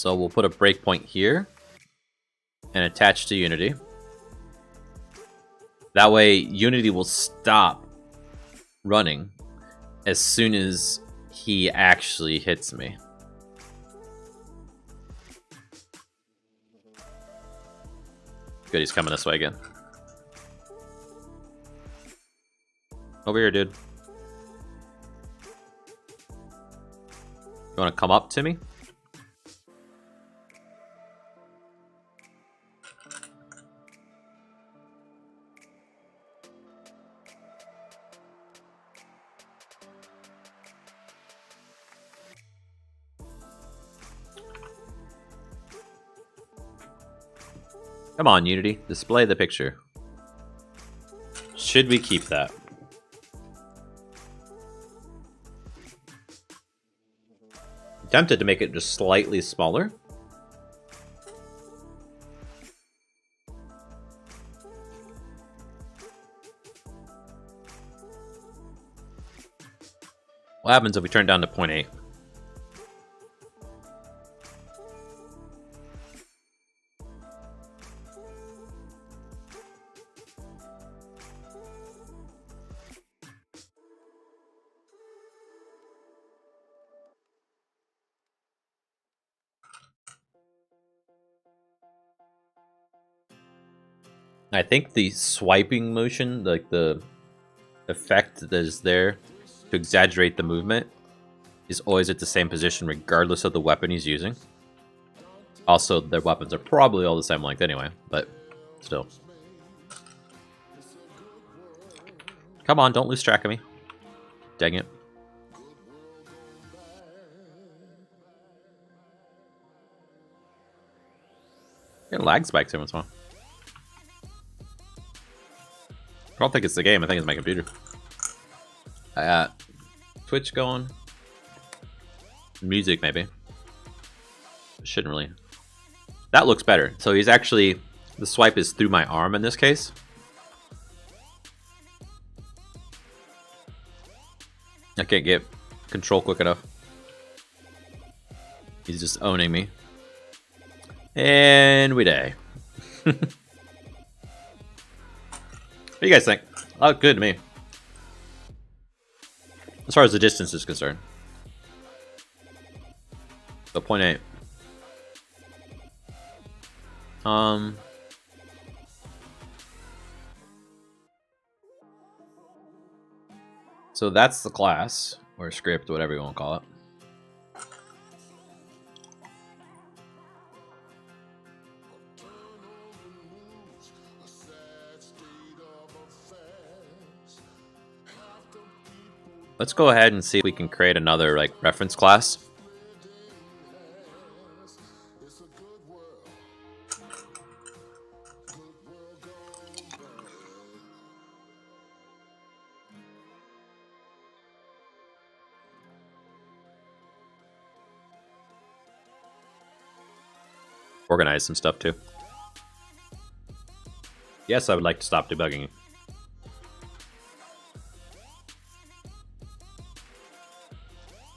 So we'll put a breakpoint here and attach to Unity. That way, Unity will stop running as soon as he actually hits me. Good, he's coming this way again. Over here, dude. You want to come up to me? Come on, Unity. Display the picture. Should we keep that? I'm tempted to make it just slightly smaller. What happens if we turn down to 0.8? I think the swiping motion, like the effect that is there to exaggerate the movement, is always at the same position regardless of the weapon he's using. Also, their weapons are probably all the same length anyway, but still. Come on, don't lose track of me. Dang it. Getting lag spikes every once in a while. I don't think it's the game, I think it's my computer. I got Twitch going. Music, maybe. Shouldn't really. That looks better. So he's actually... The swipe is through my arm in this case. I can't get control quick enough. He's just owning me. And we die. What do you guys think? Oh, good to me. As far as the distance is concerned. So 0.8. So that's the class, or script, whatever you want to call it. Let's go ahead and see if we can create another like reference class. Organize some stuff too. Yes, I would like to stop debugging.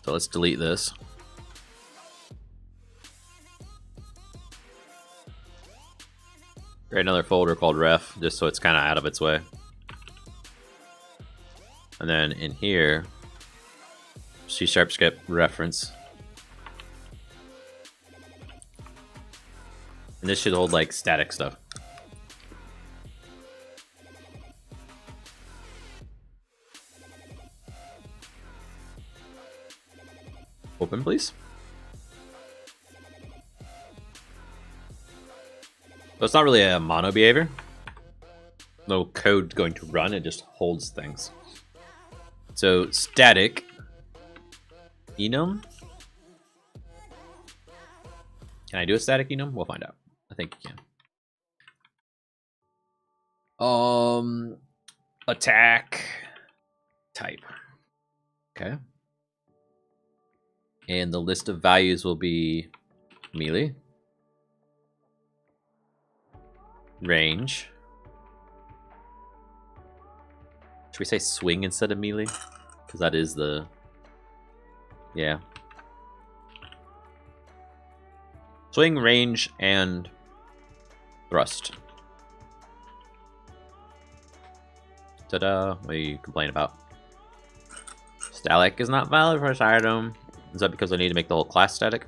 So let's delete this. Create another folder called ref, just so it's kind of out of its way. And then in here, C# skip reference. And this should hold like static stuff. Open, please. So it's not really a mono behavior. No code going to run, it just holds things. So static enum. Can I do a static enum? We'll find out. I think you can. Attack type. Okay. And the list of values will be melee, range. Should we say swing instead of melee? Because that is the... Yeah. Swing, range, and thrust. Ta-da! What are you complaining about? Static is not valid for this item. Is that because I need to make the whole class static?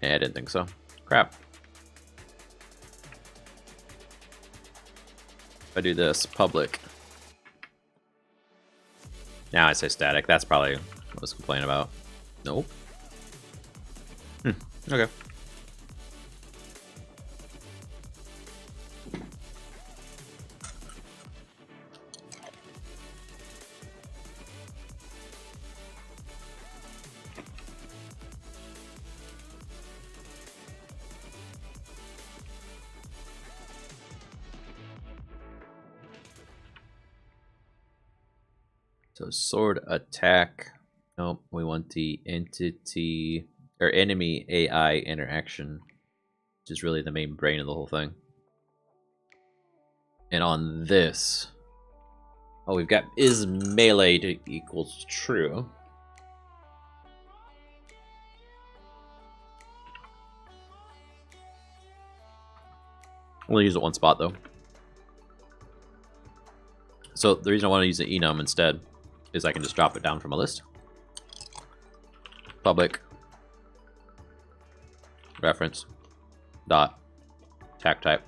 Yeah, I didn't think so. Crap. If I do this, public. Now I say static. That's probably what I was complaining about. Nope. Okay. So sword attack. Nope, we want the entity or enemy AI interaction, which is really the main brain of the whole thing. And on this, oh, we've got is melee to equals true. We'll use it one spot though. So the reason I want to use the enum instead is I can just drop it down from a list. Public reference dot attack type.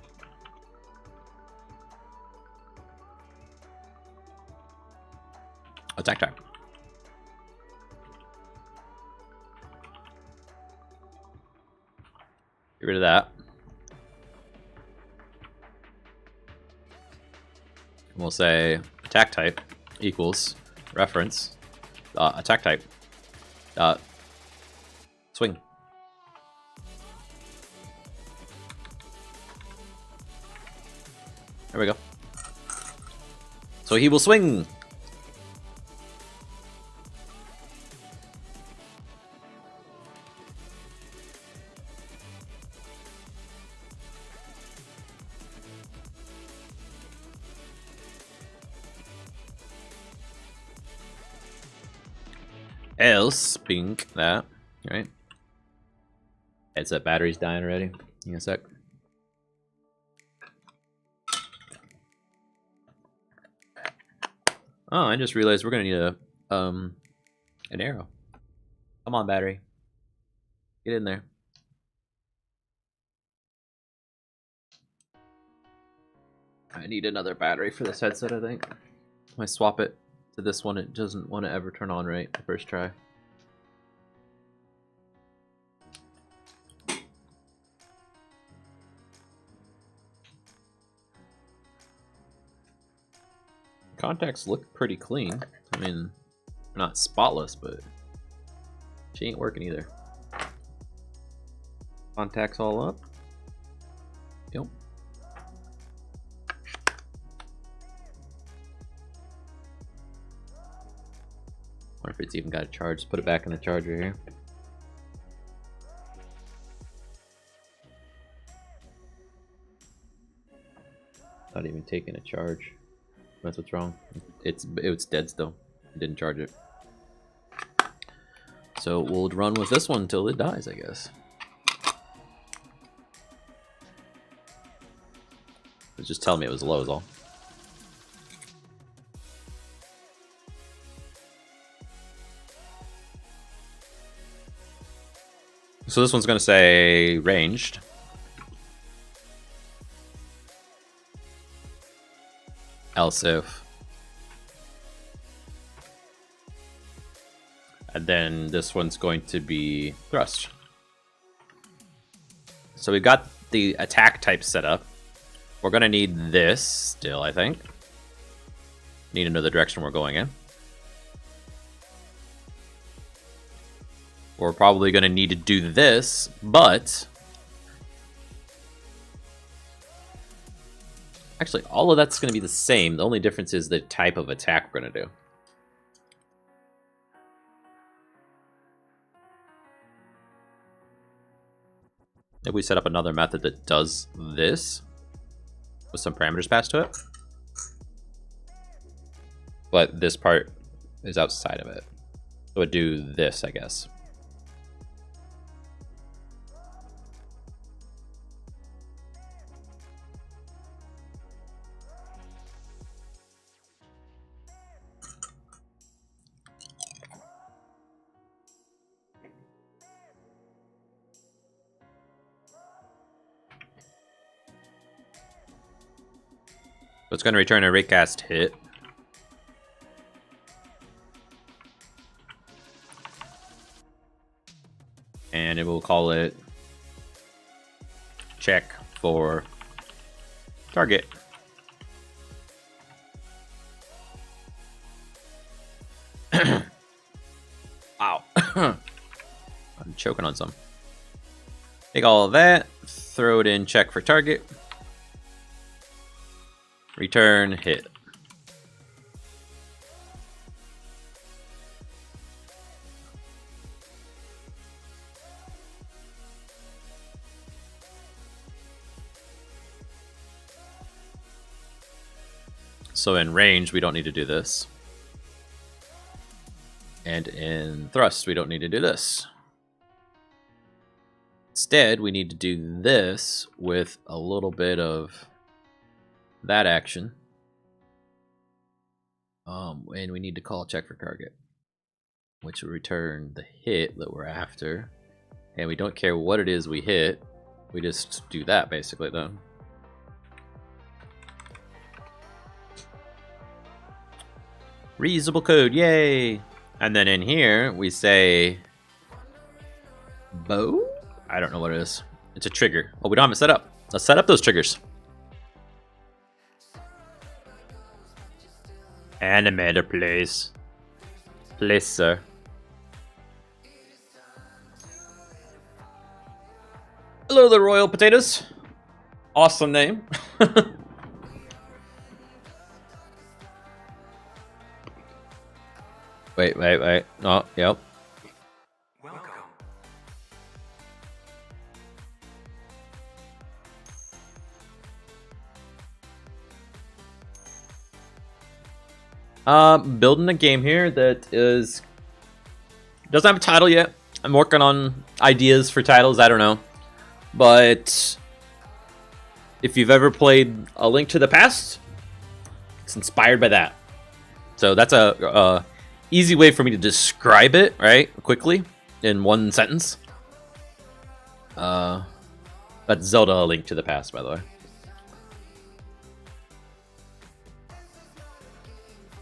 Attack type. Get rid of that. And we'll say attack type equals reference attack type swing. There we go. So he will swing. Else, pink that, right? Headset battery's dying already. In a sec. Oh, I just realized we're gonna need a an arrow. Come on, battery. Get in there. I need another battery for this headset, I think. If I swap it to this one, it doesn't want to ever turn on right the first try. Contacts look pretty clean. I mean, they're not spotless, but she ain't working either. Contacts all up. Yep. Wonder if it's even got a charge. Let's put it back in the charger here. Not even taking a charge. That's what's wrong. It's dead still. It didn't charge it. So we'll run with this one until it dies, I guess. It's just telling me it was low is all. So this one's going to say ranged. Else if. And then this one's going to be thrust. So we've got the attack type set up. We're going to need this still, I think. Need to know the direction we're going in. We're probably going to need to do this, but actually all of that's going to be the same. The only difference is the type of attack we're going to do. If we set up another method that does this with some parameters passed to it, but this part is outside of it. So I'd do this, I guess. So it's going to return a raycast hit. And it will call it check for target. Wow. I'm choking on some. Take all of that, throw it in check for target. Return hit. So in range, we don't need to do this. And in thrust, we don't need to do this. Instead, we need to do this with a little bit of that action. And we need to call check for target, which will return the hit that we're after. And we don't care what it is we hit. We just do that basically though. Reusable code, yay! And then in here, we say bow? I don't know what it is. It's a trigger. Oh, we don't have it set up. Let's set up those triggers. Animator, please. Please, sir. Hello, the Royal Potatoes. Awesome name. Wait. Oh, yep. Building a game here that doesn't have a title yet. I'm working on ideas for titles. I don't know, but if you've ever played A Link to the Past, it's inspired by that. So that's a easy way for me to describe it, right? Quickly in one sentence. That's Zelda: A Link to the Past, by the way.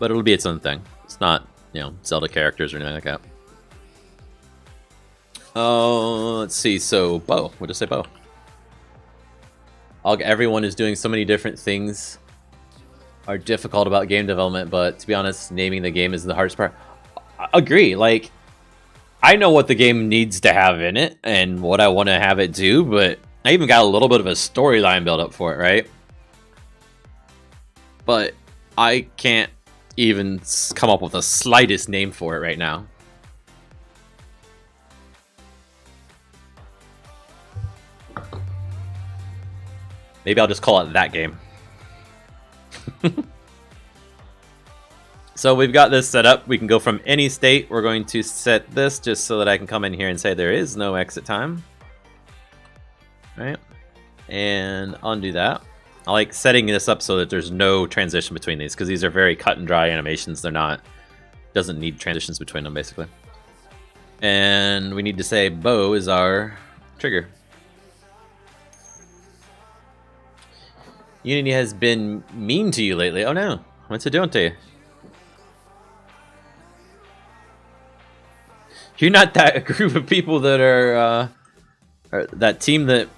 But it'll be its own thing. It's not, Zelda characters or anything like that. Oh, let's see. So, bow. We'll just say bow. Everyone is doing so many different things are difficult about game development, but to be honest, naming the game is the hardest part. I agree. Like, I know what the game needs to have in it and what I want to have it do, but I even got a little bit of a storyline built up for it, right? But I can't even come up with the slightest name for it right now. Maybe I'll just call it that game. So we've got this set up. We can go from any state. We're going to set this just so that I can come in here and say there is no exit time. All right. And undo that. I like setting this up so that there's no transition between these because these are very cut and dry animations. They're not, doesn't need transitions between them basically. And we need to say bow is our trigger. Unity has been mean to you lately. Oh no, what's it doing to you? You're not that group of people that are that team that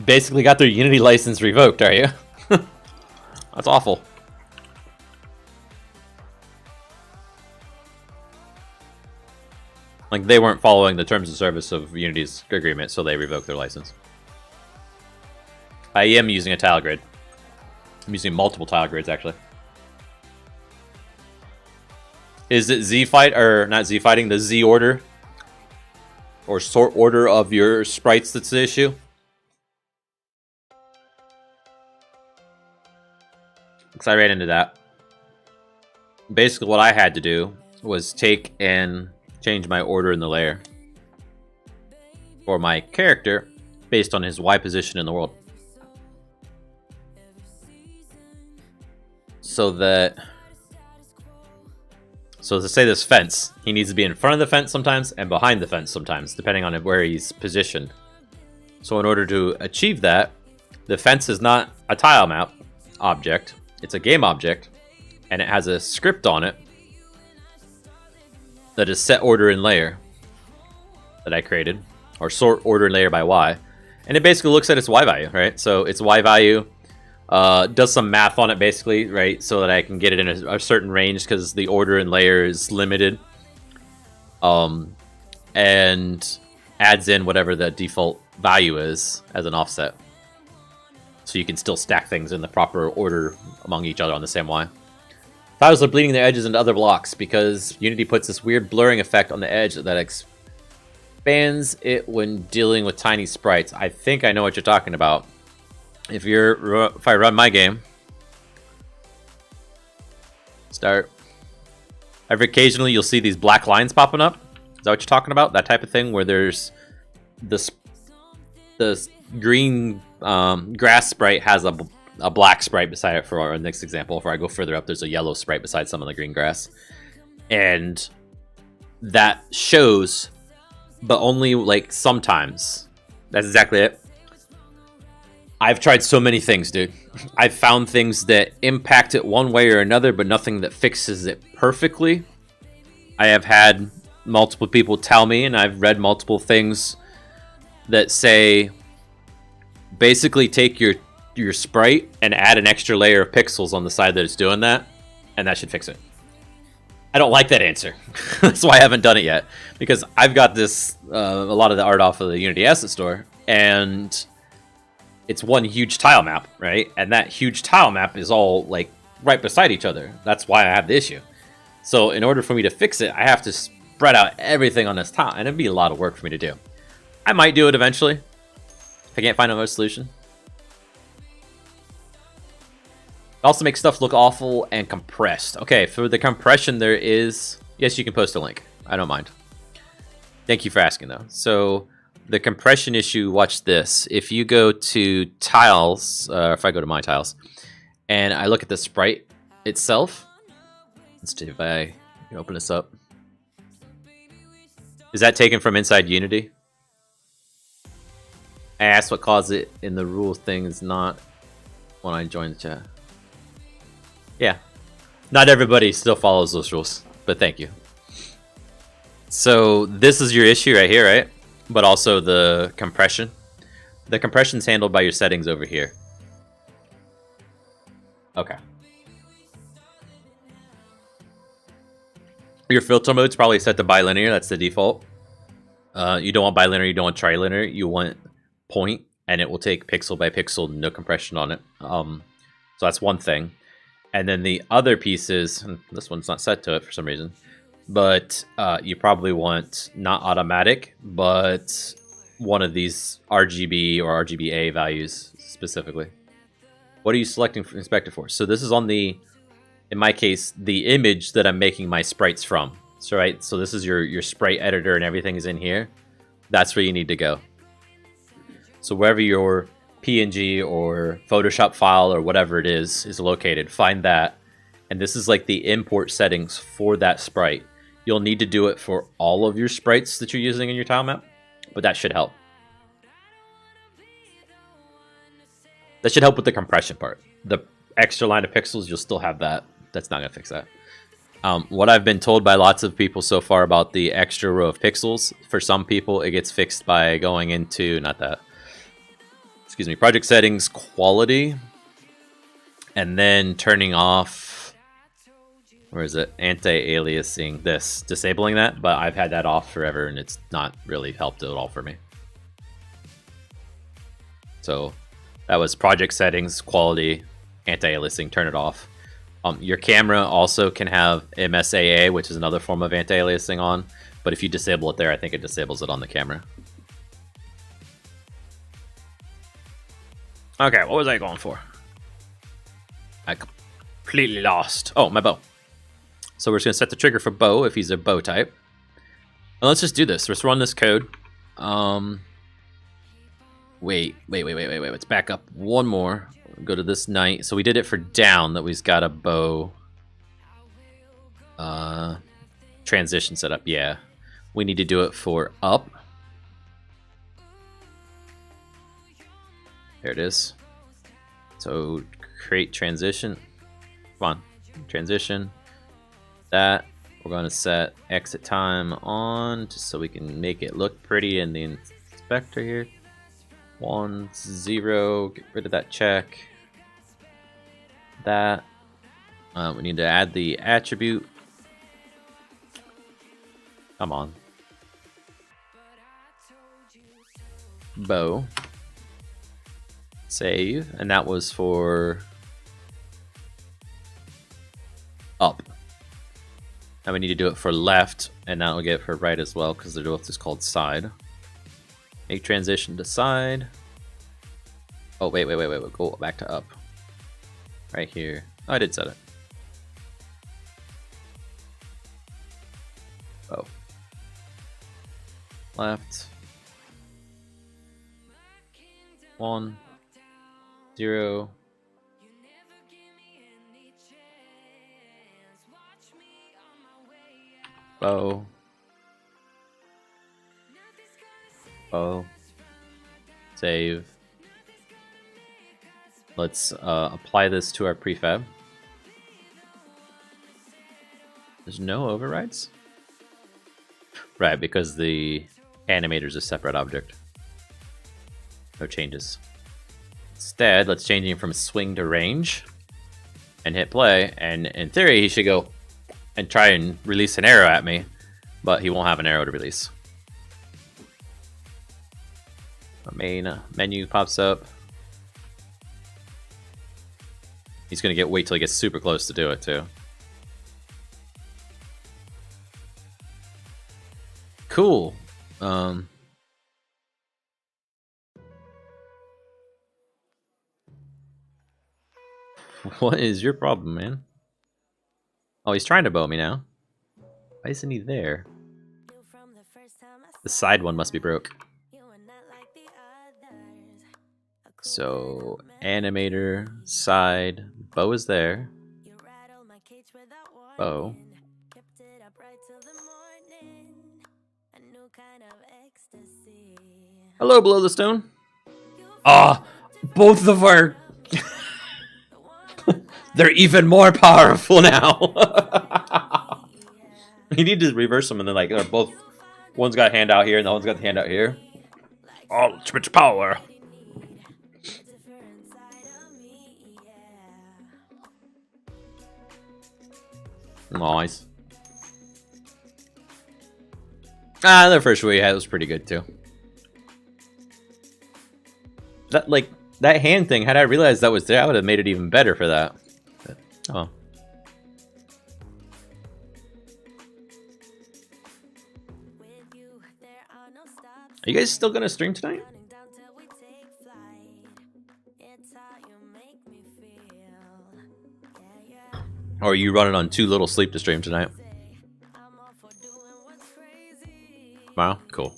basically got their Unity license revoked, are you? That's awful. Like, they weren't following the terms of service of Unity's agreement, so they revoked their license. I am using a tile grid. I'm using multiple tile grids, actually. Is it Z-Fight, or not Z-Fighting, the Z-Order? Or sort order of your sprites that's the issue? Because I ran into that. Basically what I had to do was take and change my order in the layer for my character based on his Y position in the world. So to say this fence, he needs to be in front of the fence sometimes and behind the fence sometimes, depending on where he's positioned. So in order to achieve that, the fence is not a tile map object, it's a game object, and it has a script on it that is set order in layer that I created, or sort order in layer by Y. And it basically looks at its Y value, right? So its Y value does some math on it basically, right? So that I can get it in a certain range because the order in layer is limited. And adds in whatever the default value is as an offset. So you can still stack things in the proper order among each other on the same Y. Tiles are bleeding their edges into other blocks because Unity puts this weird blurring effect on the edge that expands it when dealing with tiny sprites. I think I know what you're talking about. If I run my game, start. Every occasionally you'll see these black lines popping up. Is that what you're talking about? That type of thing where there's this green grass sprite has a black sprite beside it for our next example. If I go further up, there's a yellow sprite beside some of the green grass. And that shows, but only like sometimes. That's exactly it. I've tried so many things, dude. I've found things that impact it one way or another, but nothing that fixes it perfectly. I have had multiple people tell me, and I've read multiple things that say, basically take your sprite and add an extra layer of pixels on the side that it's doing that, and that should fix it. I don't like that answer. That's why I haven't done it yet, because I've got this a lot of the art off of the Unity Asset Store, and it's one huge tile map, right? And that huge tile map is all like right beside each other. That's why I have the issue. So in order for me to fix it, I have to spread out everything on this tile, and it'd be a lot of work for me to do. I might do it eventually if I can't find another solution. It also makes stuff look awful and compressed. Okay, for the compression there is... Yes, you can post a link. I don't mind. Thank you for asking, though. So the compression issue, watch this. If you go to tiles, if I go to my tiles, and I look at the sprite itself, let's see if I can open this up. Is that taken from inside Unity? I asked what caused it in the rule thing is not when I joined the chat. Yeah, not everybody still follows those rules, but thank you. So this is your issue right here, right? But also the compression. The compression's handled by your settings over here. Okay. Your filter mode's probably set to bilinear. That's the default. You don't want bilinear. You don't want trilinear. You want point, and it will take pixel by pixel, no compression on it. So that's one thing. And then the other piece is, and this one's not set to it for some reason, but you probably want not automatic, but one of these RGB or RGBA values specifically. What are you selecting for inspector for? So this is on the, in my case, the image that I'm making my sprites from. So right, so this is your sprite editor and everything is in here. That's where you need to go. So wherever your PNG or Photoshop file or whatever it is located, find that. And this is like the import settings for that sprite. You'll need to do it for all of your sprites that you're using in your tile map, but that should help. That should help with the compression part. The extra line of pixels, you'll still have that. That's not going to fix that. What I've been told by lots of people so far about the extra row of pixels, for some people it gets fixed by going into, not that, excuse me, project settings, quality, and then turning off, where is it, anti-aliasing, this, disabling that, but I've had that off forever and it's not really helped at all for me. So that was project settings, quality, anti-aliasing, turn it off. Your camera also can have MSAA, which is another form of anti-aliasing on, but if you disable it there, I think it disables it on the camera. Okay, what was I going for? I completely lost. Oh, my bow. So we're just going to set the trigger for bow if he's a bow type. Well, let's just do this. Let's run this code. Wait. Let's back up one more. Go to this knight. So we did it for down. That we've got a bow. Transition setup. Yeah. We need to do it for up. There it is. So create transition. Come on. Transition. That. We're going to set exit time on just so we can make it look pretty in the inspector here. 1, 0. Get rid of that check. That. We need to add the attribute. Come on. Bow. Save. And that was for up. Now we need to do it for left, and now we'll get it for right as well, because they're both just called side. Make transition to side. Oh, wait. Go back to up. Right here. Oh, I did set it. Oh. Left. 1, 0. Bow. Bow. Save. Let's apply this to our prefab. There's no overrides? Right, because the animator is a separate object. No changes. Instead, let's change him from swing to range and hit play. And in theory, he should go and try and release an arrow at me, but he won't have an arrow to release. Our main menu pops up. He's gonna wait till he gets super close to do it too. Cool. What is your problem, man? Oh, he's trying to bow me now. Why isn't he there? The side one must be broke. So, animator, side, bow is there. Bow. Hello, Below the Stone. Ah, both of our... They're even more powerful now. You need to reverse them and then like they're both... One's got a hand out here and the one's got the hand out here. Ultimate power. Nice. Ah, the first one we had was pretty good too. That hand thing, had I realized that was there, I would have made it even better for that. But, oh. Are you guys still gonna stream tonight? Or are you running on too little sleep to stream tonight? Wow, cool.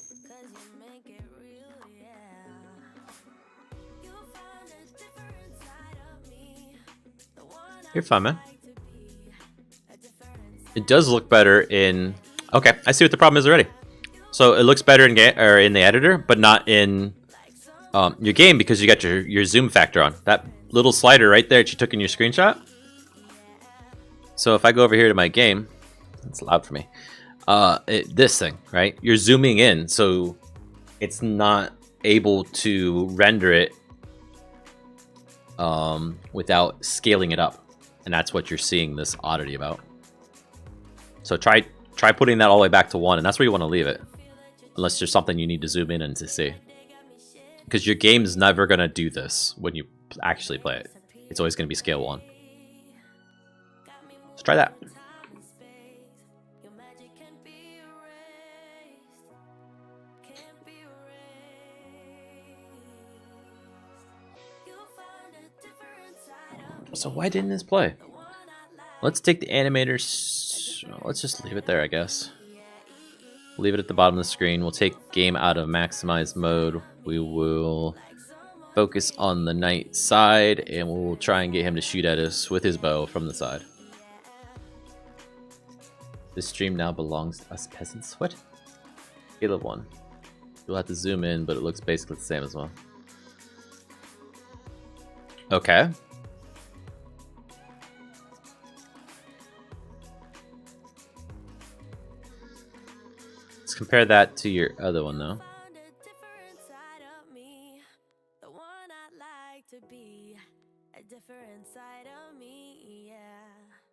You're fine, man. It does look better in... Okay, I see what the problem is already. So it looks better in the editor, but not in your game because you got your zoom factor on. That little slider right there that you took in your screenshot. So if I go over here to my game, it's loud for me. This thing, right? You're zooming in, so it's not able to render it without scaling it up. And that's what you're seeing this oddity about. So try putting that all the way back to 1, and that's where you want to leave it. Unless there's something you need to zoom in and to see. Because your game is never going to do this when you actually play it. It's always going to be scale 1. Let's try that. So why didn't this play? Let's take the animators. Let's just leave it there, I guess. Leave it at the bottom of the screen. We'll take game out of maximize mode. We will focus on the knight side, and we'll try and get him to shoot at us with his bow from the side. This stream now belongs to us peasants. What? Caleb 1. You'll have to zoom in, but it looks basically the same as well. Okay. Let's compare that to your other one, though.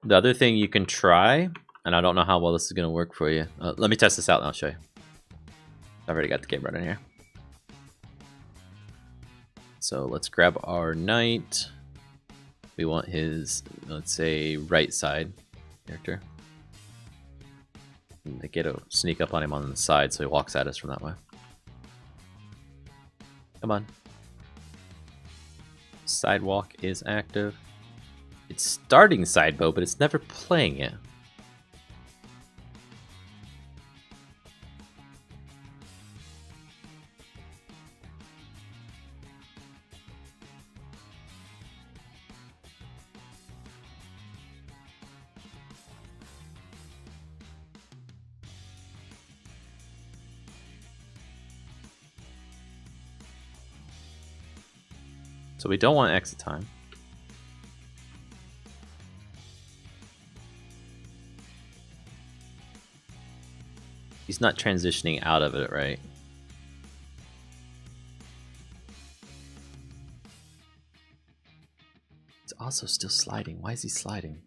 The other thing you can try, and I don't know how well this is going to work for you. Let me test this out and I'll show you. I've already got the game running here. So let's grab our knight. We want his, let's say, right side character. And to get a sneak up on him on the side so he walks at us from that way. Come on. Sidewalk is active. It's starting side bow, but it's never playing it. So we don't want exit time. He's not transitioning out of it, right? It's also still sliding. Why is he sliding?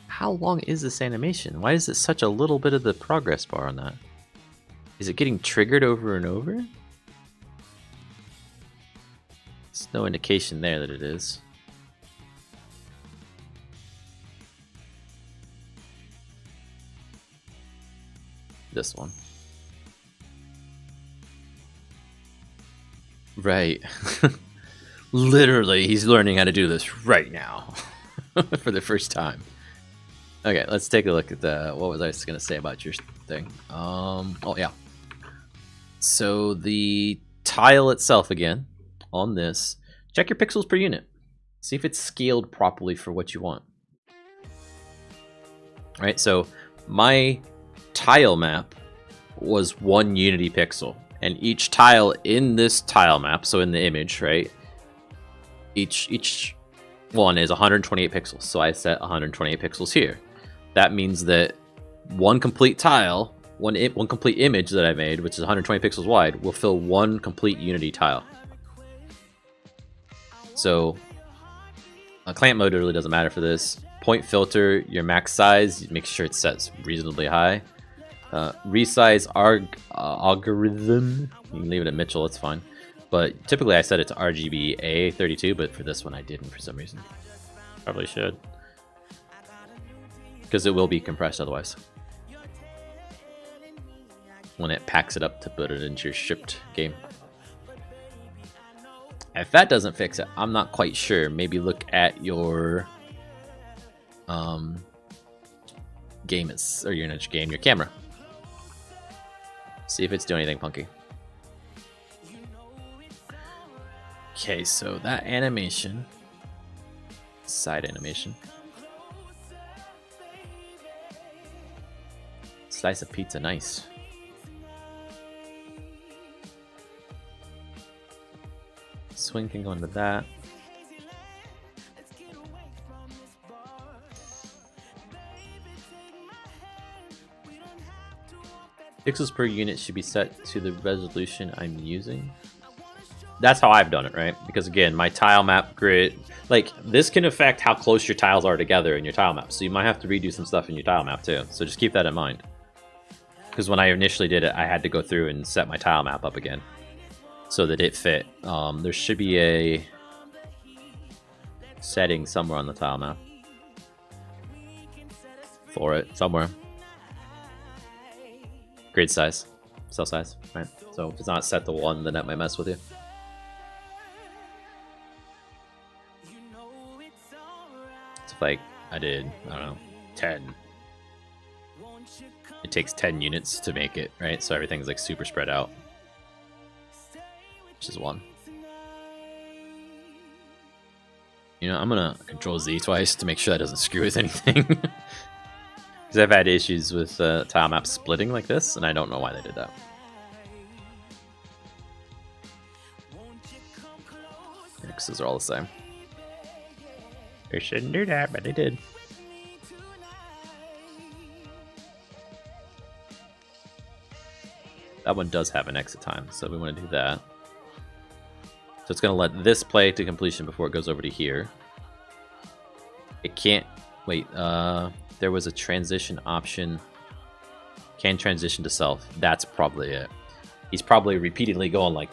How long is this animation? Why is it such a little bit of the progress bar on that? Is it getting triggered over and over? There's no indication there that it is. This one. Right. Literally, he's learning how to do this right now. For the first time. Okay, let's take a look at the, what was I going to say about your thing? Oh yeah. So the tile itself again, on this, check your pixels per unit. See if it's scaled properly for what you want. All right, so my tile map was 1 unity pixel, and each tile in this tile map, so in the image, right, each one is 128 pixels, so I set 128 pixels here. That means that one complete tile, one complete image that I made, which is 120 pixels wide, will fill 1 complete unity tile. So clamp mode really doesn't matter for this. Point filter, your max size, make sure it's set reasonably high. Resize algorithm, you can leave it at Mitchell, it's fine. But typically I set it to RGB A32, but for this one I didn't for some reason. Probably should. Because it will be compressed otherwise. When it packs it up to put it into your shipped game. If that doesn't fix it, I'm not quite sure. Maybe look at your game, or your game, your camera. See if it's doing anything funky. Okay, so that animation, side animation. Slice of pizza, nice. Swing can go into that. Pixels per unit should be set to the resolution I'm using. That's how I've done it, right? Because again, my tile map grid, like this can affect how close your tiles are together in your tile map. So you might have to redo some stuff in your tile map too. So just keep that in mind. Because when I initially did it, I had to go through and set my tile map up again so that it fit. There should be a setting somewhere on the tile map for it, somewhere. Grid size. cell size, right? So if it's not set to 1, then that might mess with you. So if like I did, I don't know, 10. It takes 10 units to make it, right? So everything's like super spread out. Which is 1. You know, I'm gonna Control Z twice to make sure that doesn't screw with anything. Because I've had issues with tile maps splitting like this, and I don't know why they did that. Because those are all the same. They shouldn't do that, but they did. That one does have an exit time, so we want to do that. So it's going to let this play to completion before it goes over to here. It can't... Wait, there was a transition option. Can transition to self. That's probably it. He's probably repeatedly going like,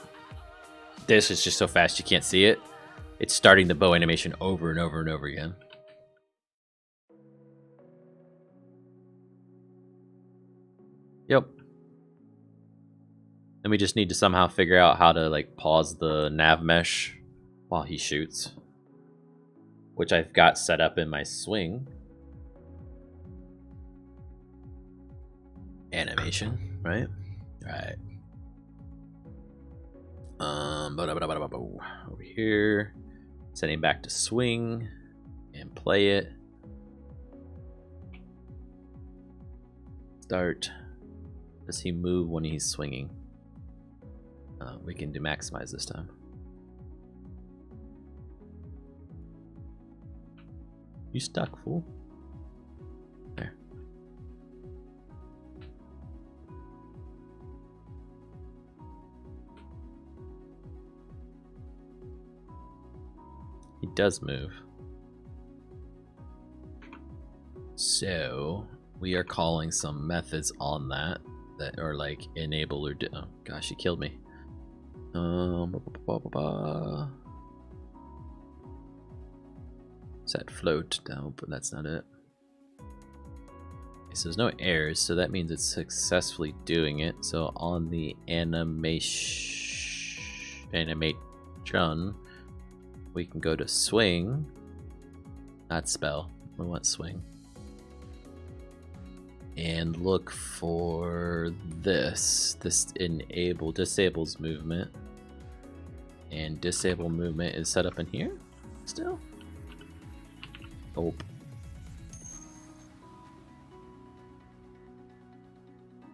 this is just so fast you can't see it. It's starting the bow animation over and over and over again. Yep. And we just need to somehow figure out how to like pause the nav mesh while he shoots, which I've got set up in my swing animation, right? Right. Over here, setting back to swing and play it. Start. Does he move when he's swinging? We can do maximize this time. You stuck, fool. There. He does move. So we are calling some methods on that are like enable or oh gosh, he killed me. Set float down, but that's not it. Okay, so there's no errors, so that means it's successfully doing it. So on the animate run, we can go to swing, not spell. We want swing, and look for this. This disables movement, and disable movement is set up in here still. Oh.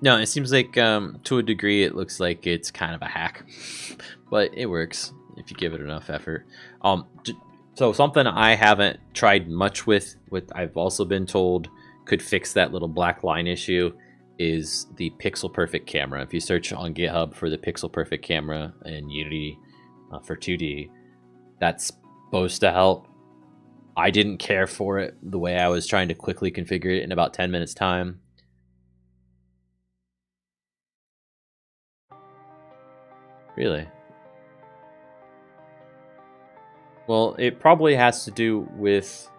No, it seems like to a degree it looks like it's kind of a hack, but it works if you give it enough effort. So something I haven't tried much with, I've also been told could fix that little black line issue, is the Pixel Perfect camera. If you search on GitHub for the Pixel Perfect camera in Unity for 2D, that's supposed to help. I didn't care for it the way I was trying to quickly configure it in about 10 minutes time. Really? Well, it probably has to do with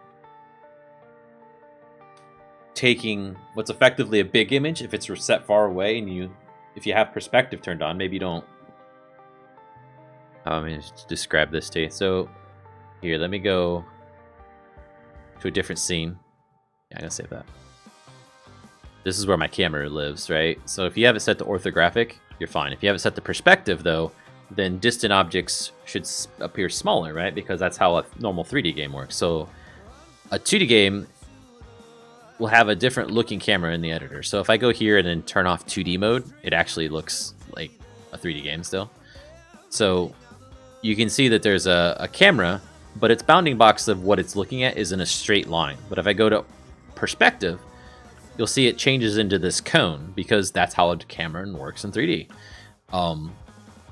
taking what's effectively a big image, if it's set far away, and if you have perspective turned on, maybe you don't. Let me just describe this to you. So here, let me go to a different scene. Yeah, I'm gonna save that. This is where my camera lives, right? So if you have it set to orthographic, you're fine. If you have it set to perspective, though, then distant objects should appear smaller, right? Because that's how a normal 3D game works. So a 2D game will have a different looking camera in the editor. So if I go here and then turn off 2D mode, it actually looks like a 3D game still. So you can see that there's a camera, but its bounding box of what it's looking at is in a straight line. But if I go to perspective, you'll see it changes into this cone, because that's how a camera works in 3D.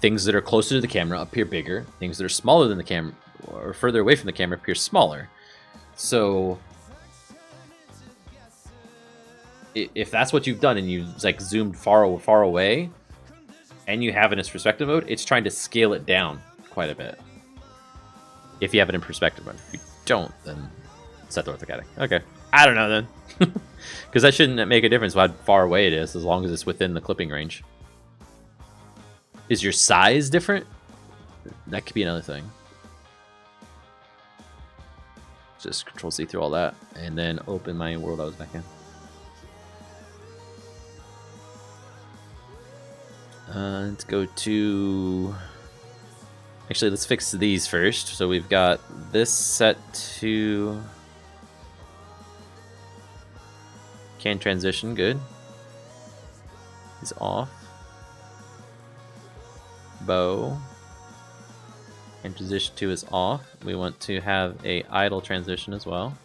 Things that are closer to the camera appear bigger. Things that are smaller than the camera or further away from the camera appear smaller. So if that's what you've done and you've like zoomed far away and you have it in perspective mode, it's trying to scale it down quite a bit. If you have it in perspective mode. If you don't, then set the orthostatic. Okay. I don't know then. Because that shouldn't make a difference how far away it is, as long as it's within the clipping range. Is your size different? That could be another thing. Just Control Z through all that, and then open my world I was back in. Let's go to... Actually, let's fix these first. So we've got this set to... Can transition, good. Is off. Bow. And transition 2 is off. We want to have a idle transition as well.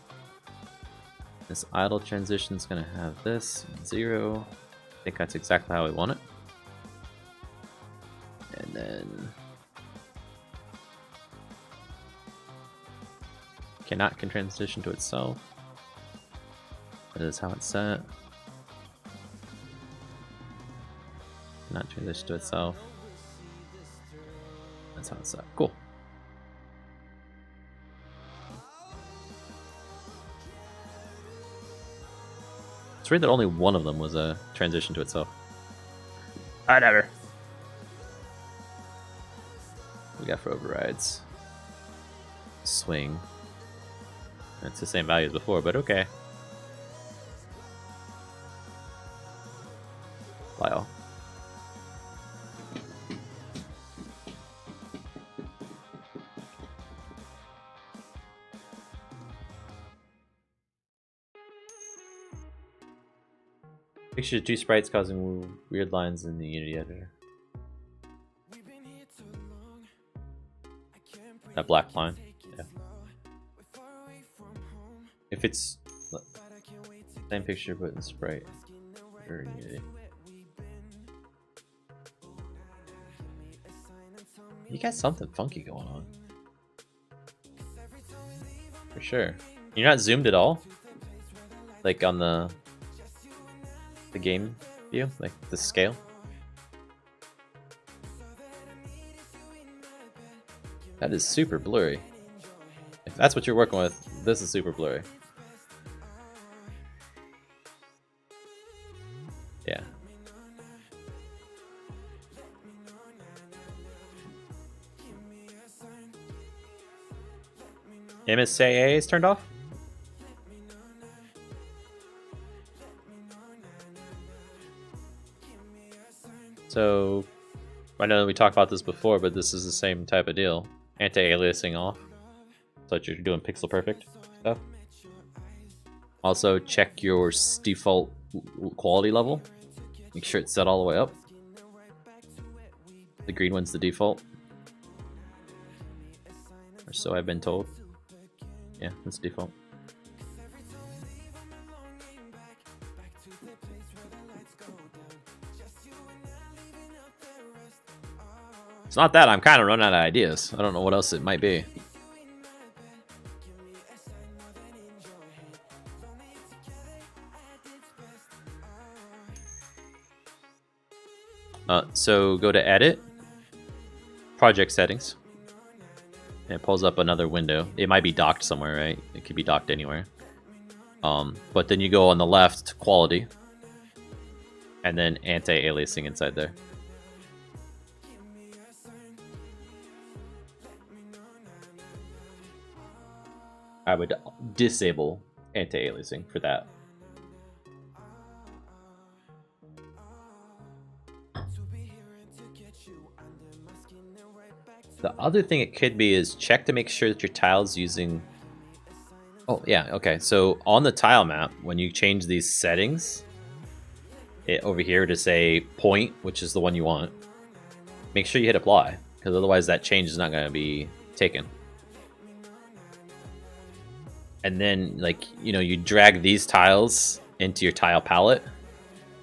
This idle transition is going to have this 0. I think that's exactly how we want it. And then can transition to itself. That is how it's set. Cannot transition to itself. That's how it's set. Cool. It's weird that only one of them was a transition to itself. Whatever. We got for overrides. Swing. It's the same value as before, but okay. File. Picture 2 sprites causing weird lines in the Unity editor. That black line. Yeah. If it's same picture but in sprite or in Unity. You got something funky going on. For sure. You're not zoomed at all? Like on the game view? Like the scale? That is super blurry. If that's what you're working with, this is super blurry. Yeah. MSAA is turned off? So, I know we talked about this before, but this is the same type of deal. Anti-aliasing off. So that you're doing pixel perfect stuff. Also, check your default quality level. Make sure it's set all the way up. The green one's the default. Or so I've been told. Yeah, that's default. It's not that, I'm kind of running out of ideas. I don't know what else it might be. So go to Edit, Project Settings, and it pulls up another window. It might be docked somewhere, right? It could be docked anywhere. But then you go on the left to Quality, and then Anti-aliasing inside there. I would disable anti-aliasing for that. The other thing it could be is check to make sure that your tile's using... Oh, yeah, okay. So on the tile map, when you change these settings, over here to say point, which is the one you want, make sure you hit apply, because otherwise that change is not going to be taken. And then, like, you know, you drag these tiles into your tile palette.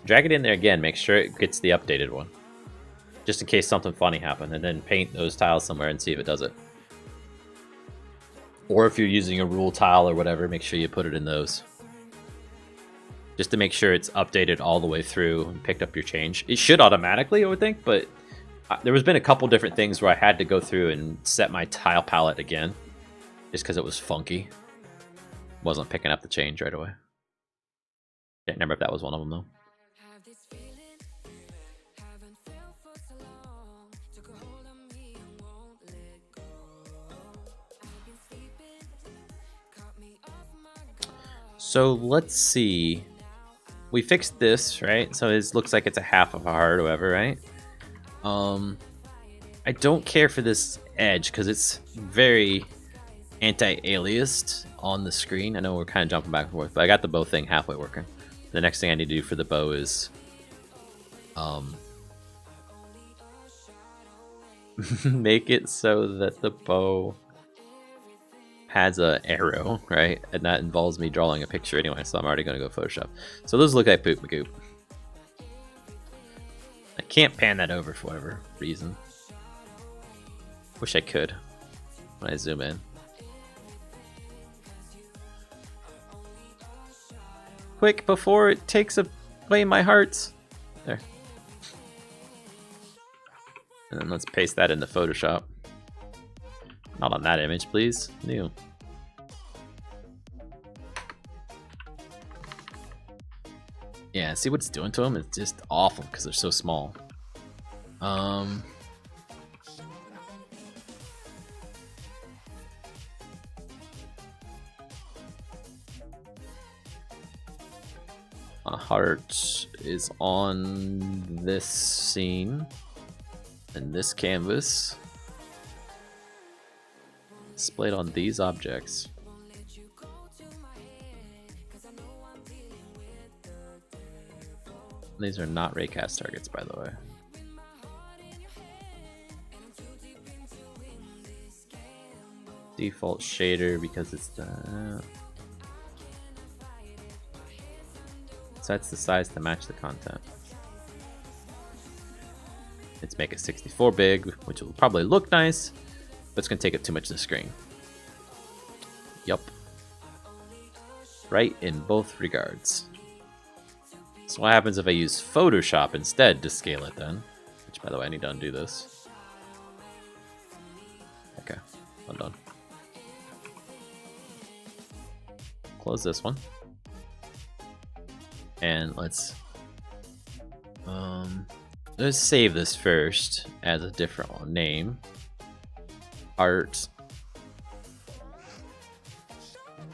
Drag it in there again, make sure it gets the updated one. Just in case something funny happened, and then paint those tiles somewhere and see if it does it. Or if you're using a rule tile or whatever, make sure you put it in those. Just to make sure it's updated all the way through and picked up your change. It should automatically, I would think, but there has been a couple different things where I had to go through and set my tile palette again. Just because it was funky. Wasn't picking up the change right away. Can't remember if that was one of them though. So let's see. We fixed this, right? So it looks like it's a half of a heart or whatever, right? I don't care for this edge because it's very anti-aliased on the screen. I know we're kind of jumping back and forth, but I got the bow thing halfway working. The next thing I need to do for the bow is make it so that the bow has a arrow, right? And that involves me drawing a picture anyway, so I'm already going to go Photoshop. So those look like poop magoop. I can't pan that over for whatever reason. Wish I could when I zoom in. Quick, before it takes away my hearts. There. And then let's paste that into Photoshop. Not on that image, please. New. Yeah, see what it's doing to them? It's just awful because they're so small. A heart is on this scene and this canvas. Displayed on these objects. These are not raycast targets, by the way. Default shader because it's the... Sets the size to match the content. Let's make it 64 big, which will probably look nice, but it's gonna take up too much of the screen. Yup. Right in both regards. So what happens if I use Photoshop instead to scale it then? Which, by the way, I need to undo this. Okay, I'm done. Close this one. And let's save this first as a different name. Art.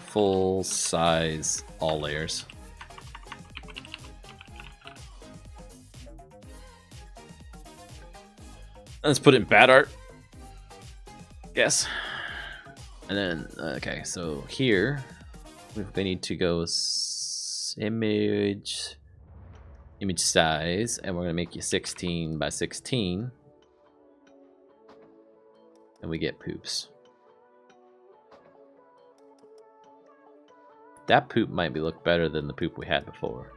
Full size, all layers. Let's put it in bad art. Yes. And then, okay, so here we need to go image size, and we're gonna make you 16 by 16, and we get poops. That poop might look better than the poop we had before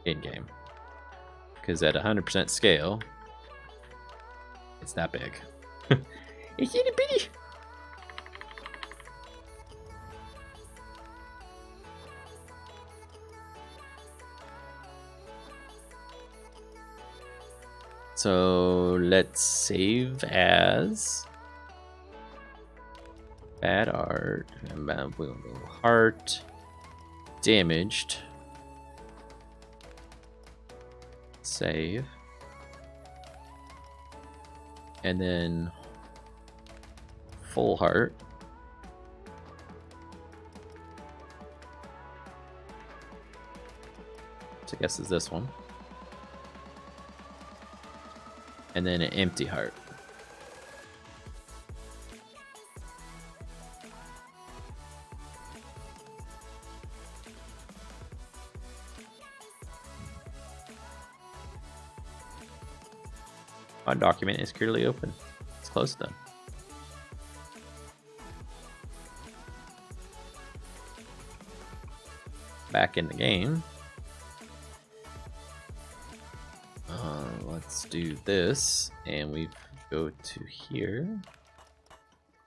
in game, because at 100% scale, it's that big. It's itty bitty. So let's save as bad art, heart, damaged, save, and then full heart. So I guess is this one. And then an empty heart. My document is clearly open. It's close done. Back in the game. Let's do this, and we go to here.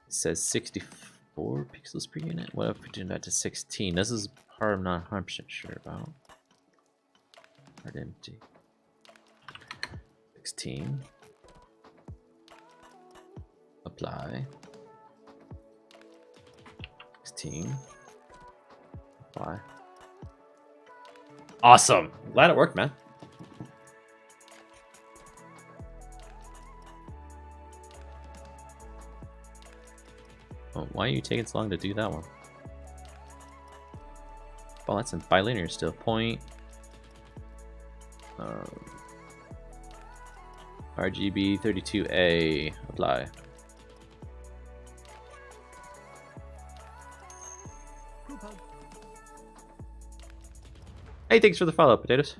It says 64 pixels per unit. What if we do that to 16? This is part I'm not 100% sure about. Hard empty. 16. Apply. 16. Apply. Awesome. Glad it worked, man. Oh, Why are you taking so long to do that one? Well, that's in bilinear still. Point. RGB 32A. Apply. Hey, thanks for the follow, potatoes.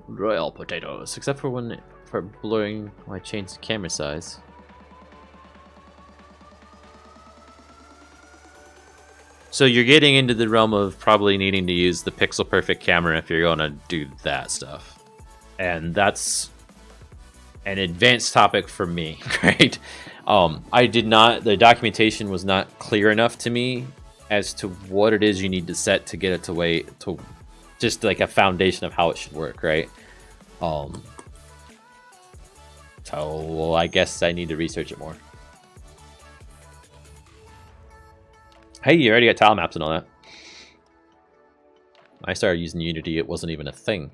Royal potatoes, except for when for blurring when I change the camera size. So you're getting into the realm of probably needing to use the pixel perfect camera if you're going to do that stuff. And that's an advanced topic for me, right? I did not, the documentation was not clear enough to me as to what it is you need to set to get it to wait to just like a foundation of how it should work, right? So I guess I need to research it more. Hey, you already got tile maps and all that. I started using Unity, it wasn't even a thing.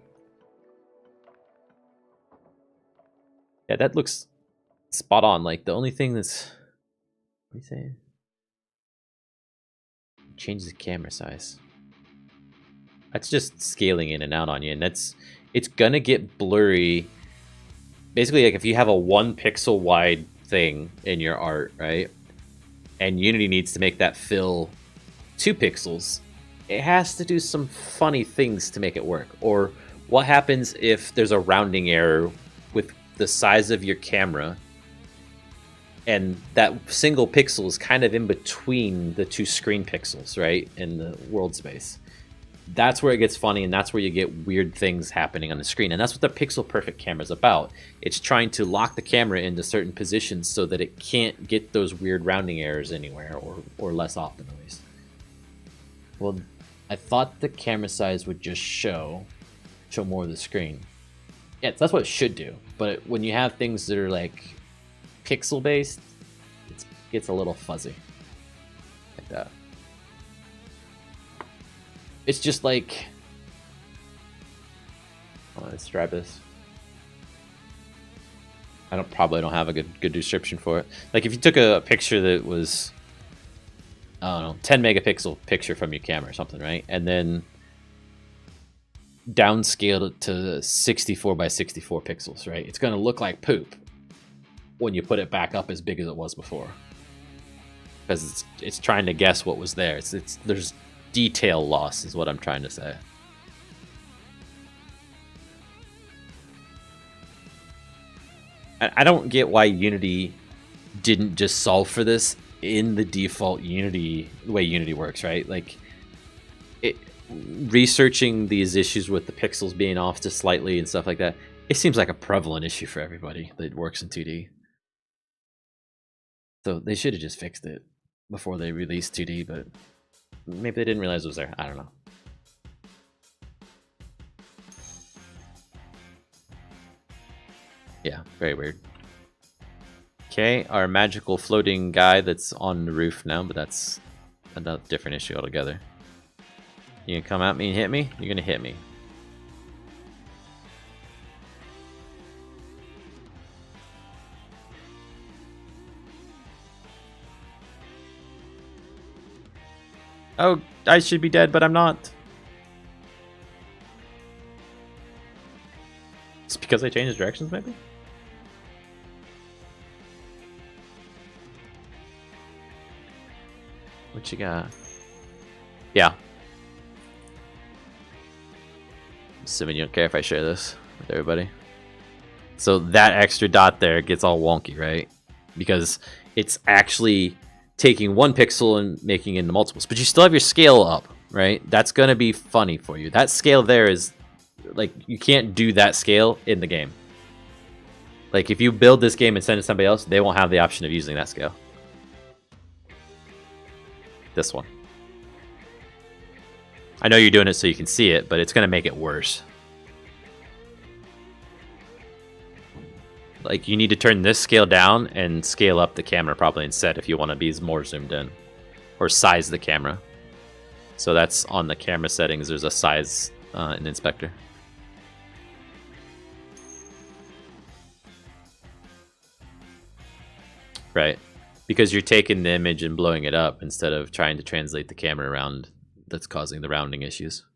Yeah, that looks spot on. Like the only thing that's, what are you saying? Change the camera size. That's just scaling in and out on you, and it's gonna get blurry. Basically, like if you have a 1 pixel wide thing in your art, right? And Unity needs to make that fill 2 pixels, it has to do some funny things to make it work. Or what happens if there's a rounding error with the size of your camera and that single pixel is kind of in between the 2 screen pixels, right, in the world space. That's where it gets funny, and that's where you get weird things happening on the screen. And that's what the pixel perfect camera is about. It's trying to lock the camera into certain positions so that it can't get those weird rounding errors anywhere, or less often at least. Well, I thought the camera size would just show more of the screen. Yeah, that's what it should do. But when you have things that are like pixel based, it gets a little fuzzy like that. It's just like, let's try this. I probably don't have a good description for it. Like if you took a picture that was, I don't know, 10 megapixel picture from your camera or something, right? And then downscaled it to 64 by 64 pixels, right? It's going to look like poop when you put it back up as big as it was before, because it's trying to guess what was there. There's detail loss is what I'm trying to say. I don't get why Unity didn't just solve for this in the default Unity, the way Unity works, right? Like, researching these issues with the pixels being off just slightly and stuff like that, it seems like a prevalent issue for everybody that works in 2D. So they should have just fixed it before they released 2D, but maybe they didn't realize it was there. I don't know. Yeah, very weird. Okay, our magical floating guy that's on the roof now, but that's a different issue altogether. You gonna come at me and hit me? You're gonna hit me. Oh, I should be dead, but I'm not. It's because I changed directions, maybe? What you got? Yeah. Assuming you don't care if I share this with everybody. So that extra dot there gets all wonky, right? Because it's actually taking 1 pixel and making it into multiples, but you still have your scale up, right? That's gonna be funny for you. That scale there is like, you can't do that scale in the game. Like if you build this game and send it to somebody else, they won't have the option of using that scale. This one. I know you're doing it so you can see it, but it's gonna make it worse. Like you need to turn this scale down and scale up the camera probably instead if you want to be more zoomed in, or size the camera. So that's on the camera settings. There's a size in Inspector. Right, Because you're taking the image and blowing it up instead of trying to translate the camera around. That's causing the rounding issues.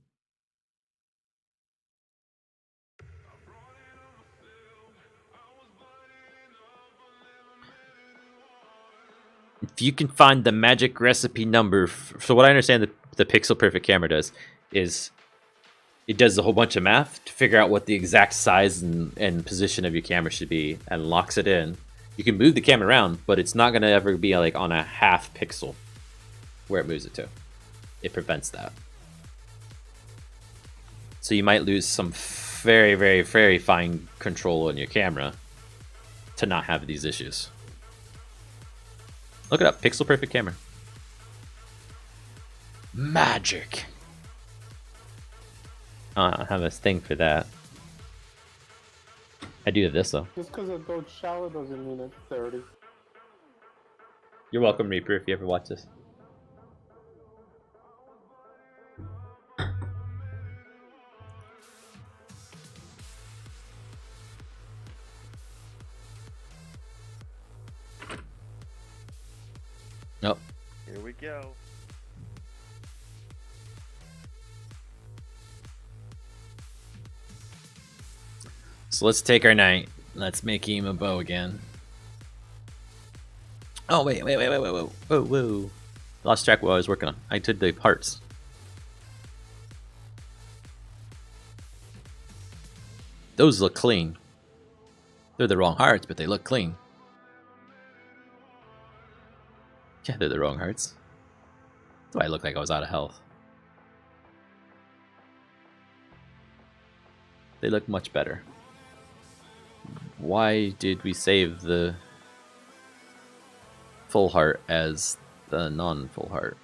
If you can find the magic recipe number, so what I understand the Pixel Perfect camera does is it does a whole bunch of math to figure out what the exact size and position of your camera should be and locks it in. You can move the camera around, but it's not going to ever be like on a half pixel where it moves it to. It prevents that. So you might lose some very, very, very fine control on your camera to not have these issues. Look it up, Pixel Perfect camera. Magic. I don't have a thing for that. I do have this though. Just because it goes shallow doesn't mean it's 30. You're welcome, Reaper, if you ever watch this. Oh. Here we go. So let's take our knight. Let's make him a bow again. Oh, wait. Whoa. Lost track of what I was working on. I did the parts. Those look clean. They're the wrong hearts, but they look clean. Yeah, they're the wrong hearts. Do I look like I was out of health? They look much better. Why did we save the full heart as the non-full heart?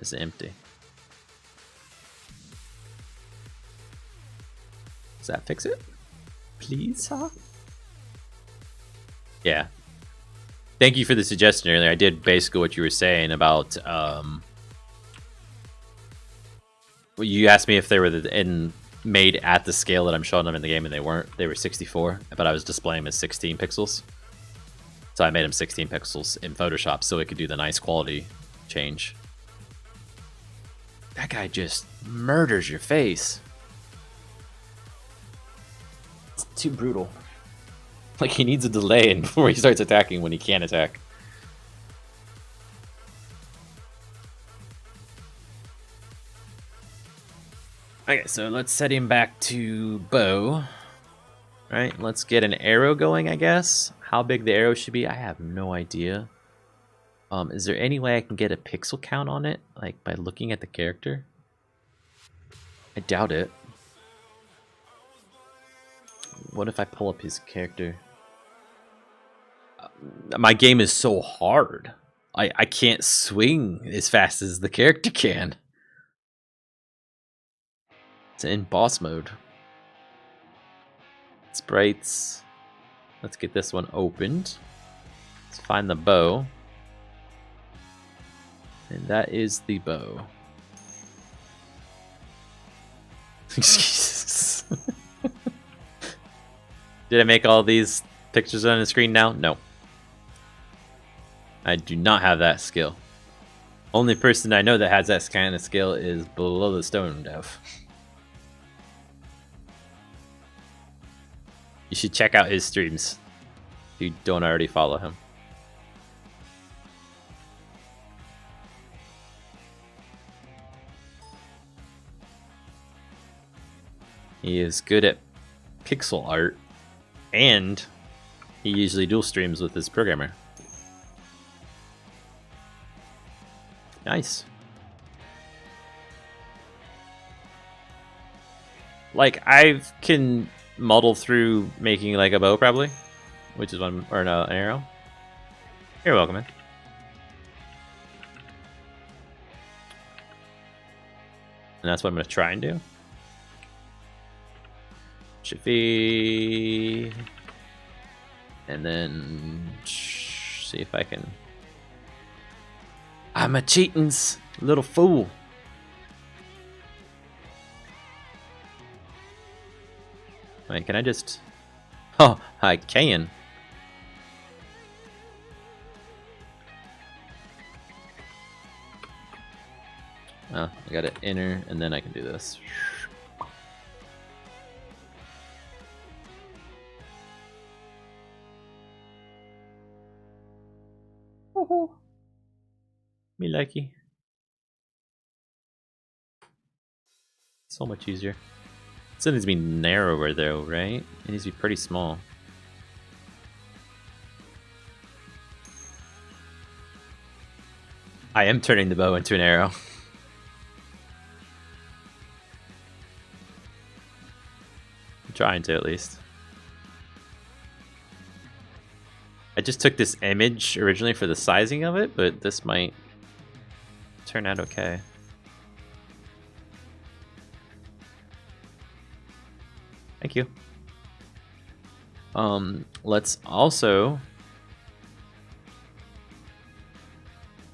It's empty. Does that fix it? Please, huh? Yeah. Thank you for the suggestion earlier. I did basically what you were saying about you asked me if they were made at the scale that I'm showing them in the game, and they weren't. They were 64, but I was displaying them as 16 pixels. So I made them 16 pixels in Photoshop so it could do the nice quality change. That guy just murders your face. It's too brutal. Like, he needs a delay before he starts attacking when he can't attack. Okay, so let's set him back to bow. Right, let's get an arrow going, I guess. How big the arrow should be, I have no idea. Is there any way I can get a pixel count on it? Like, by looking at the character? I doubt it. What if I pull up his character? My game is so hard. I can't swing as fast as the character can. It's in boss mode. Sprites. Let's get this one opened. Let's find the bow. And that is the bow. Jesus. Did I make all these pictures on the screen now? No. I do not have that skill. Only person I know that has that kind of skill is Below the Stone Dev. You should check out his streams if you don't already follow him. He is good at pixel art, and he usually dual streams with his programmer. Nice. Like, I can muddle through making like a bow probably, which is one, or no, an arrow. You're welcome, man. And that's what I'm gonna try and do. Shiffy. And then see if I can. I'm a cheatin's little fool. Wait, can I just... Oh, I can. Oh, I got to enter, and then I can do this. Me likey. So much easier. It needs to be narrower though, right? It needs to be pretty small. I am turning the bow into an arrow. I'm trying to, at least. I just took this image originally for the sizing of it, but this might turn out okay. Thank you. Let's also...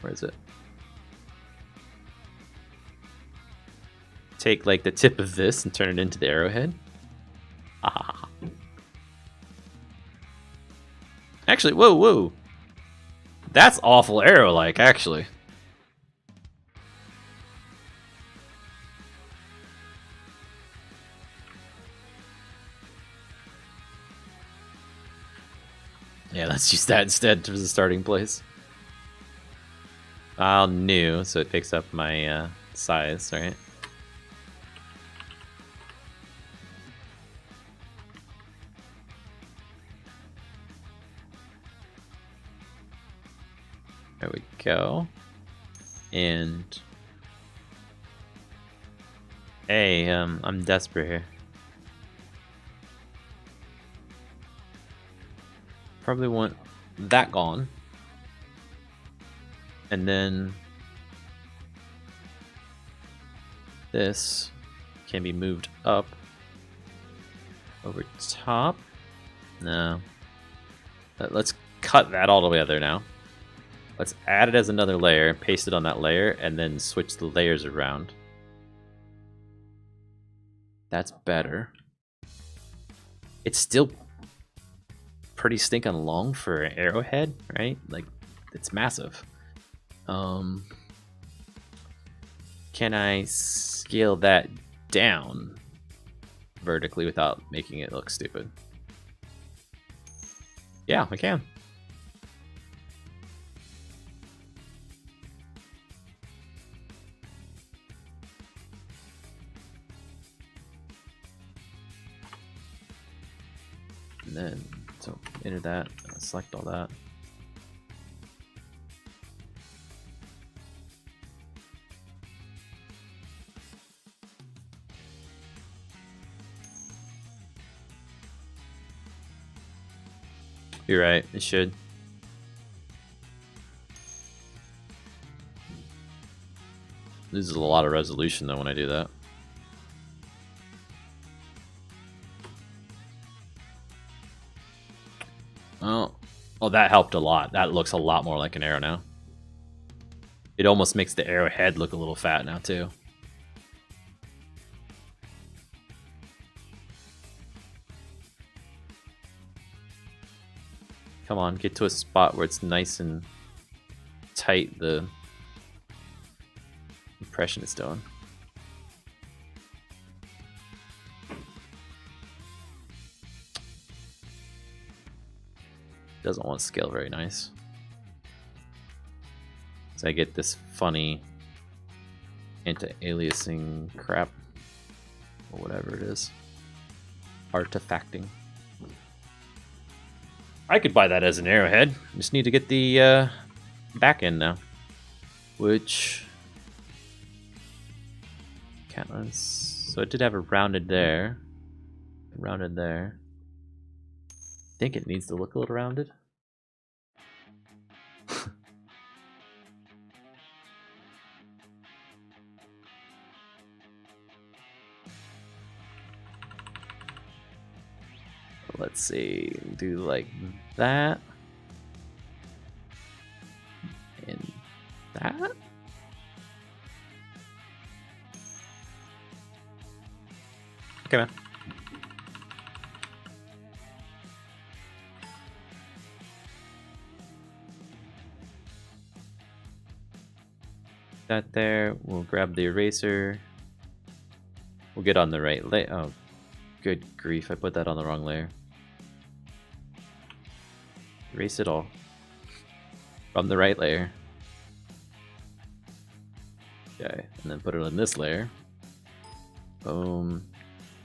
Where is it? Take like the tip of this and turn it into the arrowhead. Ah. Actually, whoa. That's awful arrow-like, actually. Yeah, let's use that instead as a starting place. File new, so it picks up my size, right? There we go. And hey, I'm desperate here. Probably want that gone. And then this can be moved up over top. No. Let's cut that all together now. Let's add it as another layer, paste it on that layer, and then switch the layers around. That's better. It's still pretty stinking long for an arrowhead, right? Like, it's massive. Can I scale that down vertically without making it look stupid? Yeah, I can. And then, so enter that, select all that. You're right, it should. Loses a lot of resolution though when I do that. Oh, that helped a lot. That looks a lot more like an arrow now. It almost makes the arrowhead look a little fat now too. Come on, get to a spot where it's nice and tight, the impression it's doing. Doesn't want to scale very nice. So I get this funny anti-aliasing crap, or whatever it is. Artifacting. I could buy that as an arrowhead. Just need to get the back end now. Which... So it did have a rounded there. Rounded there. I think it needs to look a little rounded. Let's see, do like that. And that. Okay, man. That there. We'll grab the eraser. We'll get on the right layer. Oh, good grief! I put that on the wrong layer. Erase it all from the right layer. Okay, and then put it on this layer. Boom.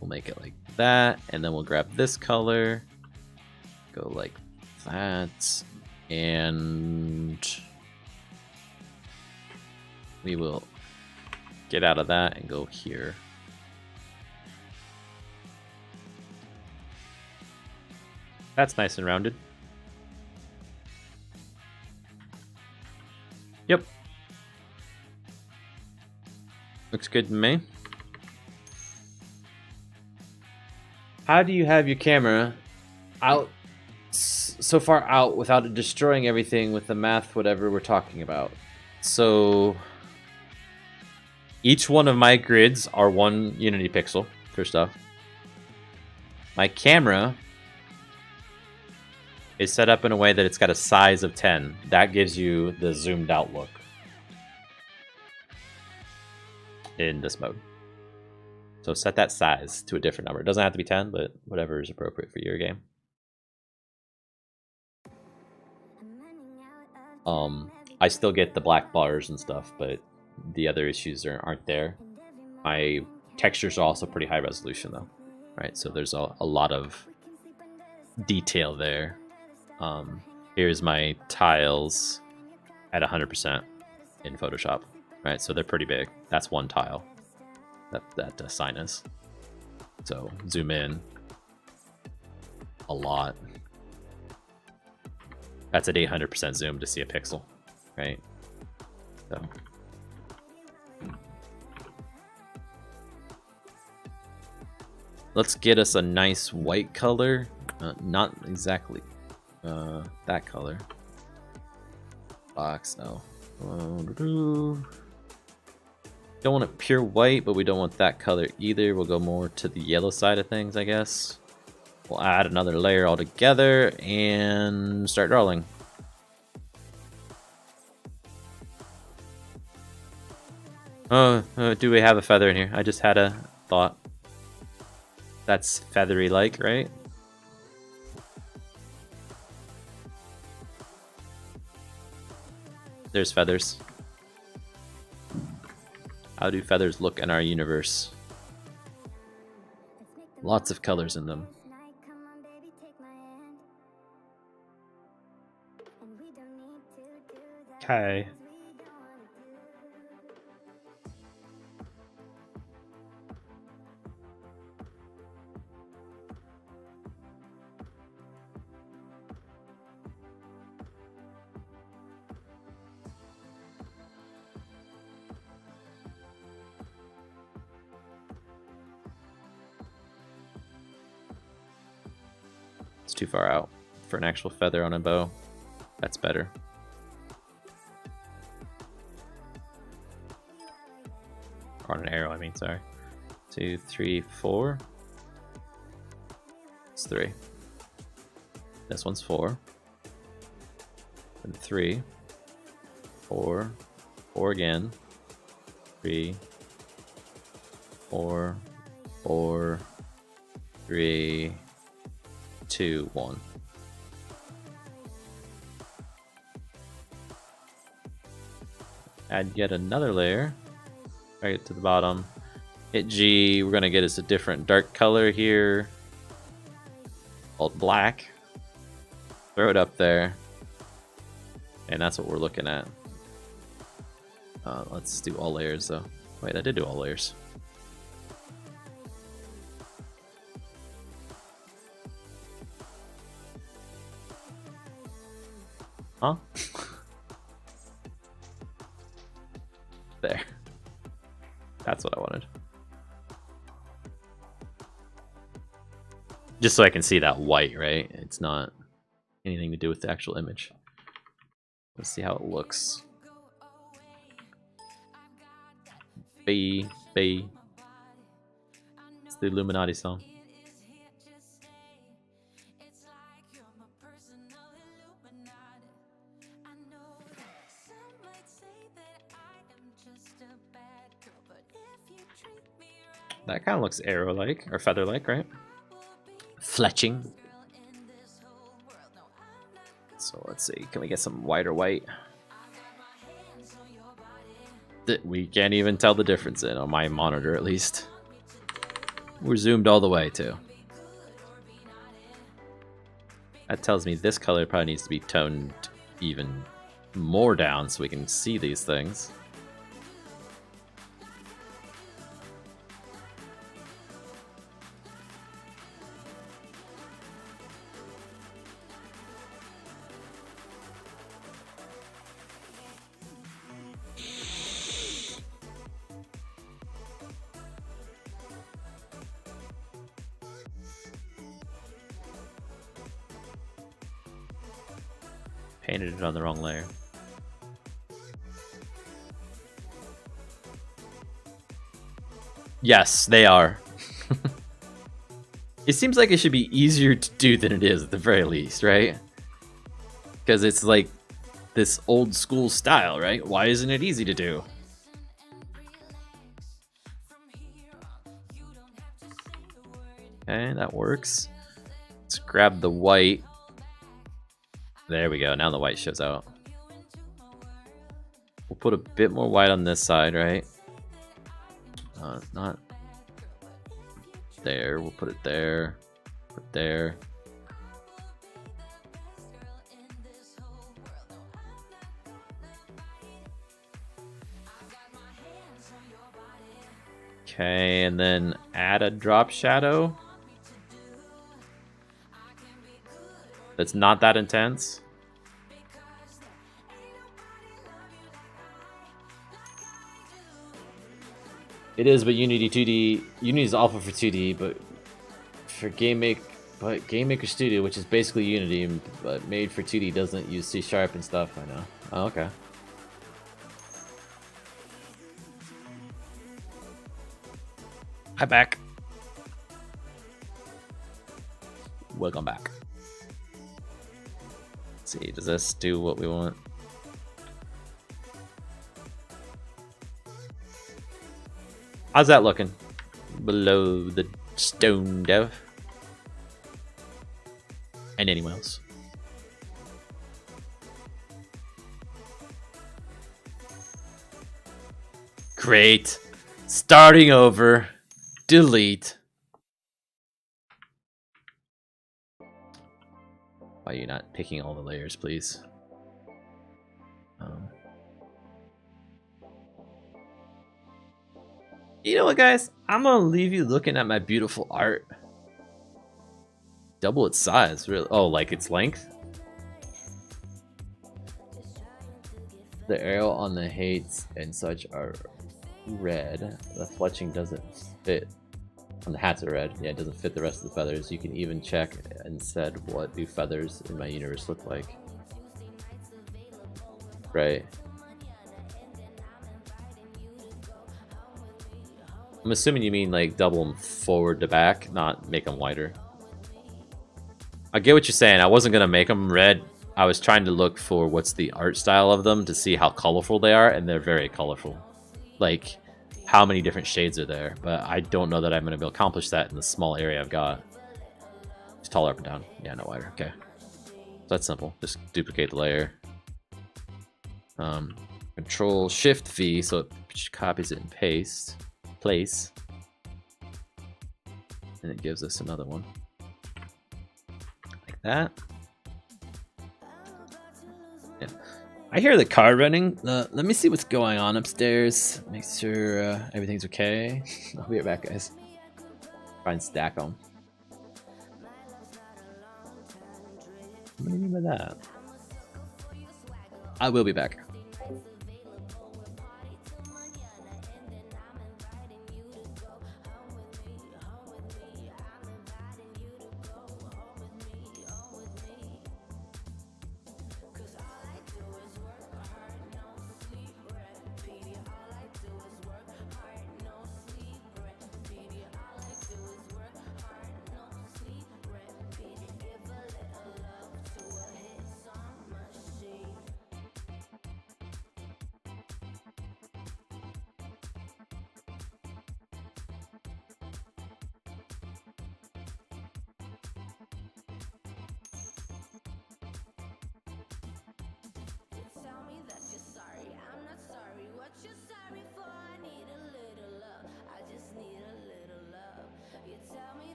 We'll make it like that, and then we'll grab this color. Go like that, and we will get out of that and go here. That's nice and rounded. Yep. Looks good to me. How do you have your camera out so far out without it destroying everything with the math, whatever we're talking about? So each one of my grids are 1 Unity pixel, first off. My camera is set up in a way that it's got a size of 10. That gives you the zoomed out look in this mode. So set that size to a different number. It doesn't have to be 10, but whatever is appropriate for your game. I still get the black bars and stuff, but the other issues aren't there. My textures are also pretty high resolution though, right? So there's a lot of detail there. Here's my tiles at 100% in Photoshop, right? So they're pretty big. That's one tile that sign is. So zoom in a lot. That's at 800% zoom to see a pixel, right? So let's get us a nice white color. Not exactly that color. Box, no. Don't want it pure white, but we don't want that color either. We'll go more to the yellow side of things, I guess. We'll add another layer altogether and start drawing. Do we have a feather in here? I just had a thought. That's feathery like, right? There's feathers. How do feathers look in our universe? Lots of colors in them. Okay. It's too far out for an actual feather on a bow. That's better. Or on an arrow, I mean, sorry. 2, 3, 4. It's 3. This one's 4. And 3. 4. 4 again. 3. 4. 4. 3. 2, 1. Add yet another layer. Right to the bottom. Hit G. We're gonna get us a different dark color here, called black. Throw it up there, and that's what we're looking at. Let's do all layers though. Wait, I did do all layers. Huh? There. That's what I wanted. Just so I can see that white, right? It's not anything to do with the actual image. Let's see how it looks. B. It's the Illuminati song. That kind of looks arrow-like, or feather-like, right? Fletching. So let's see, can we get some white or white? We can't even tell the difference in on my monitor, at least. We're zoomed all the way, too. That tells me this color probably needs to be toned even more down so we can see these things. Painted it on the wrong layer. Yes, they are. It seems like it should be easier to do than it is at the very least, right? Because it's like this old school style, right? Why isn't it easy to do? Okay, that works. Let's grab the white. There we go. Now the white shows out. We'll put a bit more white on this side, right? Not there. We'll put it there. Put there. Okay, and then add a drop shadow. That's not that intense. It is, but Unity 2D. Unity is awful for 2D, but for Game Maker Studio, which is basically Unity, but made for 2D, doesn't use C# and stuff. I know. Oh, okay. Hi back. Welcome back. Let's see, does this do what we want? How's that looking? Below the stone dev. And anyone else? Great. Starting over. Delete. Why are you not picking all the layers, please? You know what, guys? I'm gonna leave you looking at my beautiful art. Double its size, really. Oh, like its length? The arrow on the hates and such are red. The fletching doesn't fit. On the hats are red. Yeah, it doesn't fit the rest of the feathers. You can even check and said, what do feathers in my universe look like? Right. I'm assuming you mean like double them forward to back, not make them wider. I get what you're saying. I wasn't gonna make them red. I was trying to look for what's the art style of them to see how colorful they are, and they're very colorful. Like, how many different shades are there? But I don't know that I'm gonna be able to accomplish that in the small area I've got. Just taller up and down. Yeah, no wider. Okay. So that's simple. Just duplicate the layer. Control Shift V, so it copies it and paste. Place. And it gives us another one. Like that. Yeah. I hear the car running. Let me see what's going on upstairs. Make sure everything's okay. I'll be right back, guys. Try and stack them. What do you mean by that? I will be back.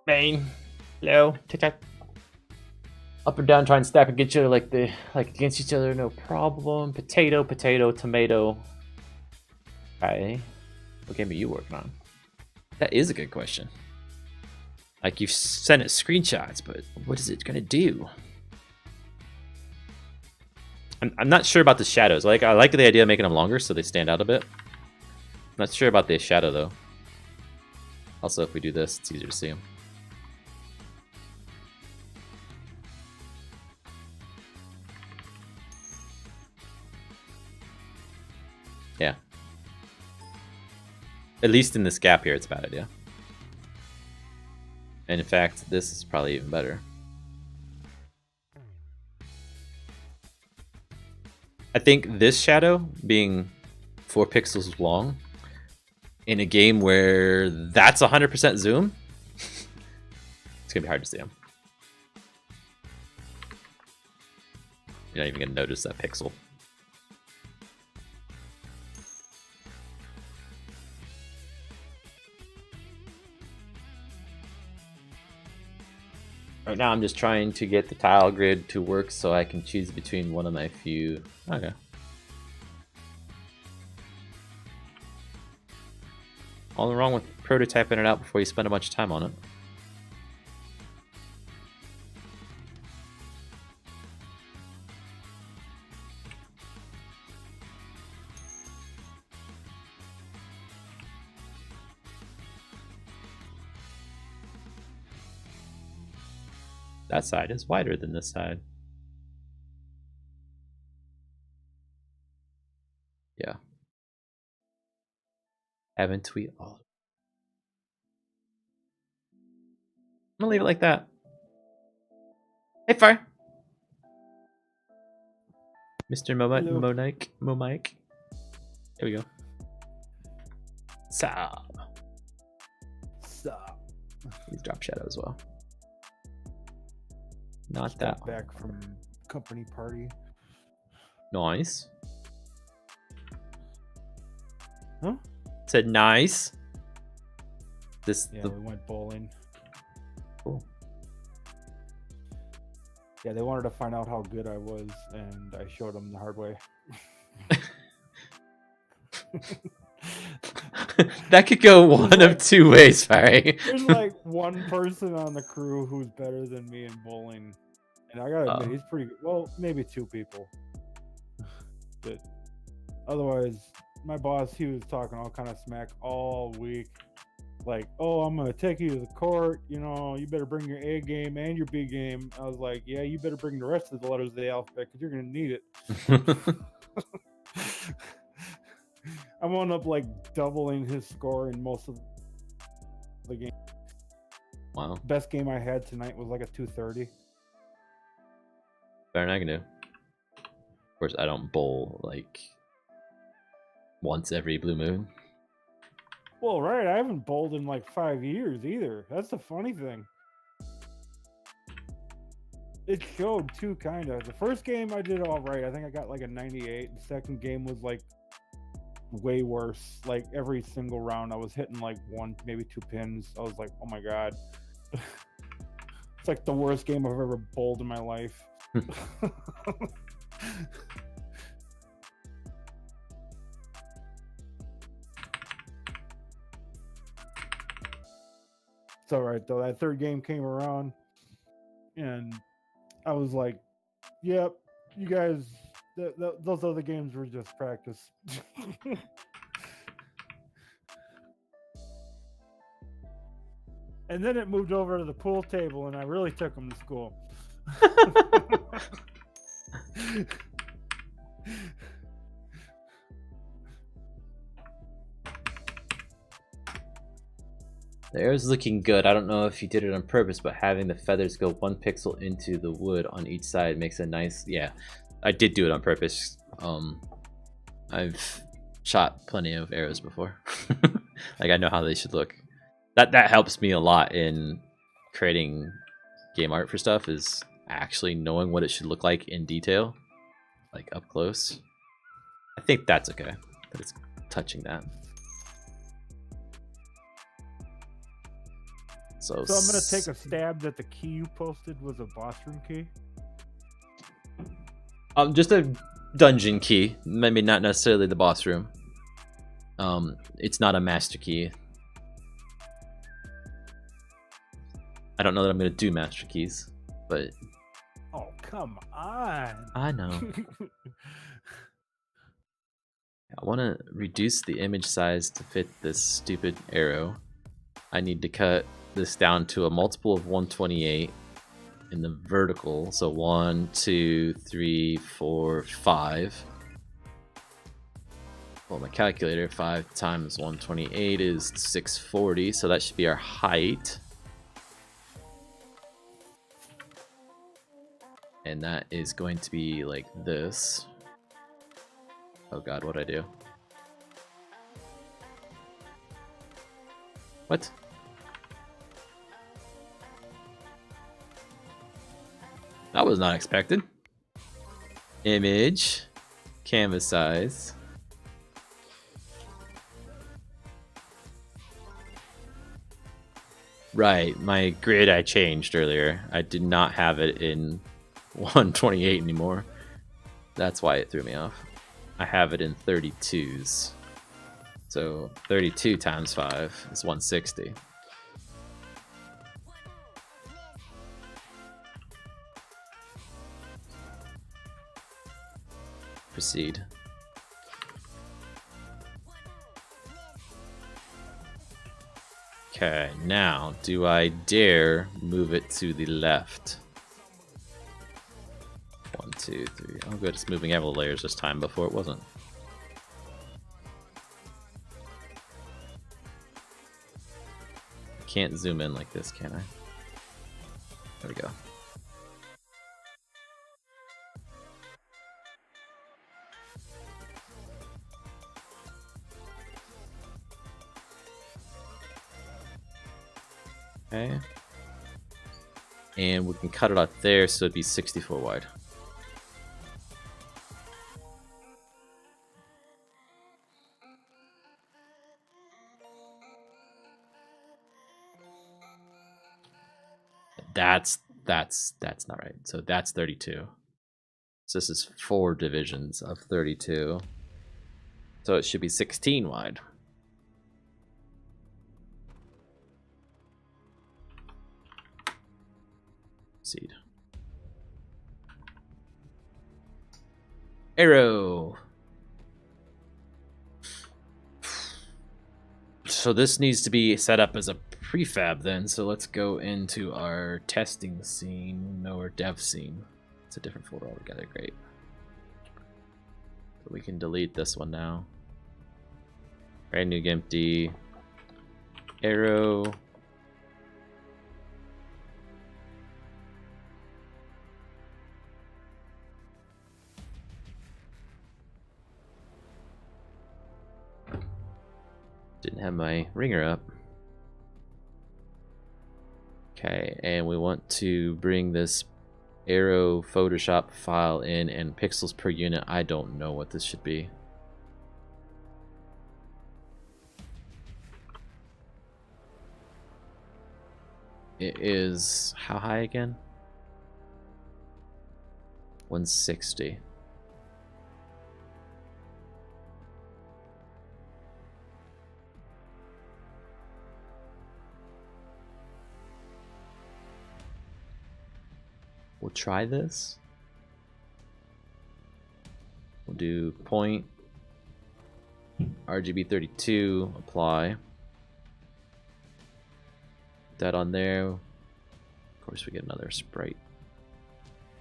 Main. Low. Tic-tac. Up and down, try and stack against each other like against each other, no problem. Potato, potato, tomato. Okay. What game are you working on? That is a good question. Like, you've sent it screenshots, but what is it gonna do? I'm not sure about the shadows. Like, I like the idea of making them longer so they stand out a bit. I'm not sure about the shadow though. Also, if we do this, it's easier to see them. Yeah. At least in this gap here, it's a bad idea. And in fact, this is probably even better. I think this shadow being 4 pixels long in a game where that's 100% zoom, it's gonna be hard to see them. You're not even gonna notice that pixel. Right now I'm just trying to get the tile grid to work so I can choose between one of my few. Okay. All wrong with prototyping it out before you spend a bunch of time on it. That side is wider than this side. Yeah. Haven't we all? I'm gonna leave it like that. Hey, Fire. Mr. Momike. There we go. Stop. Please drop shadow as well. Not Just that got back from company party. Nice. Huh? Said nice. This Yeah, we went bowling. Cool. Yeah, they wanted to find out how good I was, and I showed them the hard way. That could go one of two ways, Fire. There's like one person on the crew who's better than me in bowling, and I gotta admit, he's pretty good. Well, maybe 2 people, but otherwise, my boss, he was talking all kind of smack all week. Like, oh, I'm gonna take you to the court. You know, you better bring your A game and your B game. I was like, yeah, you better bring the rest of the letters of the alphabet because you're gonna need it. I wound up like doubling his score in most of the game. Wow. Best game I had tonight was like a 230. Better than I can do. Of course, I don't bowl like once every blue moon. Well, right, I haven't bowled in like 5 years either. That's the funny thing. It showed too, kind of. The first game I did all right. I think I got like a 98. The second game was like way worse. Like every single round I was hitting like 1, maybe 2 pins. I was like, oh my god. It's like the worst game I've ever bowled in my life. It's all right though. That third game came around and I was like, yep, you guys, those other games were just practice. And then it moved over to the pool table and I really took them to school. The arrow's looking good. I don't know if you did it on purpose, but having the feathers go 1 pixel into the wood on each side makes a nice... Yeah, I did do it on purpose. I've shot plenty of arrows before. Like, I know how they should look. That helps me a lot in creating game art for stuff, is actually knowing what it should look like in detail, like up close. I think that's okay, that it's touching that. So I'm gonna take a stab that the key you posted was a boss room key. Just a dungeon key, maybe not necessarily the boss room. It's not a master key. I don't know that I'm gonna do master keys, but oh come on! I know. I want to reduce the image size to fit this stupid arrow. I need to cut this down to a multiple of 128 in the vertical. So 1, 2, 3, 4, 5. Well, my calculator, 5 times 128 is 640, so that should be our height. And that is going to be like this. Oh god, what'd I do? What? That was not expected. Image. Canvas size. Right, my grid I changed earlier. I did not have it in 128 anymore. That's why it threw me off. I have it in 32s. So 32 times 5 is 160. Proceed. Okay, now do I dare move it to the left? 1, 2, 3. Oh good, it's moving every layers this time. Before it wasn't. Can't zoom in like this, can I? There we go. Okay. And we can cut it out there, so it'd be 64 wide. That's not right. So that's 32. So this is 4 divisions of 32. So it should be 16 wide. Seed. Arrow. So this needs to be set up as a prefab then. So let's go into our testing scene. No, our dev scene. It's a different folder altogether. Great. So we can delete this one now. Brand new empty. Arrow. Didn't have my ringer up. Okay, and we want to bring this arrow Photoshop file in, and pixels per unit. I don't know what this should be. It is how high again? 160. We'll try this. We'll do point RGB 32, apply. Put that on there. Of course, we get another sprite.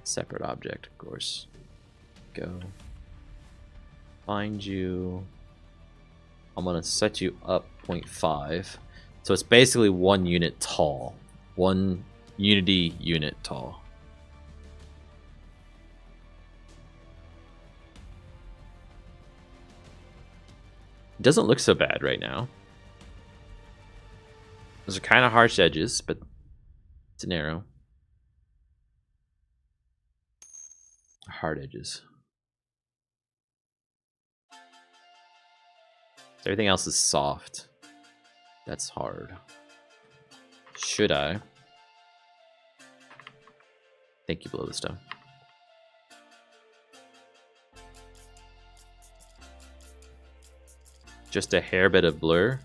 Separate object, of course. Go. Find you. I'm gonna set you up 0.5. So it's basically 1 unit tall. 1 Unity unit tall. It doesn't look so bad right now. Those are kind of harsh edges, but it's an arrow. Hard edges. Everything else is soft. That's hard. should I? Thank you, Below the Stone. Just a hair bit of blur?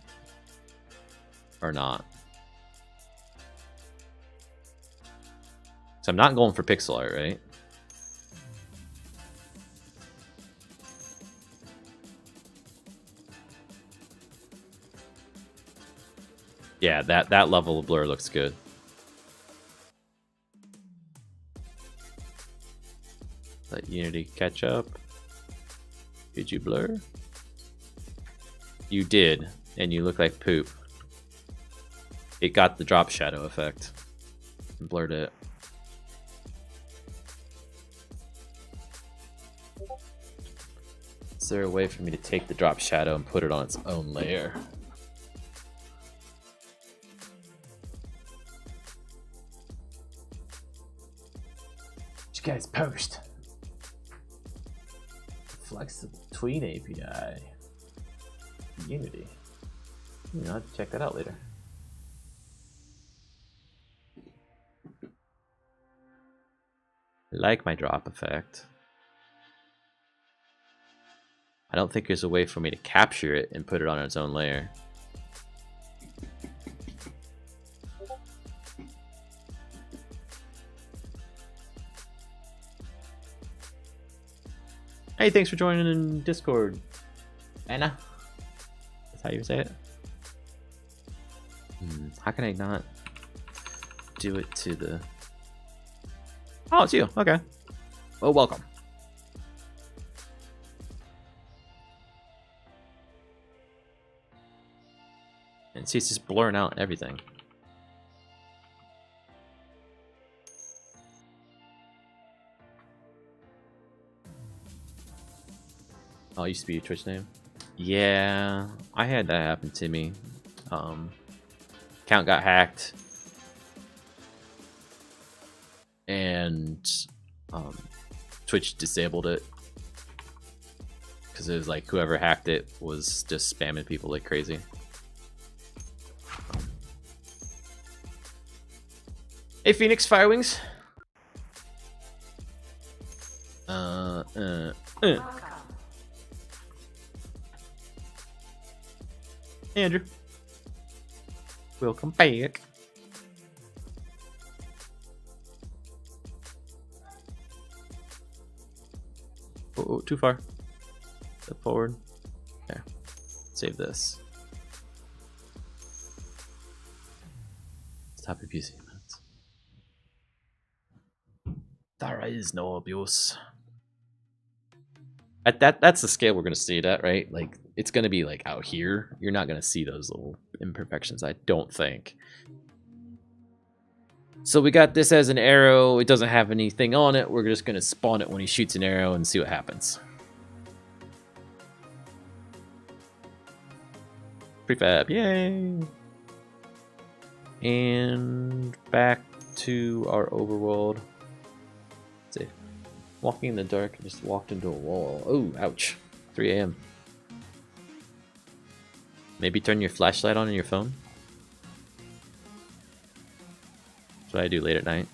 Or not? So I'm not going for pixel art, right? Yeah, that level of blur looks good. Let Unity catch up. Did you blur? You did, and you look like poop. It got the drop shadow effect. Blurred it. Is there a way for me to take the drop shadow and put it on its own layer? You guys post. Flexible Tween API. Unity. I'll have to check that out later. I like my drop effect. I don't think there's a way for me to capture it and put it on its own layer. Hey, thanks for joining in Discord, Anna. That's how you say it. How can I not do it to the... Oh, it's you. Okay. Well, welcome. And see, it's just blurring out everything. Oh, it used to be your Twitch name? Yeah, I had that happen to me. Account got hacked. And Twitch disabled it. Because it was like whoever hacked it was just spamming people like crazy. Hey, Phoenix Firewings. Andrew. Welcome back. Oh, too far. Step forward. There. Save this. Stop abusing that. There is no abuse. That's the scale we're gonna see it at, right? Like it's gonna be like out here. You're not gonna see those little imperfections, I don't think. So we got this as an arrow. It doesn't have anything on it. We're just gonna spawn it when he shoots an arrow and see what happens. Prefab, yay! And back to our overworld. Let's see. Walking in the dark, I just walked into a wall. Oh, ouch. 3 a.m. Maybe turn your flashlight on your phone. That's what I do late at night.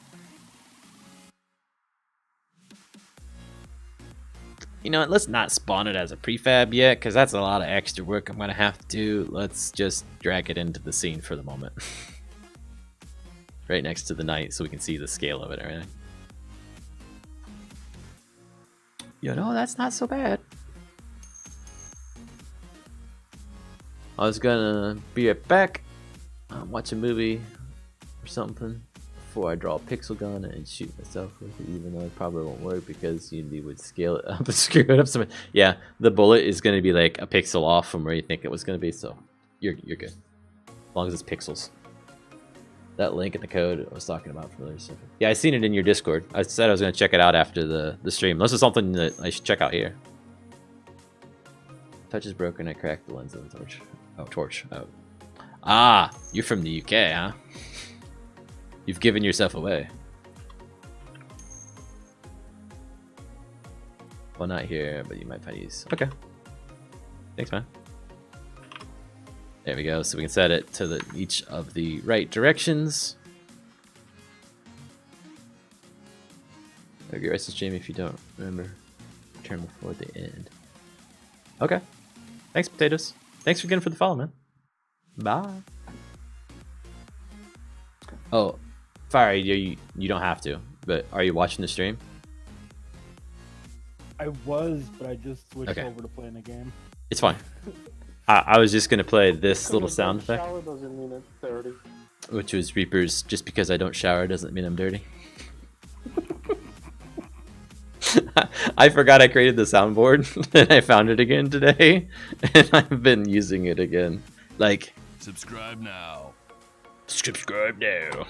You know what, let's not spawn it as a prefab yet, because that's a lot of extra work I'm going to have to do. Let's just drag it into the scene for the moment. Right next to the night so we can see the scale of it, alright? You know, that's not so bad. I was gonna be right back, watch a movie or something before I draw a pixel gun and shoot myself with it, even though it probably won't work because Unity would scale it up and screw it up some. Yeah, the bullet is gonna be like a pixel off from where you think it was gonna be, so you're good. As long as it's pixels. That link in the code I was talking about for the second. Yeah, I seen it in your Discord. I said I was going to check it out after the stream. This is something that I should check out here. Touch is broken. I cracked the lens of the torch. Oh, torch. Oh. Ah, you're from the UK, huh? You've given yourself away. Well, not here, but you might find use. Okay. Thanks, man. There we go. So we can set it to each of the right directions. Okay, rest of stream if you don't remember. Turn before the end. Okay. Thanks, Potatoes. Thanks again for the follow, man. Bye. Oh, Fire, you don't have to, but are you watching the stream? I was, but I just switched Okay. over to playing a game. It's fine. I was just gonna play this little Because sound I don't effect, shower doesn't mean it's dirty. which was Reaper's. Just because I don't shower doesn't mean I'm dirty. I forgot I created the soundboard, and I found it again today, and I've been using it again. Like, Subscribe now. subscribe now.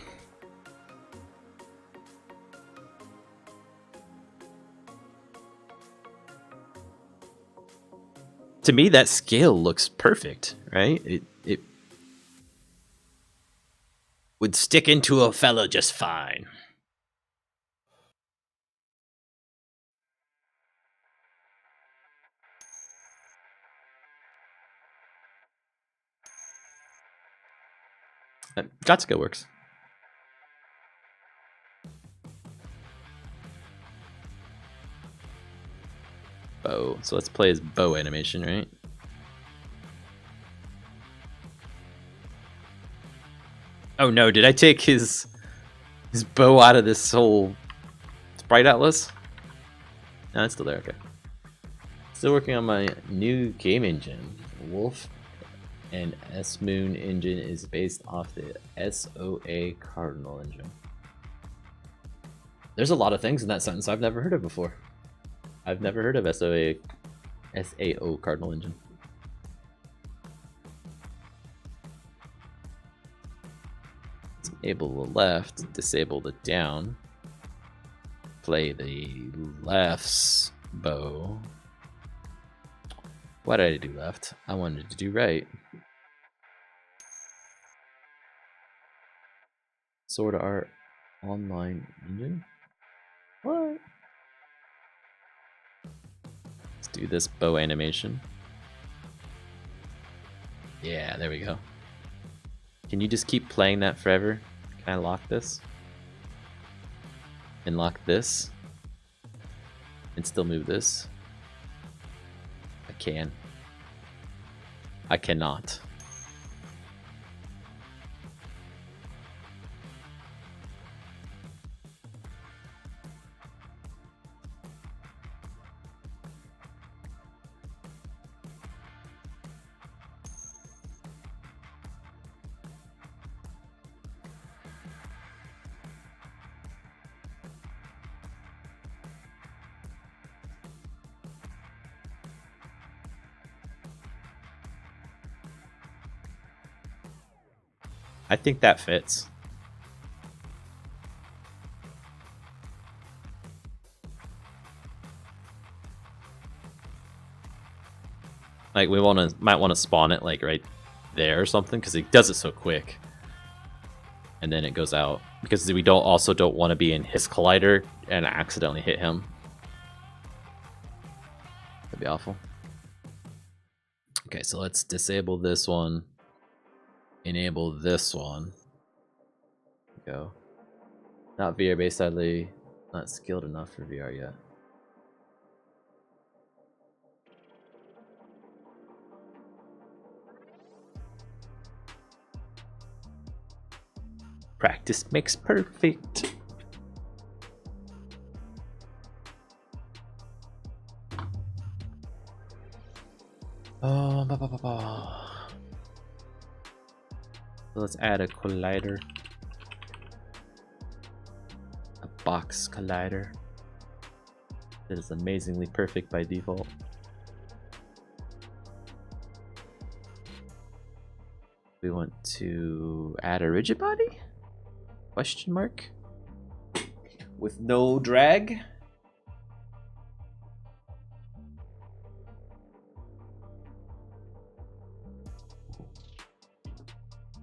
To me, that scale looks perfect, right? It would stick into a fella just fine. Jatsuka works. Bow. So let's play his bow animation, right? Oh no, did I take his bow out of this whole sprite atlas? No, it's still there, okay. Still working on my new game engine. Wolf and S-Moon engine is based off the SOA Cardinal engine. There's a lot of things in that sentence I've never heard of before. I've never heard of SAO Cardinal engine. Enable the left, disable the down. Play the left's bow. Why did I do left? I wanted to do right. Sword Art Online engine? What? Let's do this bow animation. Yeah, there we go. Can you just keep playing that forever? Can I lock this? And lock this? And still move this? I can. I cannot. I think that fits. Like we might want to spawn it like right there or something because it does it so quick, and then it goes out because we don't want to be in his collider and accidentally hit him. That'd be awful. Okay, so let's disable this one. Enable this one. Go. Not VR based, sadly. Not skilled enough for VR yet. Practice makes perfect. Oh, let's add a collider. A box collider. That is amazingly perfect by default. We want to add a rigid body? Question mark? With no drag?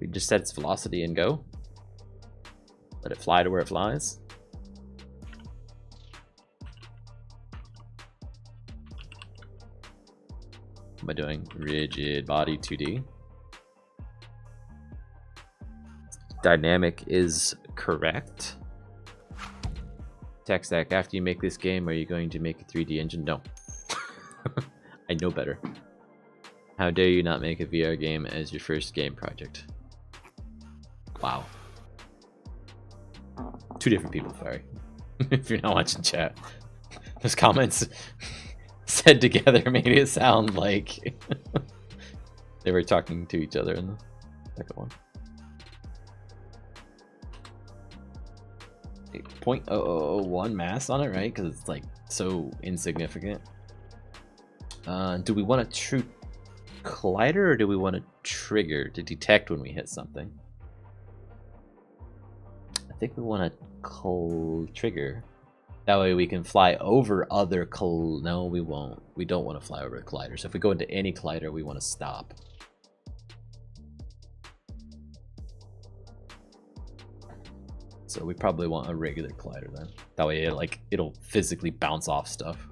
We just set its velocity and go. Let it fly to where it flies. What am I doing? Rigid body 2D. dynamic is correct. Tech Stack, after you make this game, are you going to make a 3D engine? No. I know better. How dare you not make a VR game as your first game project? Wow. Two different people, sorry. If you're not watching chat. Those comments said together made it sound like they were talking to each other in the second one. 0.0001 mass on it, right? Because it's like so insignificant. Do we want a true collider or do we want a trigger to detect when we hit something? I think we want a trigger. That way we can fly over other no, we won't. We don't want to fly over a collider. So if we go into any collider, we want to stop. So we probably want a regular collider then. That way it'll physically bounce off stuff.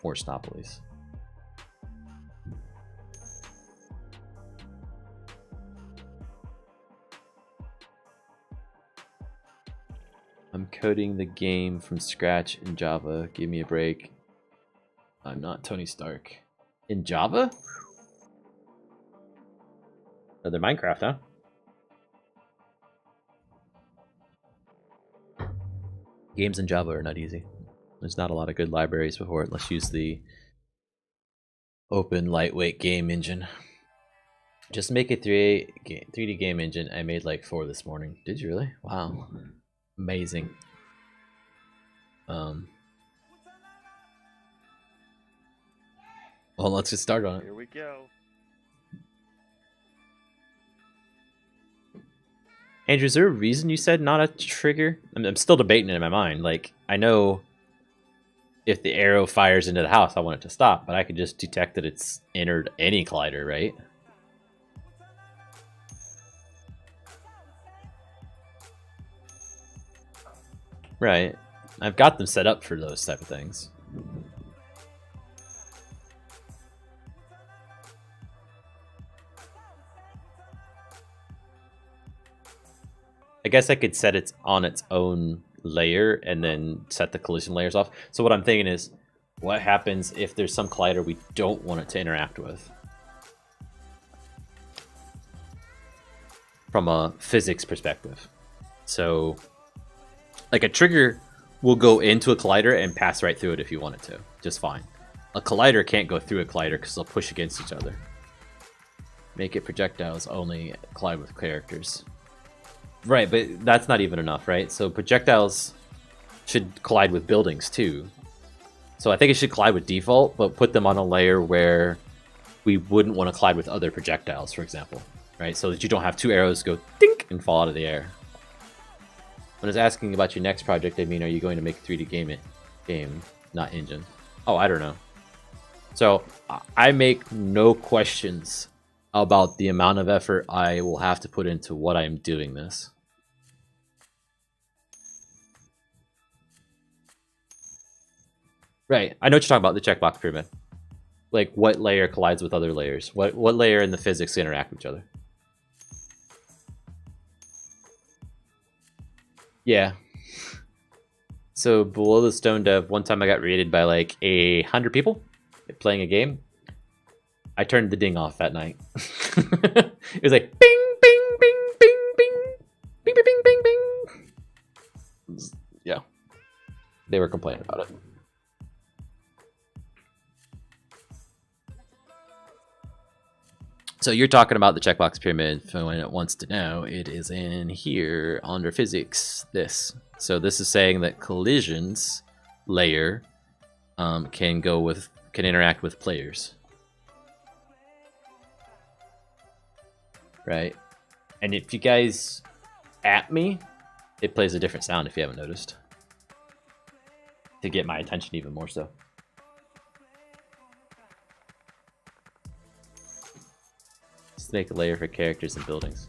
Or stop at least. I'm coding the game from scratch in Java. Give me a break. I'm not Tony Stark. In Java? Another Minecraft, huh? Games in Java are not easy. There's not a lot of good libraries before it. Let's use the open lightweight game engine. Just make a 3D game engine. I made like 4 this morning. Did you really? Wow. Amazing. Well, let's get started on it. Here we go. Andrew, is there a reason you said not a trigger? I'm still debating it in my mind. Like, I know if the arrow fires into the house, I want it to stop, but I could just detect that it's entered any collider, right? Right. I've got them set up for those type of things. I guess I could set it on its own layer and then set the collision layers off. So what I'm thinking is, what happens if there's some collider we don't want it to interact with? From a physics perspective. So, like a trigger will go into a collider and pass right through it if you want it to. Just fine. A collider can't go through a collider because they'll push against each other. Make it projectiles only collide with characters. Right, but that's not even enough, right? So projectiles should collide with buildings too. So I think it should collide with default, but put them on a layer where we wouldn't want to collide with other projectiles, for example. Right, so that you don't have 2 arrows go dink and fall out of the air. When I was asking about your next project, I mean, are you going to make a 3D game, not engine? Oh, I don't know. So I make no questions about the amount of effort I will have to put into what I'm doing this. Right, I know what you're talking about, the checkbox pyramid. Like, what layer collides with other layers? What layer in the physics interact with each other? Yeah. So below the stone dev, one time I got raided by like 100 people playing a game. I turned the ding off that night. It was like bing, bing, bing, bing, bing, bing, bing, bing, bing, bing. Yeah. They were complaining about it. So you're talking about the checkbox pyramid. For when it wants to know, it is in here under physics. This. So this is saying that collisions layer can interact with players. Right. And if you guys at me, it plays a different sound if you haven't noticed. To get my attention even more so. Let's make a layer for characters and buildings.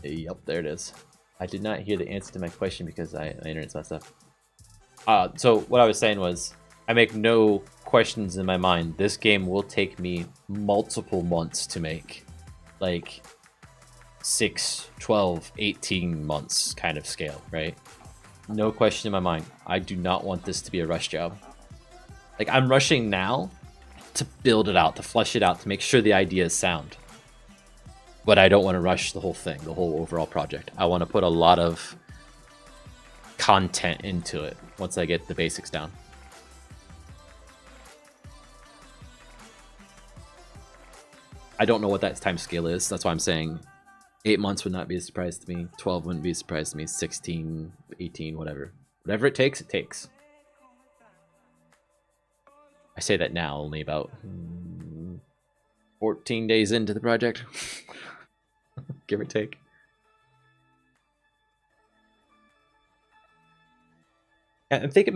Yep, there it is. I did not hear the answer to my question because my internet's messed up. So what I was saying was, I make no questions in my mind. This game will take me multiple months to make. Like 6, 12, 18 months kind of scale, right? No question in my mind. I do not want this to be a rush job. Like, I'm rushing now to build it out, to flesh it out, to make sure the idea is sound. But I don't want to rush the whole thing, the whole overall project. I want to put a lot of content into it once I get the basics down. I don't know what that time scale is. That's why I'm saying 8 months would not be a surprise to me. 12 wouldn't be a surprise to me. 16, 18, whatever. Whatever it takes, it takes. I say that now, only about 14 days into the project. Give or take. I think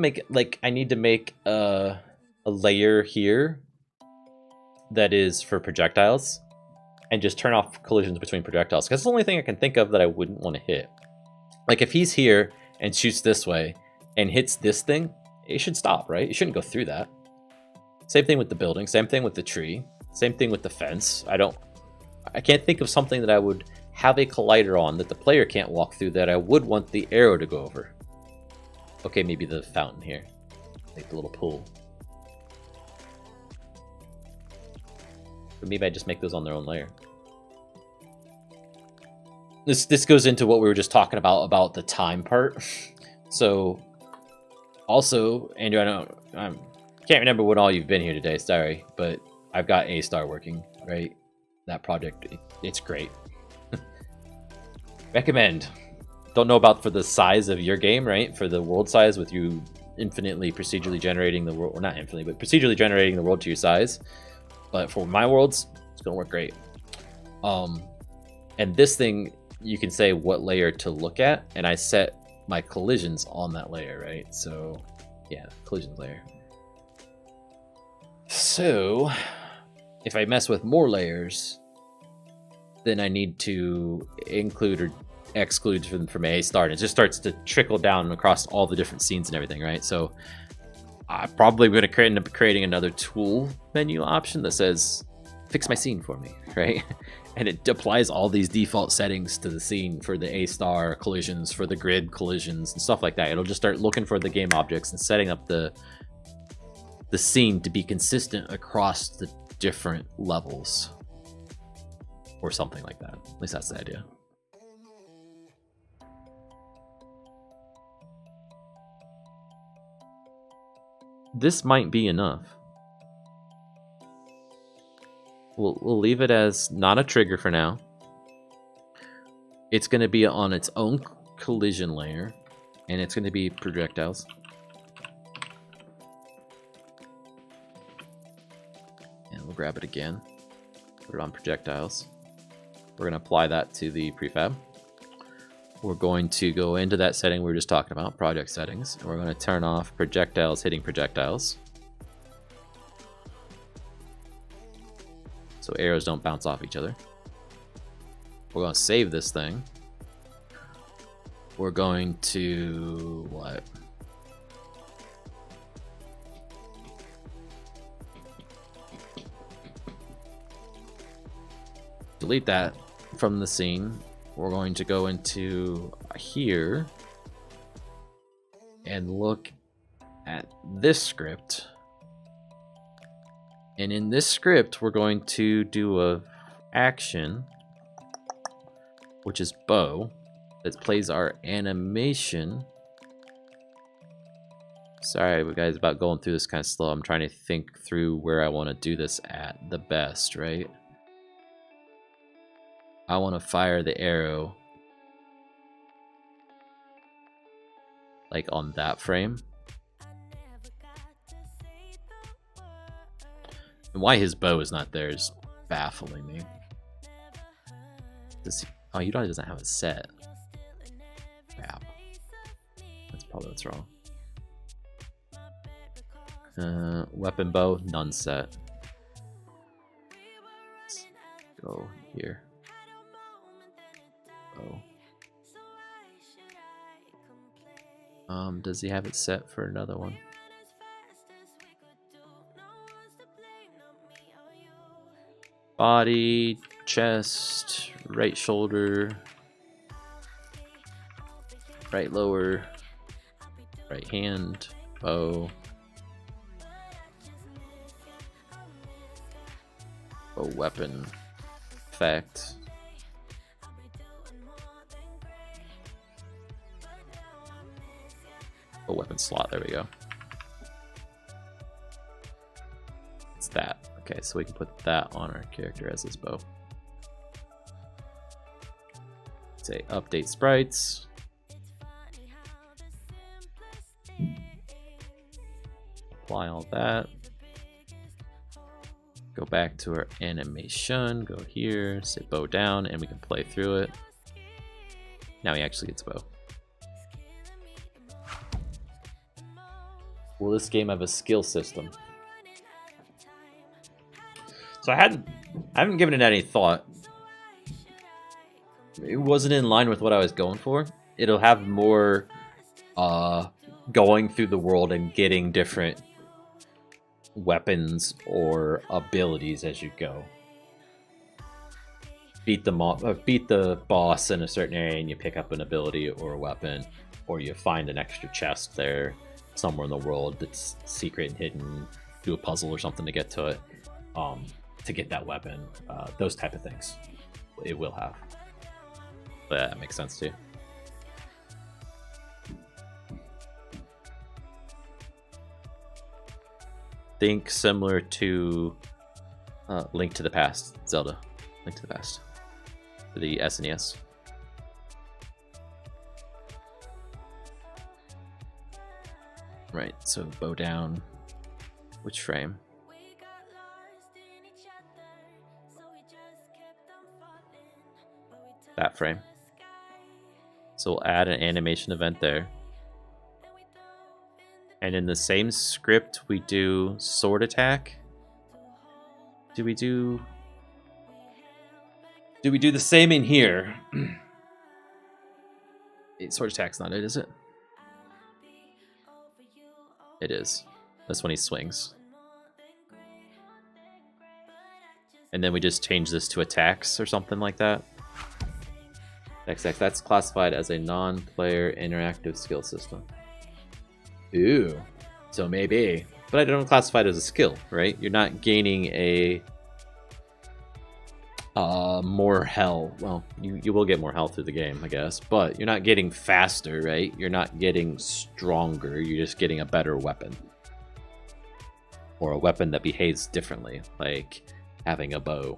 I need to make a layer here that is for projectiles, and just turn off collisions between projectiles, because that's the only thing I can think of that I wouldn't want to hit. Like, if he's here and shoots this way and hits this thing, it should stop, right? It shouldn't go through that. Same thing with the building, same thing with the tree, same thing with the fence. I can't think of something that I would have a collider on that the player can't walk through that I would want the arrow to go over. Okay, maybe the fountain here, like the little pool. But maybe I just make those on their own layer. This goes into what we were just talking about the time part. So, also, Andrew, I can't remember when all you've been here today, sorry, but I've got A-Star working, right? That project, it's great. Recommend. Don't know about for the size of your game, right? For the world size, with you infinitely procedurally generating the world, well, not infinitely, but procedurally generating the world to your size. But for my worlds, it's gonna work great. And this thing, you can say what layer to look at, and I set my collisions on that layer, right? So, yeah, collisions layer. So, if I mess with more layers, then I need to include or exclude from A-Star, and it just starts to trickle down across all the different scenes and everything, right? So, I'm probably going to end up creating another tool menu option that says, fix my scene for me, right? And it applies all these default settings to the scene for the A-Star collisions, for the grid collisions, and stuff like that. It'll just start looking for the game objects and setting up the scene to be consistent across the different levels. Or something like that. At least that's the idea. This might be enough. We'll leave it as not a trigger for now. It's going to be on its own collision layer, and it's going to be projectiles. And we'll grab it again. Put it on projectiles. We're going to apply that to the prefab. We're going to go into that setting we were just talking about, project settings, and we're going to turn off projectiles hitting projectiles. So arrows don't bounce off each other. We're going to save this thing. We're going to, what? Delete that from the scene. We're going to go into here and look at this script. And in this script, we're going to do a action, which is bow, that plays our animation. Sorry, guys, about going through this kind of slow. I'm trying to think through where I want to do this at the best, right? I want to fire the arrow like on that frame. And why his bow is not there is baffling me. Oh, he probably doesn't have it set. Crap. That's probably what's wrong. Weapon bow, none set. Let's go here. Does he have it set for another one? Body, chest, right shoulder, right lower, right hand, bow, bow weapon, effect. Bow weapon slot, there we go. It's that. Okay, so we can put that on our character as his bow. Say update sprites. Apply all that. Go back to our animation, go here, say bow down, and we can play through it. Now he actually gets bow. Will this game have a skill system? So I haven't given it any thought. It wasn't in line with what I was going for. It'll have more going through the world and getting different weapons or abilities as you go. Beat the boss in a certain area and you pick up an ability or a weapon, or you find an extra chest there somewhere in the world that's secret and hidden. Do a puzzle or something to get to it. To get that weapon, those type of things, it will have. But that makes sense too. Think similar to Link to the Past, Zelda, Link to the Past, for the SNES. Right, so bow down. Which frame? That frame. So we'll add an animation event there. And in the same script, we do sword attack. Do we do the same in here? Sword attack's not it, is it? It is. That's when he swings. And then we just change this to attacks or something like that. XX, that's classified as a non-player interactive skill system. Ooh, so maybe. But I don't classify it as a skill, right? You're not gaining a more health. Well, you will get more health through the game, I guess. But you're not getting faster, right? You're not getting stronger. You're just getting a better weapon. Or a weapon that behaves differently, like having a bow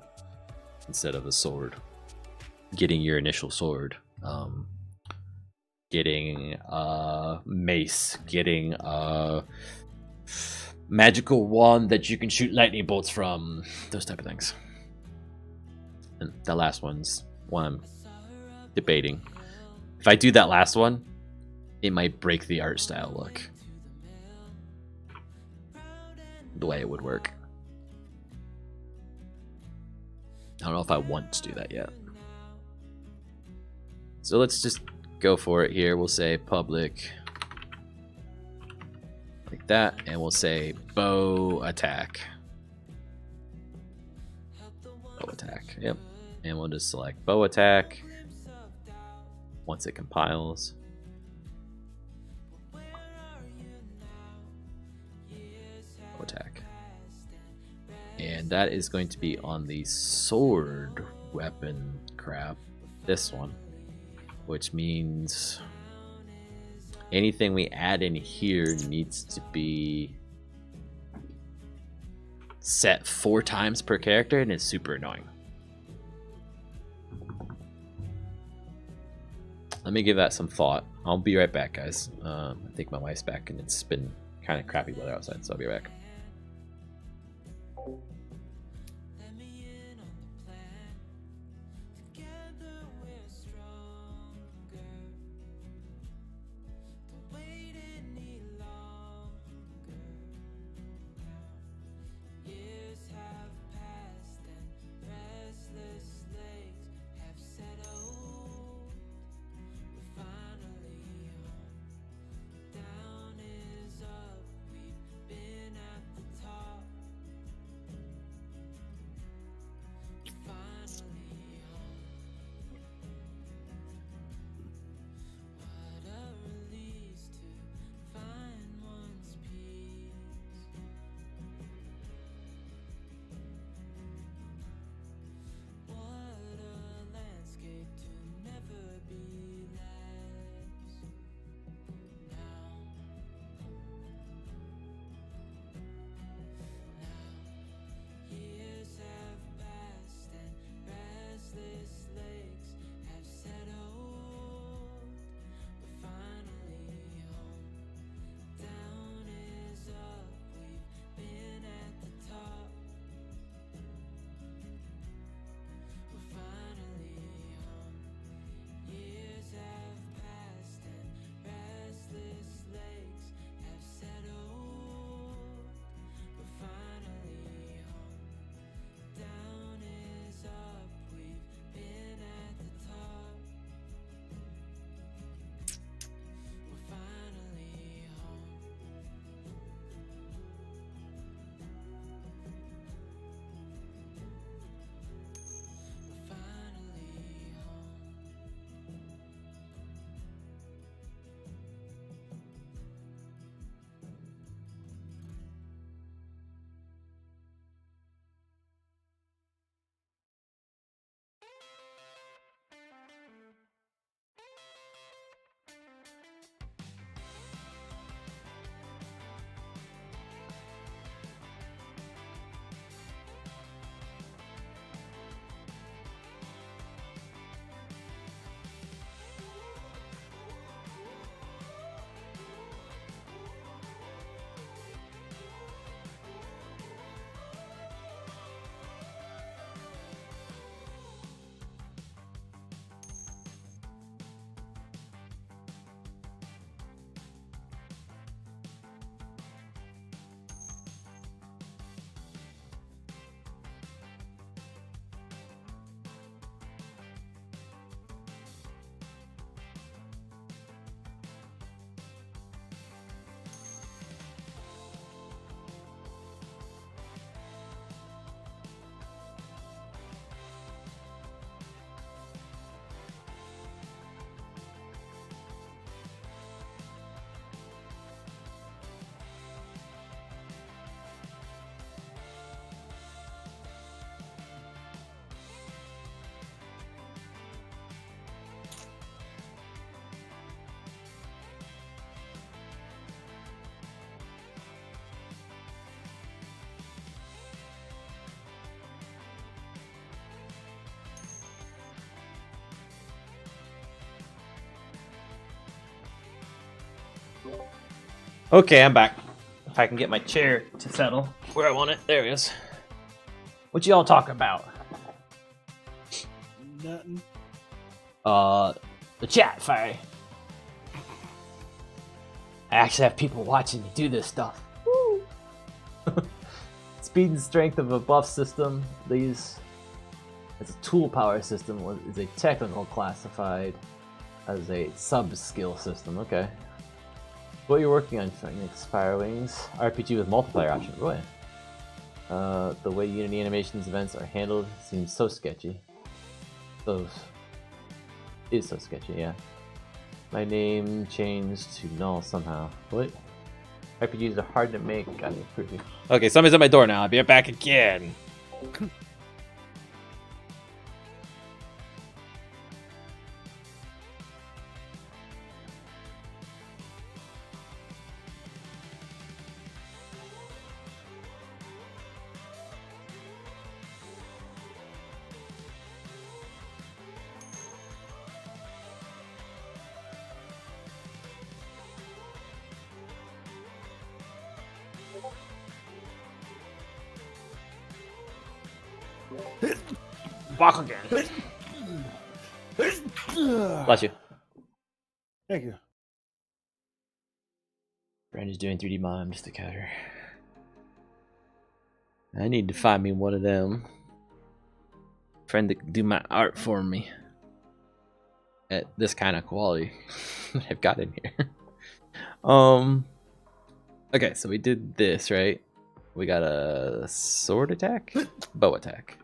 instead of a sword. Getting your initial sword, getting a mace, getting a magical wand that you can shoot lightning bolts from, those type of things. And the last one's one I'm debating. If I do that last one, it might break the art style look. The way it would work. I don't know if I want to do that yet. So let's just go for it here. We'll say public like that, and we'll say bow attack. Bow attack, yep. And we'll just select bow attack once it compiles. Bow attack. And that is going to be on the sword weapon crap, this one. Which means anything we add in here needs to be set 4 times per character, and it's super annoying. Let me give that some thought. I'll be right back, guys. I think my wife's back, and it's been kind of crappy weather outside, so I'll be right back. Okay, I'm back. If I can get my chair to settle where I want it. There it is. What y'all talking about? Nothing. The chat, Fiery. I actually have people watching me do this stuff. Woo! Speed and strength of a buff system. These as a tool power system is a technical classified as a sub-skill system. Okay. What you're working on, Phoenix Firewings. RPG with multiplayer option. Boy. The way Unity animations events are handled seems so sketchy. Those is so sketchy, yeah. My name changed to null somehow. What? RPGs are hard to make. Got me pretty. Okay, somebody's at my door now. I'll be right back again. Walk again. Bless you. Thank you. Brandon's doing 3D mom just to cut her. I need to find me one of them. Friend that can do my art for me. At this kind of quality that I've got in here. Okay, so we did this, right? We got a sword attack, bow attack.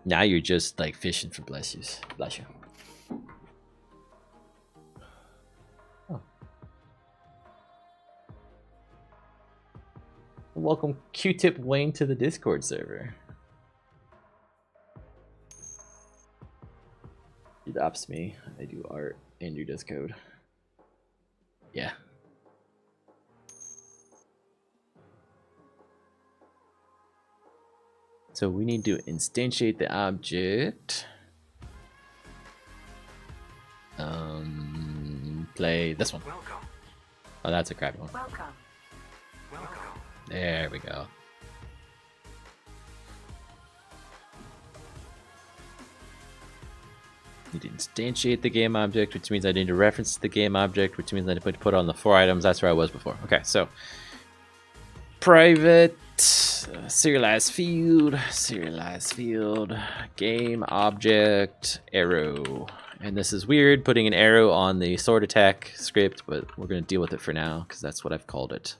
Now you're just like fishing for bless yous. Bless you. Oh. Welcome Q-Tip Wayne to the Discord server. He adopts me. I do art and do Discord. Yeah. So we need to instantiate the object. Play this one. Welcome. Oh, that's a crappy one. Welcome. Welcome. There we go. Need to instantiate the game object, which means I need to reference the game object, which means I need to put on the 4 items. That's where I was before. Okay, so private. Serialized field, game object, arrow. And this is weird, putting an arrow on the sword attack script, but we're going to deal with it for now, because that's what I've called it.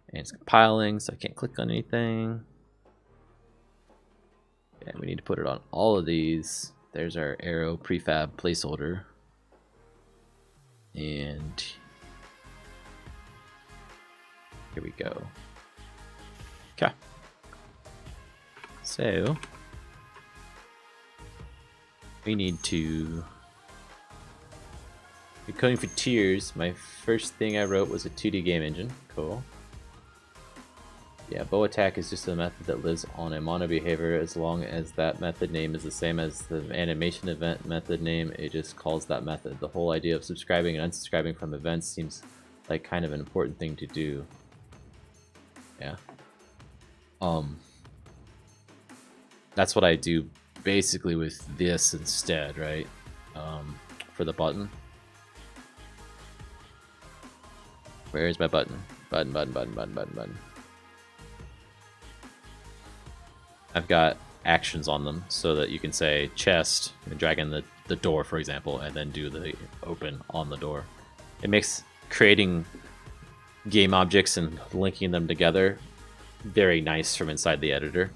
And it's compiling, so I can't click on anything. And we need to put it on all of these. There's our arrow prefab placeholder. And here we go. Okay. So we need to be coding for tiers. My first thing I wrote was a 2D game engine. Cool. Yeah, bow attack is just a method that lives on a mono behavior. As long as that method name is the same as the animation event method name, it just calls that method. The whole idea of subscribing and unsubscribing from events seems like kind of an important thing to do. Yeah. That's what I do basically with this instead, right? For the button. Where's my button? Button. I've got actions on them so that you can say chest, and drag in the door, for example, and then do the open on the door. It makes creating game objects and linking them together very nice from inside the editor.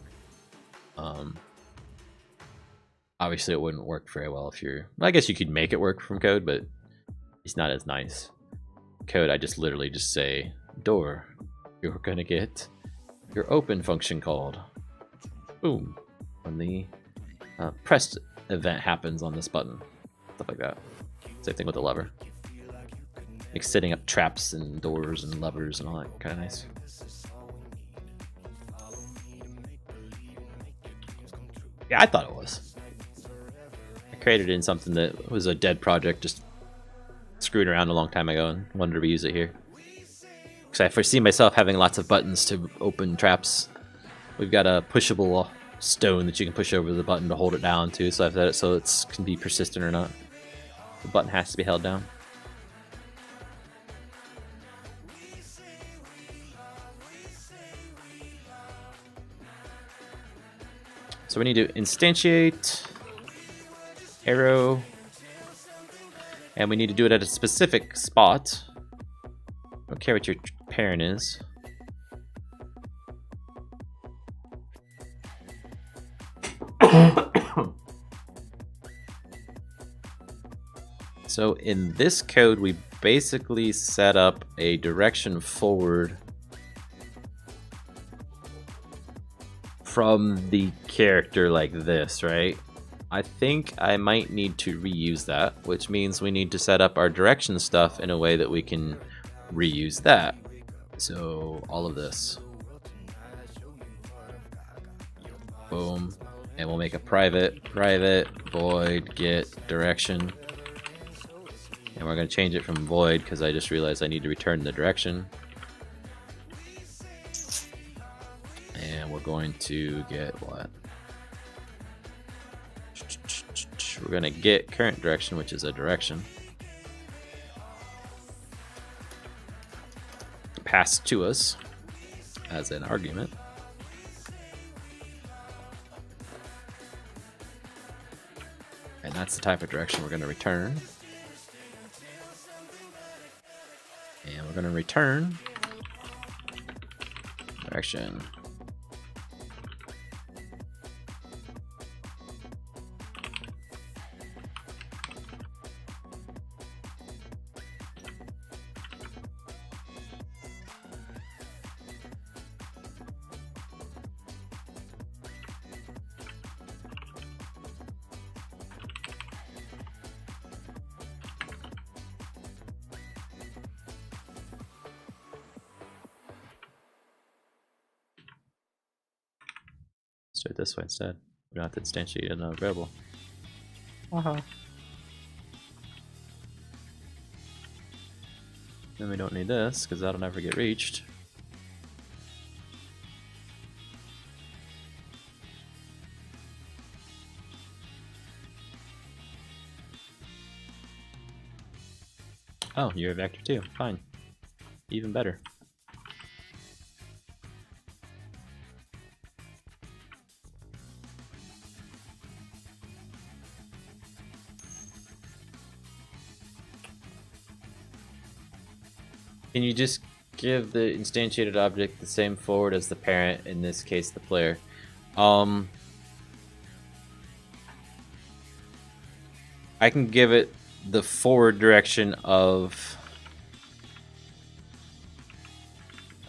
Obviously it wouldn't work very well if you're, I guess you could make it work from code, but it's not as nice. Code, I just literally just say door, you're gonna get your open function called. Boom, when the pressed event happens on this button, stuff like that. Same thing with the lever. Like setting up traps and doors and levers and all that, kind of nice. Yeah, I thought it was. I created it in something that was a dead project, just screwing around a long time ago, and wanted to reuse it here. Because I foresee myself having lots of buttons to open traps. We've got a pushable stone that you can push over the button to hold it down too, so I've set it so it can be persistent or not. The button has to be held down. So we need to instantiate arrow, and we need to do it at a specific spot. I don't care what your parent is. So in this code, we basically set up a direction forward from the character like this, right? I think I might need to reuse that, which means we need to set up our direction stuff in a way that we can reuse that. So all of this. Boom. And we'll make a private void get direction. And we're going to change it from void because I just realized I need to return the direction. And we're going to get what? We're going to get current direction, which is a direction. Passed to us as an argument. And that's the type of direction we're going to return. And we're going to return direction. Let's do it this way instead. We don't have to instantiate another variable. Then we don't need this, because that'll never get reached. Oh, you're a vector too. Fine. Even better. Can you just give the instantiated object the same forward as the parent, in this case the player? I can give it the forward direction of...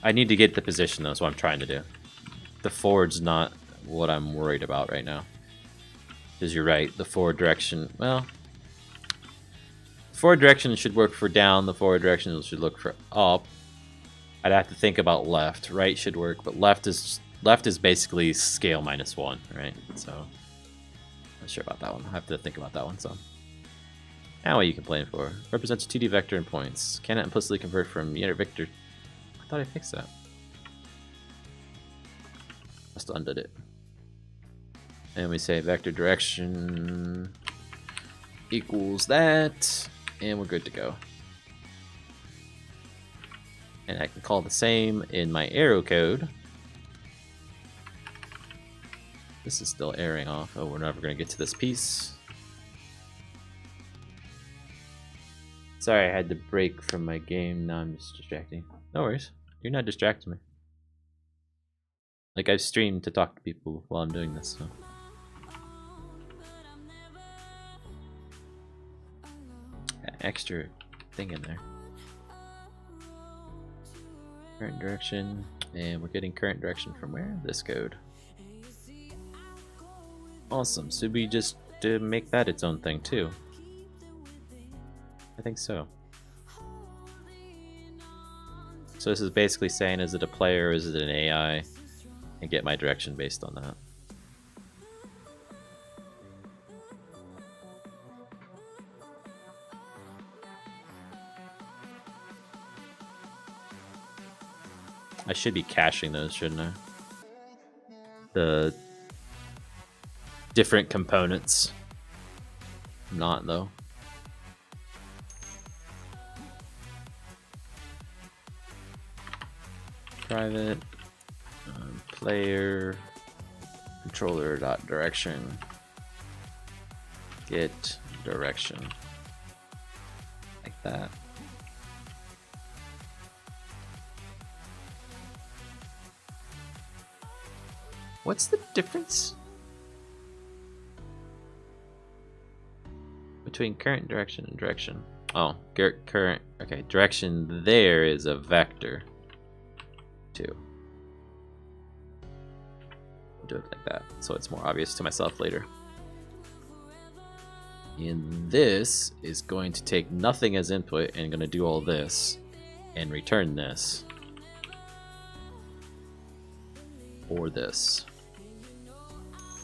I need to get the position though, is what I'm trying to do. The forward's not what I'm worried about right now. Because you're right, the forward direction, well... Forward direction should work for down, the forward direction should look for up. I'd have to think about left. Right should work, but left is basically scale -1, right? So not sure about that one. I have to think about that one some. Now what are you complaining for? Represents a 2D vector in points. Cannot implicitly convert from unit vector. I thought I fixed that. Must have undid it. And we say vector direction equals that. And we're good to go. And I can call the same in my arrow code. This is still airing off. Oh, we're never going to get to this piece. Sorry, I had to break from my game. Now I'm just distracting. No worries. You're not distracting me. Like, I've streamed to talk to people while I'm doing this, so. Extra thing in there. Current direction, and we're getting current direction from where? This code. Awesome. So we just make that its own thing too. I think so. So this is basically saying, is it a player or is it an AI? And get my direction based on that. I should be caching those, shouldn't I? The different components. Not though. Private player controller dot direction get direction like that. What's the difference between current direction and direction? Oh, current. Okay, direction there is a vector. Too. Do it like that, so it's more obvious to myself later. And this is going to take nothing as input and going to do all this and return this or this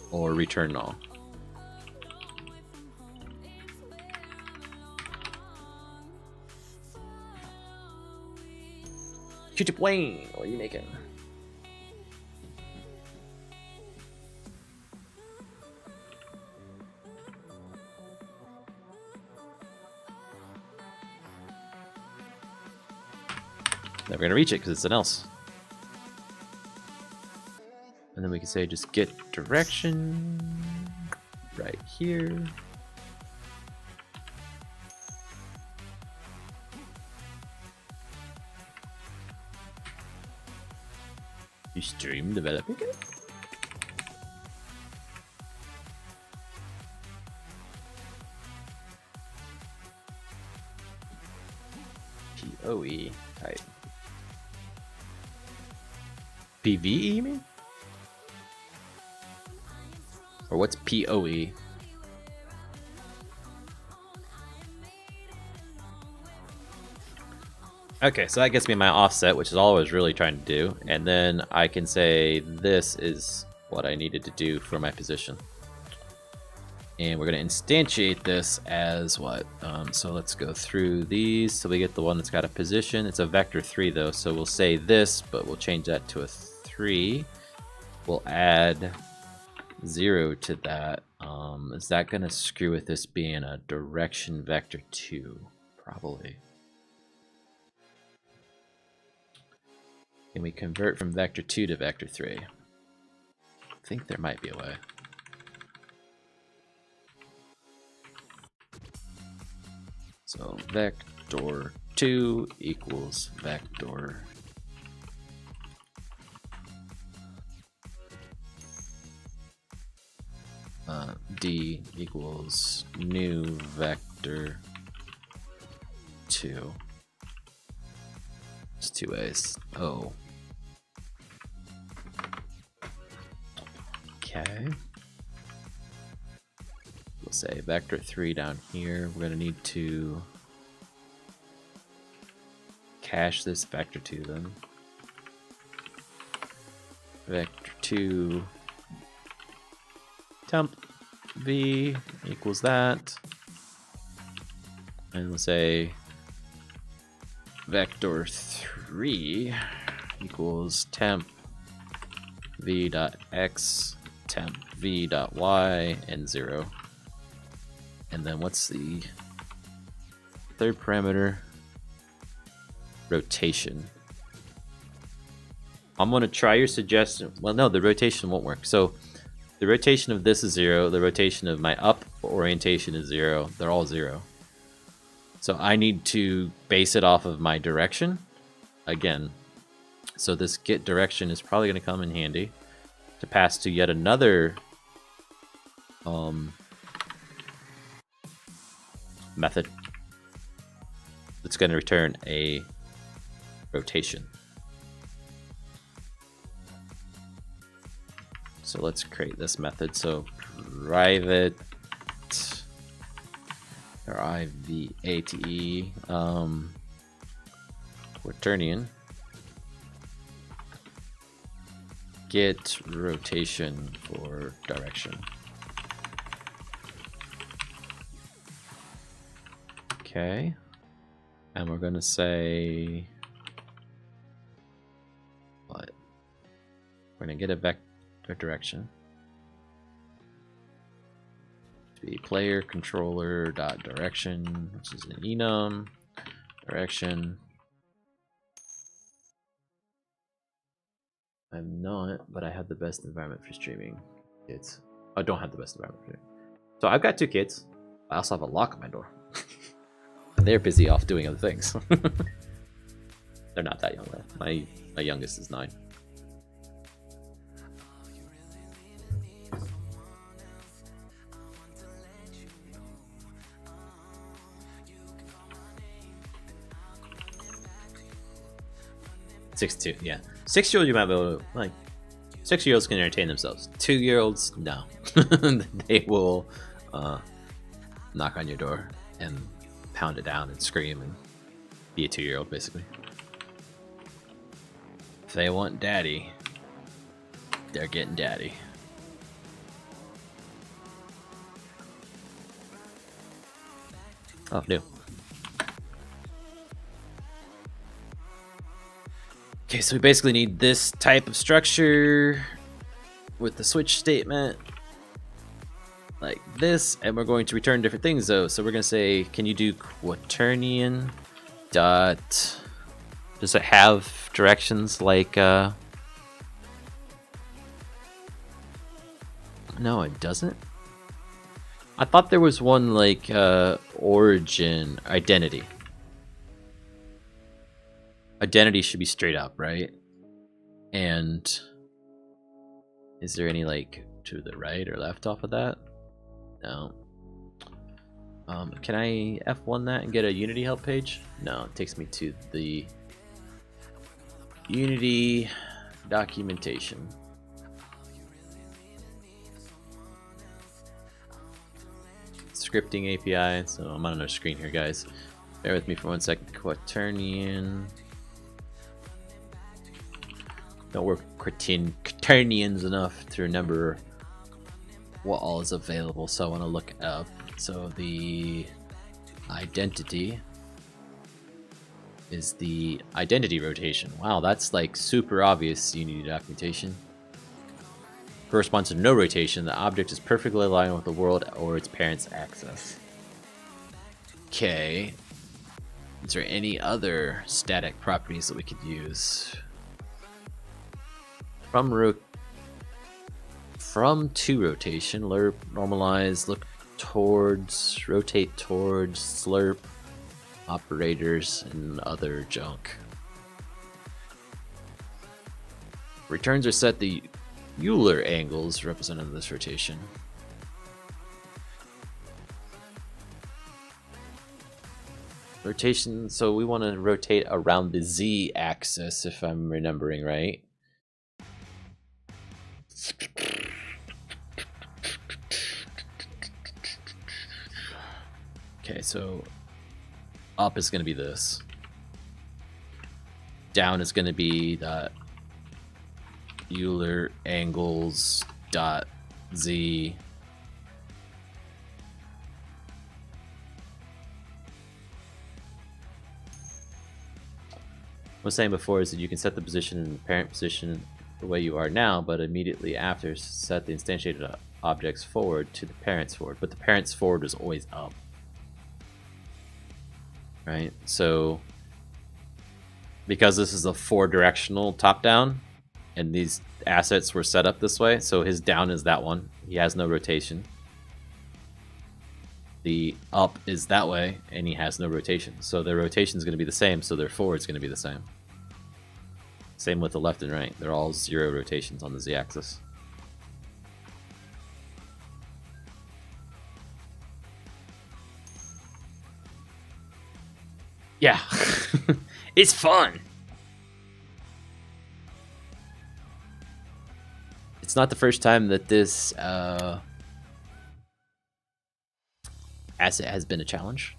or return null. Q-tip Wayne, what are you making? Never gonna reach it because it's an else. And then we can say just get direction right here. You stream developing it? POE type. PVE, you mean? Or what's POE? Okay, so that gets me my offset, which is all I was really trying to do. And then I can say this is what I needed to do for my position. And we're going to instantiate this as what? So let's go through these. So we get the one that's got a position. It's a vector 3 though, so we'll say this, but we'll change that to a 3. We'll add 0 to that. Is that going to screw with this being a direction vector 2? Probably. Can we convert from vector 2 to vector 3? I think there might be a way. So vector 2 equals vector D equals new vector 2. It's 2 ways. Oh. Okay. We'll say vector 3 down here. We're going to need to cache this vector 2 then. Vector 2 temp v equals that. And we'll say vector 3 equals temp v dot x temp v dot y and 0. And then what's the third parameter? Rotation. I'm going to try your suggestion. Well, no, the rotation won't work. So the rotation of this is 0. The rotation of my up orientation is 0. They're all 0. So I need to base it off of my direction again. So this get direction is probably going to come in handy to pass to yet another method that's going to return a rotation. So let's create this method. So private RIVATE quaternion get rotation for direction. Okay, and we're going to say We're gonna get a vector direction. Be player controller dot direction, which is an enum direction. I'm not, but I have the best environment for streaming. Kids. I don't have the best environment for streaming. So I've got 2 kids. I also have a lock on my door. They're busy off doing other things. They're not that young though. My youngest is 9. Two, yeah. 6-year-old you might be able to, like, 6-year-olds can entertain themselves. 2-year-olds, no. They will knock on your door and pound it down and scream and be a 2-year-old basically. If they want daddy, they're getting daddy. Oh, new. Okay, so we basically need this type of structure with the switch statement like this, and we're going to return different things though. So we're going to say, can you do quaternion dot, does it have directions like no, it doesn't. I thought there was one like origin identity. Identity should be straight up, right? And is there any like to the right or left off of that? No. Can I F1 that and get a Unity help page? No, it takes me to the Unity documentation. Scripting API, so I'm on another screen here, guys. Bear with me for 1 second. Quaternion. Don't work quaternions enough to remember what all is available, so I want to look it up. So the identity is the identity rotation. Wow, that's like super obvious Unity documentation. Corresponds to no rotation. The object is perfectly aligned with the world or its parent's axis. Okay. Is there any other static properties that we could use? From to rotation, lerp, normalize, look towards, rotate towards, slurp, operators, and other junk. Returns are set the Euler angles represented in this rotation. Rotation, so we want to rotate around the Z axis if I'm remembering right. Okay, so up is going to be this. Down is going to be that Euler angles dot Z. What I was saying before is that you can set the position in the parent position the way you are now, but immediately after set the instantiated objects forward to the parent's forward. But the parent's forward is always up. Right? So because this is a 4-directional top-down, and these assets were set up this way, so his down is that one. He has no rotation. The up is that way, and he has no rotation. So their rotation is going to be the same, so their forward is going to be the same. Same with the left and right. They're all 0 rotations on the z-axis. Yeah, it's fun. It's not the first time that this asset has been a challenge,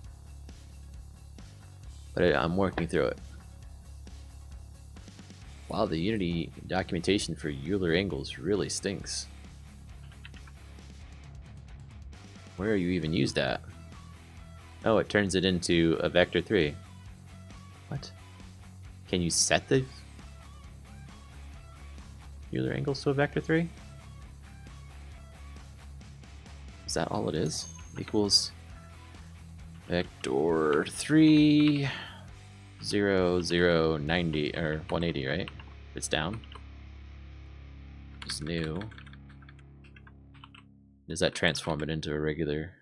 but I'm working through it. Wow, the Unity documentation for Euler angles really stinks. Where are you even used at? Oh, it turns it into a vector 3. What? Can you set the Euler angles to a vector 3? Is that all it is? Equals vector 3 0 0 90 or 180, right? It's down. It's new. Does that transform it into a regular?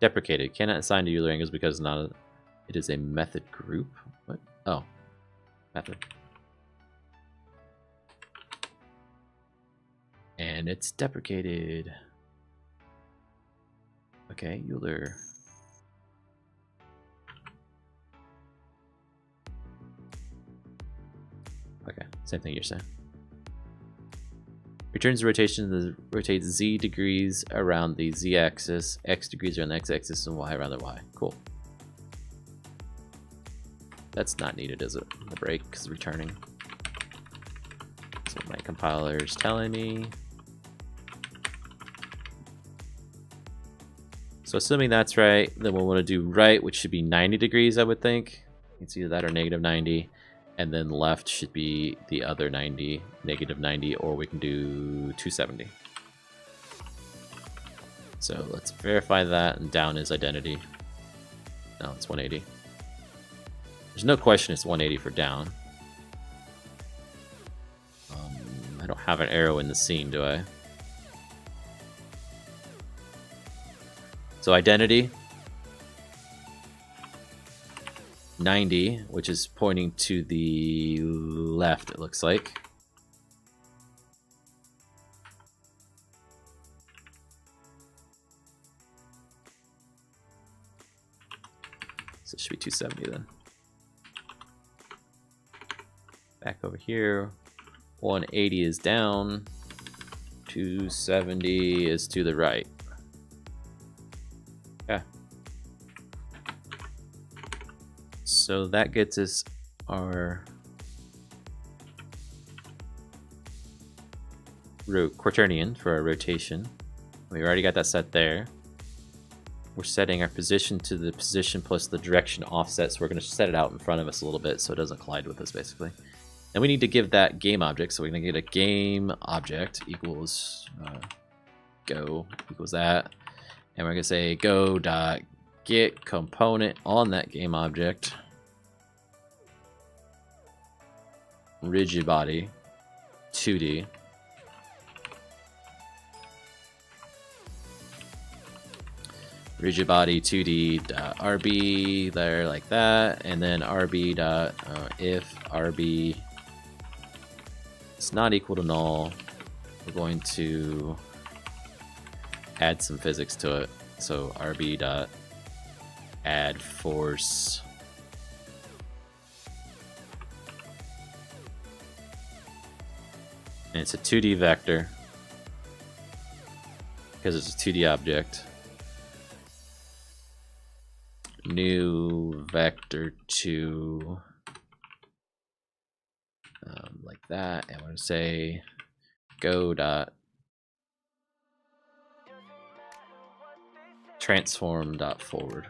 Deprecated. Cannot assign to Euler angles because it is a method group. What? Oh, method. And it's deprecated. Okay, Euler. Okay, same thing you're saying. Returns the rotation that rotates z degrees around the z-axis, x degrees around the x-axis, and y around the y. Cool. That's not needed, is it? The break is returning. That's what my compiler is telling me. So assuming that's right, then we'll want to do right, which should be 90 degrees, I would think. It's either that or negative 90. And then left should be the other 90, negative 90, or we can do 270. So let's verify that, and down is identity. No, it's 180. There's no question it's 180 for down. I don't have an arrow in the scene, do I? So identity 90, which is pointing to the left, it looks like. So it should be 270 then. Back over here, 180 is down, 270 is to the right. Yeah. So that gets us our quaternion for our rotation. We already got that set there. We're setting our position to the position plus the direction offset, so we're going to set it out in front of us a little bit so it doesn't collide with us, basically. And we need to give that game object, so we're going to get a game object equals go equals that, and we're going to say go dot get component on that game object, rigid body 2D, rigid body 2D dot RB there like that, and then RB dot if RB is not equal to null, we're going to add some physics to it. So RB dot add force and it's a 2D vector because it's a 2D object. New vector 2 like that, and we're going to say go dot transform dot forward.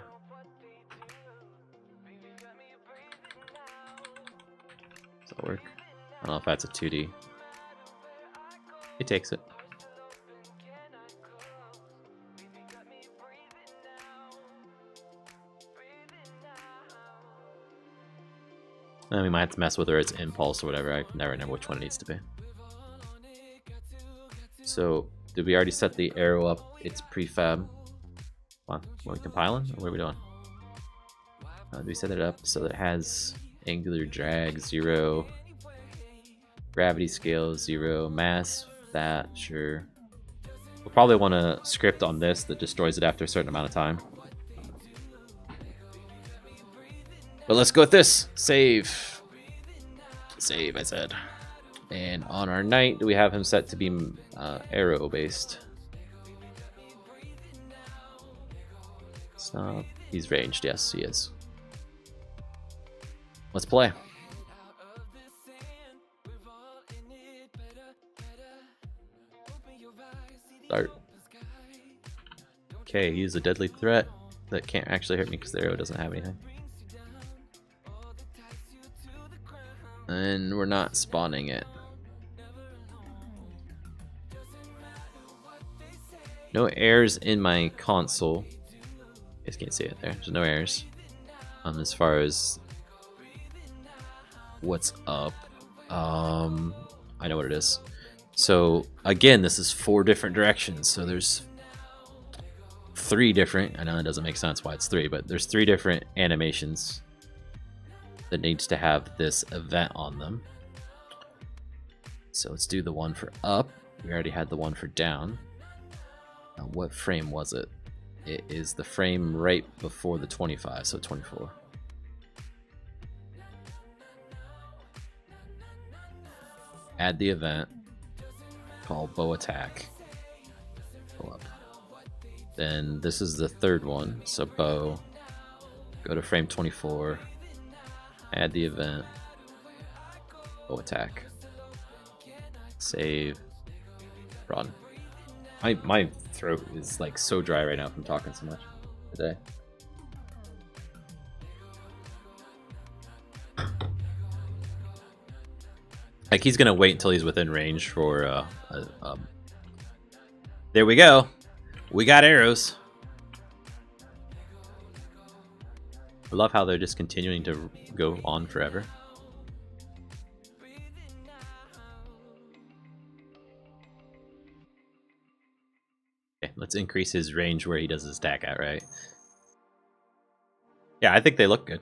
Does that work? I don't know if that's a 2D. It takes it. And we might have to mess with whether it's impulse or whatever. I never know which one it needs to be. So, did we already set the arrow up? It's prefab. What are we compiling? Or what are we doing? Do we set it up so that it has angular drag 0, gravity scale 0, mass that, sure. We'll probably want a script on this that destroys it after a certain amount of time. But let's go with this. Save. Save, I said. And on our knight, do we have him set to be arrow based? Stop. He's ranged, yes, he is. Let's play. Start. Okay, he's a deadly threat that can't actually hurt me because the arrow doesn't have anything. And we're not spawning it. No errors in my console. You guys can't see it there. There's no errors. As far as what's up. I know what it is. So again, this is 4 different directions. So there's 3 different. I know it doesn't make sense why it's 3, but there's 3 different animations that needs to have this event on them. So let's do the one for up. We already had the one for down. Now, what frame was it? It is the frame right before the 25, so 24. Add the event called bow attack. Pull up. Then this is the 3rd one, so bow. Go to frame 24. Add the event. Bow attack. Save. Run. My throat is like so dry right now from talking so much today. Like he's gonna wait until he's within range for there we go. We got arrows. I love how they're just continuing to go on forever. Okay, let's increase his range where he does his attack at, right? Yeah, I think they look good.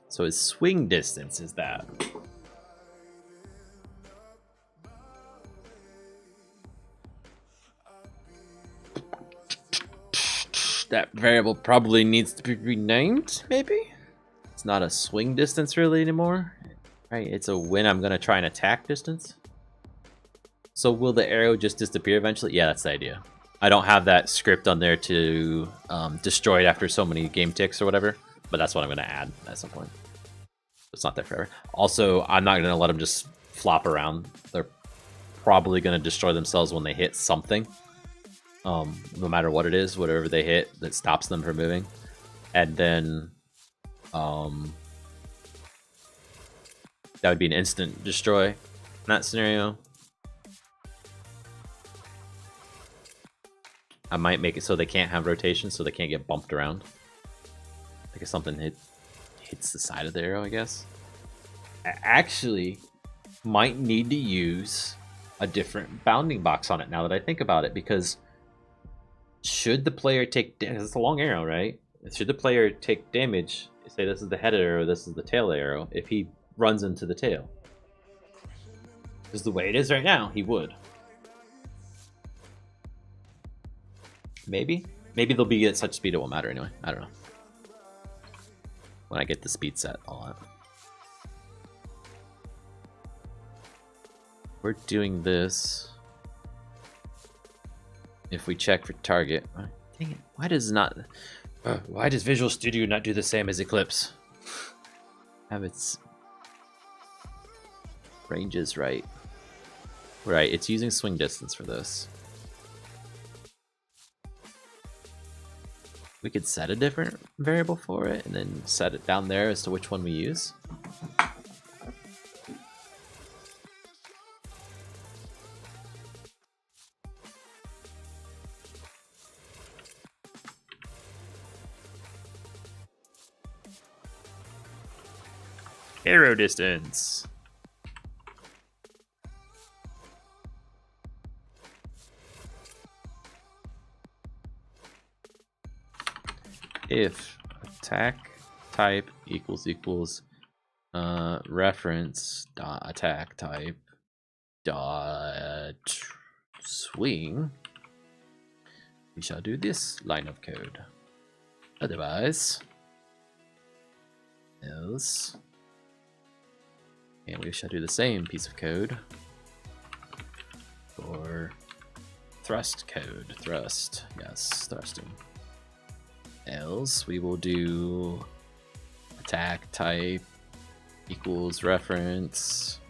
So his swing distance is that. That variable probably needs to be renamed, maybe? It's not a swing distance really anymore. Right, it's a when I'm gonna try and attack distance. So will the arrow just disappear eventually? Yeah, that's the idea. I don't have that script on there to destroy it after so many game ticks or whatever, but that's what I'm gonna add at some point. It's not there forever. Also, I'm not gonna let them just flop around. They're probably gonna destroy themselves when they hit something. No matter what it is, whatever they hit that stops them from moving. And then that would be an instant destroy in that scenario. I might make it so they can't have rotation, so they can't get bumped around. Like if something hits the side of the arrow, I guess. I actually might need to use a different bounding box on it now that I think about it, because should the player take damage, it's a long arrow, right? Should the player take damage, say this is the head arrow, this is the tail arrow, if he runs into the tail? Because the way it is right now, he would. Maybe they'll be at such speed it won't matter anyway. I don't know. When I get the speed set, all that. We're doing this. If we check for target, dang it! Why does Visual Studio not do the same as Eclipse? Have its ranges right. Right, it's using swing distance for this. We could set a different variable for it and then set it down there as to which one we use. Arrow distance. If attack type equals reference dot attack type dot swing, we shall do this line of code. Otherwise, else. And we shall do the same piece of code for thrust code. Thrust, yes, thrusting. Else we will do attack type equals reference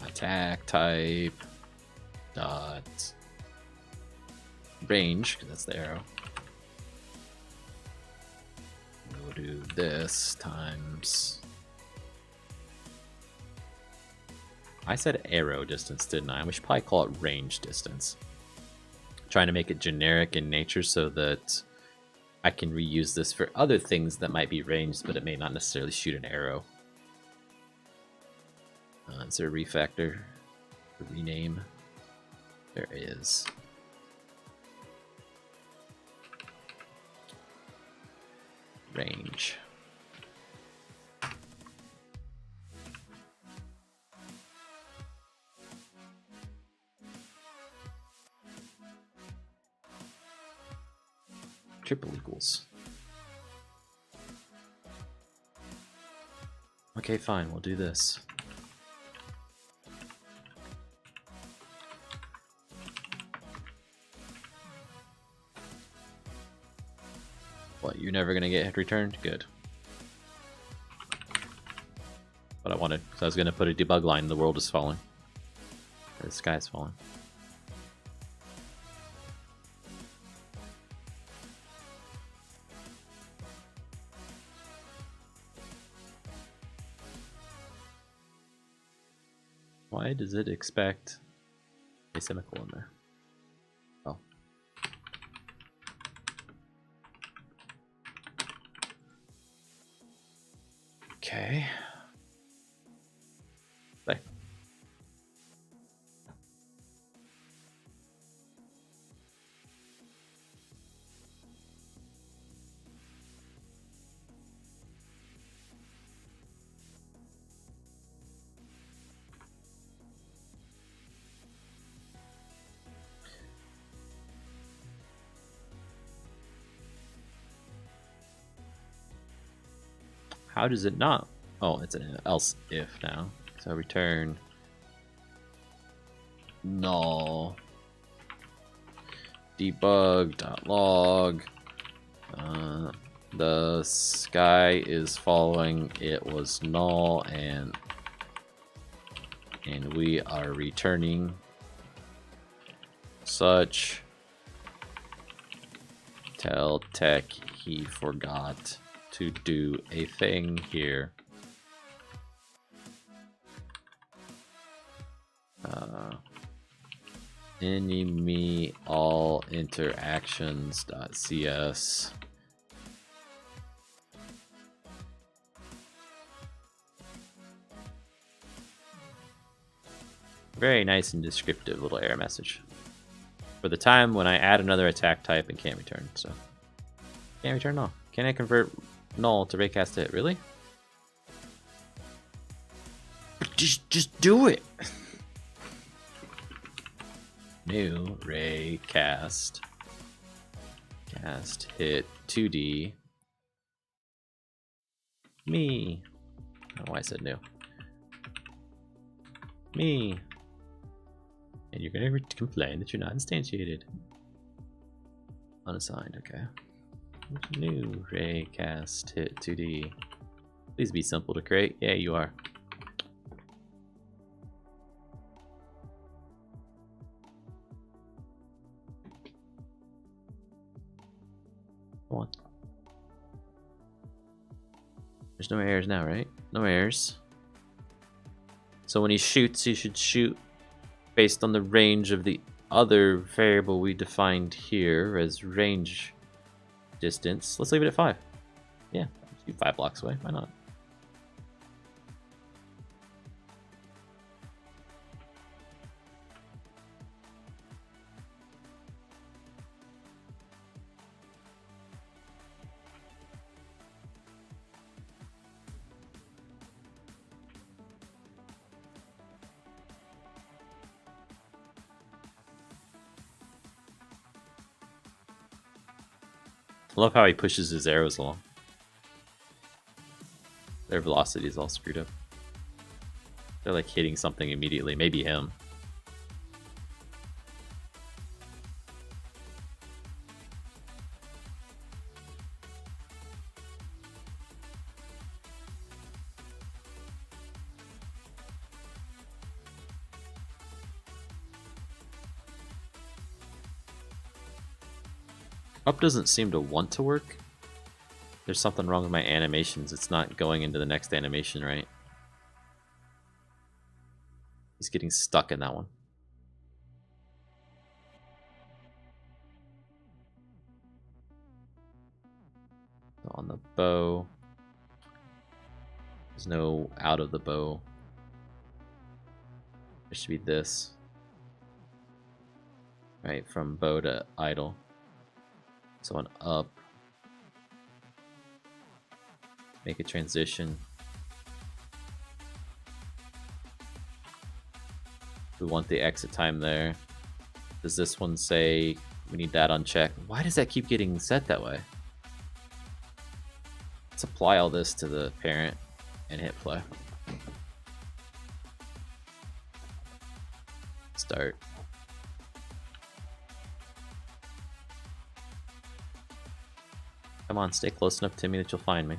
attack type dot range, because that's the arrow. We will do this times I said arrow distance, didn't I? We should probably call it range distance. Trying to make it generic in nature so that I can reuse this for other things that might be ranged, but it may not necessarily shoot an arrow. Is there a refactor? A rename? There is. Range. Triple equals. Okay, fine, we'll do this. What, you're never gonna get returned? Good. But I wanted, because I was gonna put a debug line, the world is falling. Or the sky is falling. Why does it expect a semicolon there? Oh. Okay. Bye. How does it not? Oh, it's an else if now. So return null debug.log. The sky is falling. It was null, and we are returning such. Tell tech he forgot to do a thing here. Enemy all interactions.cs. Very nice and descriptive little error message for the time when I add another attack type and can't return. So can't return null. Can I convert null to raycast hit? Really? Just do it. New raycast cast hit 2D me. I don't know why I said new. Me. And you're gonna complain that you're not instantiated. Unassigned, okay. New raycast hit 2D. Please be simple to create. Yeah, you are. Come on. There's no errors now, right? No errors. So when he shoots, he should shoot based on the range of the other variable we defined here as range distance. Let's leave it at 5. Yeah, shoot 5 blocks away. Why not? I love how he pushes his arrows along. Their velocity is all screwed up. They're like hitting something immediately, maybe him. Up doesn't seem to want to work. There's something wrong with my animations. It's not going into the next animation right. He's getting stuck in that one. On the bow. There's no out of the bow. There should be this. Right, from bow to idle. So on up. Make a transition. We want the exit time there. Does this one say we need that unchecked? Why does that keep getting set that way? Let's apply all this to the parent and hit play. Start. Come on, stay close enough to me that you'll find me.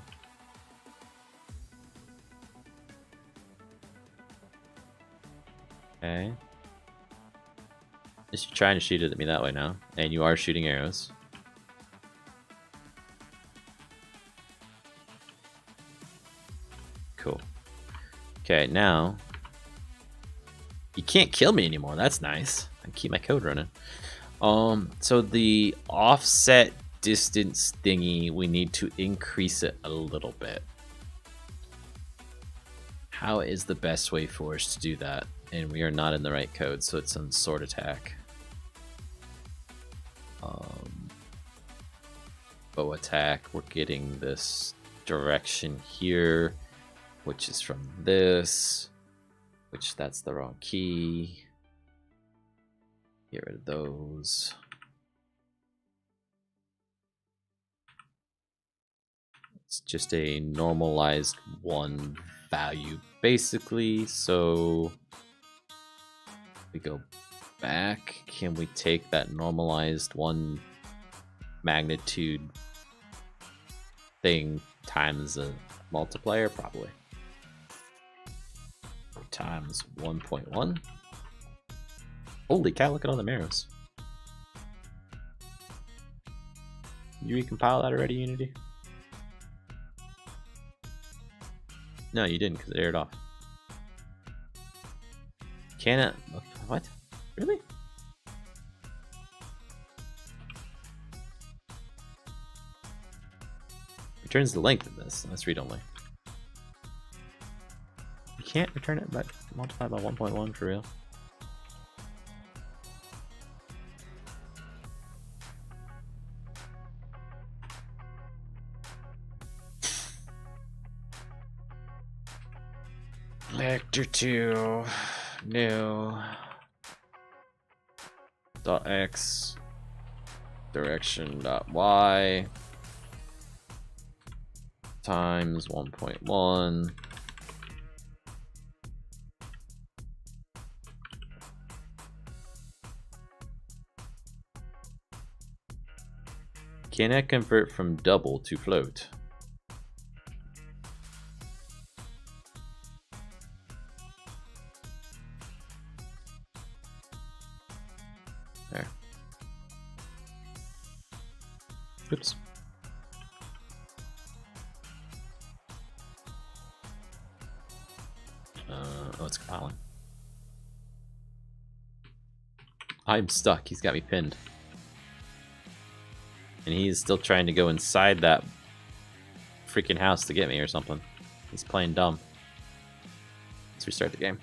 Okay. Just you're trying to shoot it at me that way now, and you are shooting arrows. Cool. Okay, now you can't kill me anymore. That's nice. I keep my code running. So the offset distance thingy, we need to increase it a little bit. How is the best way for us to do that? And we are not in the right code, so it's on sword attack. Bow attack, we're getting this direction here, which is from this, which that's the wrong key. Get rid of those. It's just a normalized one value basically, so we go back. Can we take that normalized one magnitude thing times a multiplier? Probably. Times 1.1. Holy cow, look at all the arrows. You recompile that already, Unity? No, you didn't, because it aired off. Can it? What? Really? Returns the length of this. Let's read only. You can't return it by multiplied by 1.1 for real. Vector 2 new dot x direction dot y times 1.1 Can I convert from double to float? There. Oops. Oh, it's compiling. I'm stuck. He's got me pinned. And he's still trying to go inside that freaking house to get me or something. He's playing dumb. Let's restart the game.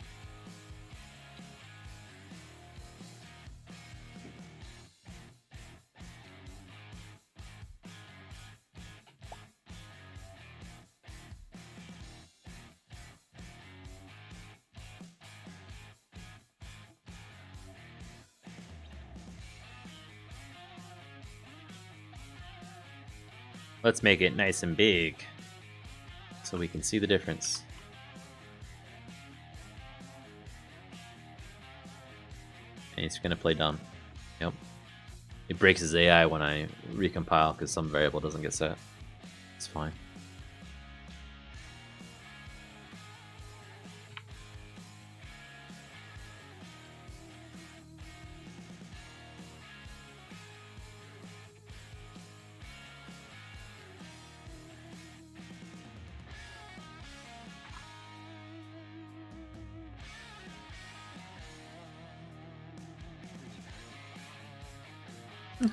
Let's make it nice and big so we can see the difference. And he's gonna play dumb. Yep. It breaks his AI when I recompile because some variable doesn't get set. It's fine.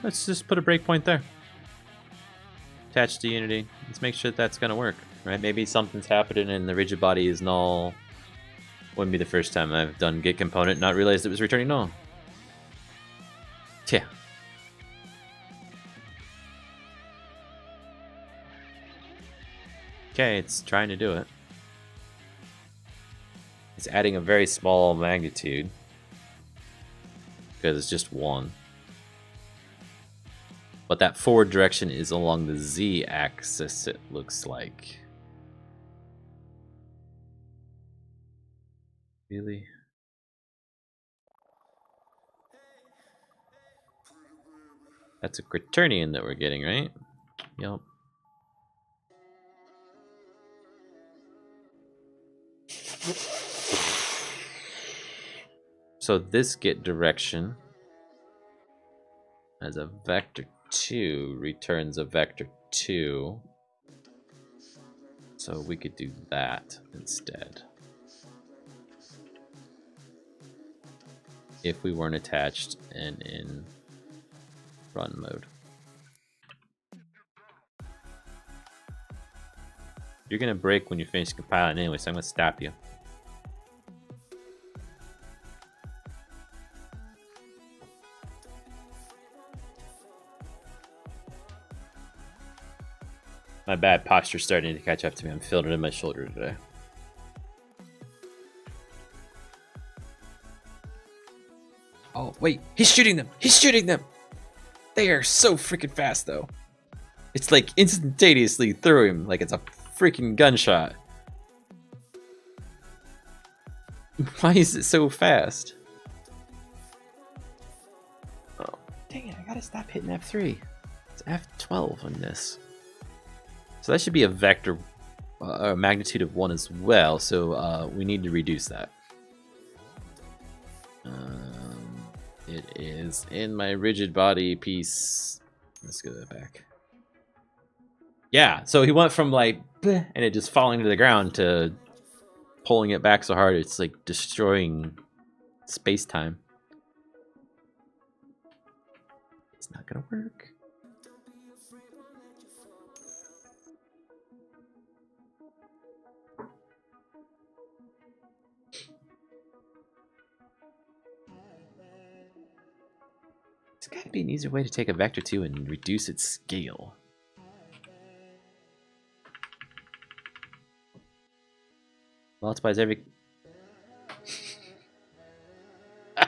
Let's just put a breakpoint there. Attached to Unity. Let's make sure that's gonna work, right? Maybe something's happening and the rigid body is null. Wouldn't be the first time I've done get component, not realized it was returning null. Yeah. Okay, it's trying to do it. It's adding a very small magnitude because it's just 1. But that forward direction is along the z-axis, it looks like. Really? That's a Quaternion that we're getting, right? Yup. So this get direction as a vector 2 returns a vector 2. So we could do that instead. If we weren't attached and in run mode. You're gonna break when you finish compiling anyway, so I'm gonna stop you. My bad posture's starting to catch up to me. I'm feeling it in my shoulder today. Oh, wait. He's shooting them! He's shooting them! They are so freaking fast, though. It's like instantaneously through him like it's a freaking gunshot. Why is it so fast? Oh, dang it. I gotta stop hitting F3. It's F12 on this. So that should be a vector, a magnitude of 1 as well, so we need to reduce that. It is in my rigid body piece. Let's go back. Yeah, so he went from like, bleh, and it just falling to the ground to pulling it back so hard it's like destroying space-time. It's not gonna work. There's gotta be an easier way to take a vector 2 and reduce its scale. Multiplies every... If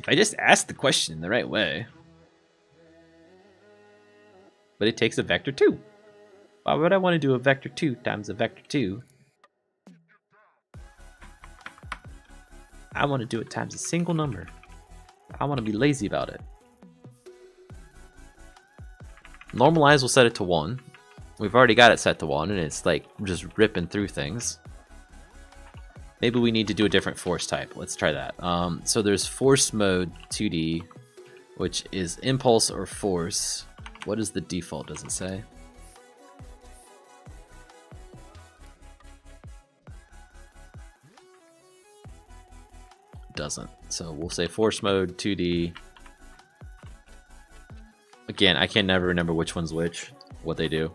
I just ask the question in the right way. But it takes a vector 2. Why would I want to do a vector 2 times a vector 2? I want to do it times a single number. I want to be lazy about it. Normalize will set it to 1. We've already got it set to 1, and it's like just ripping through things. Maybe we need to do a different force type. Let's try that. So there's force mode 2D, which is impulse or force. What is the default, does it say? Doesn't. So we'll say force mode 2D. Again, I can never remember which one's which, what they do.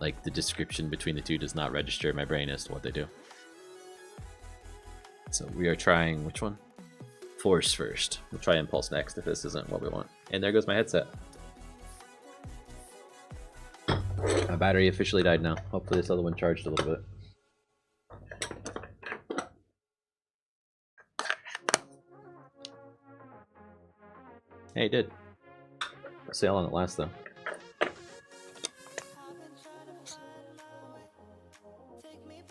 Like the description between the two does not register in my brain as to what they do. So we are trying which one? Force first. We'll try impulse next if this isn't what we want. And there goes my headset. My battery officially died now. Hopefully this other one charged a little bit. Hey, it did. I'll see how long it lasts though.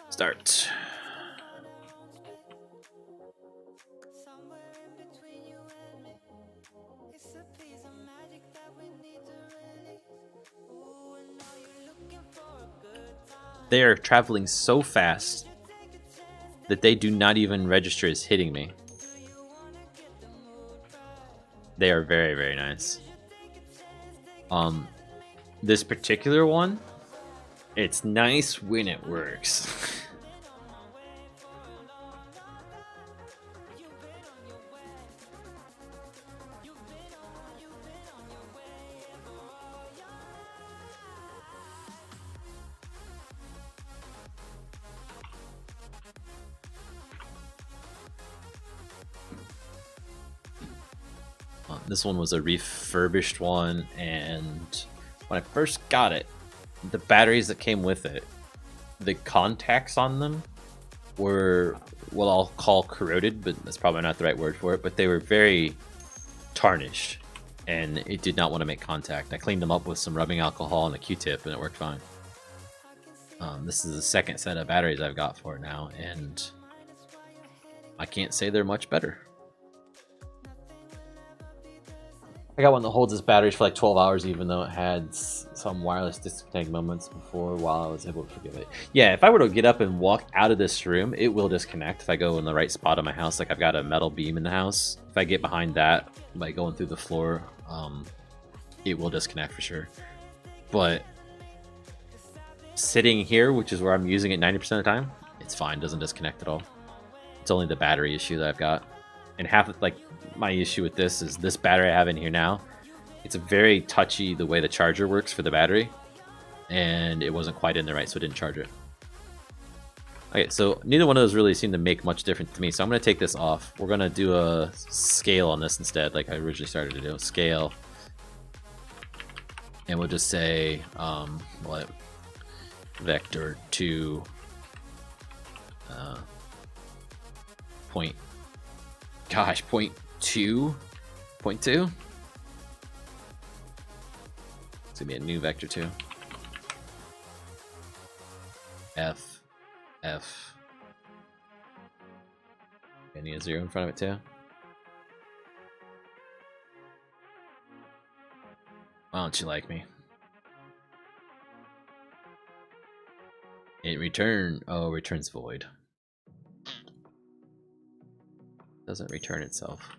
Start. They are traveling so fast that they do not even register as hitting me. They are very, very nice. This particular one, it's nice when it works. This one was a refurbished one, and when I first got it, the batteries that came with it, the contacts on them were what I'll call corroded, but that's probably not the right word for it, but they were very tarnished, and it did not want to make contact. I cleaned them up with some rubbing alcohol and a Q-tip, and it worked fine. This is the second set of batteries I've got for it now, and I can't say they're much better. I got one that holds its batteries for like 12 hours, even though it had some wireless disconnect moments before while I was able to forgive it. Yeah, if I were to get up and walk out of this room, it will disconnect if I go in the right spot of my house. Like I've got a metal beam in the house. If I get behind that by going through the floor, it will disconnect for sure. But sitting here, which is where I'm using it 90% of the time, it's fine, doesn't disconnect at all. It's only the battery issue that I've got. And half of, like, my issue with this is this battery I have in here now. It's a very touchy the way the charger works for the battery, and it wasn't quite in there right, so it didn't charge it. Okay, so neither one of those really seem to make much difference to me, so I'm going to take this off. We're going to do a scale on this instead, like I originally started to do. Scale. And we'll just say, what? Vector 2 point. Gosh, point 2? Point 2? It's gonna be a new vector 2. F. I need a 0 in front of it too. Why don't you like me? It returns void. Doesn't return itself.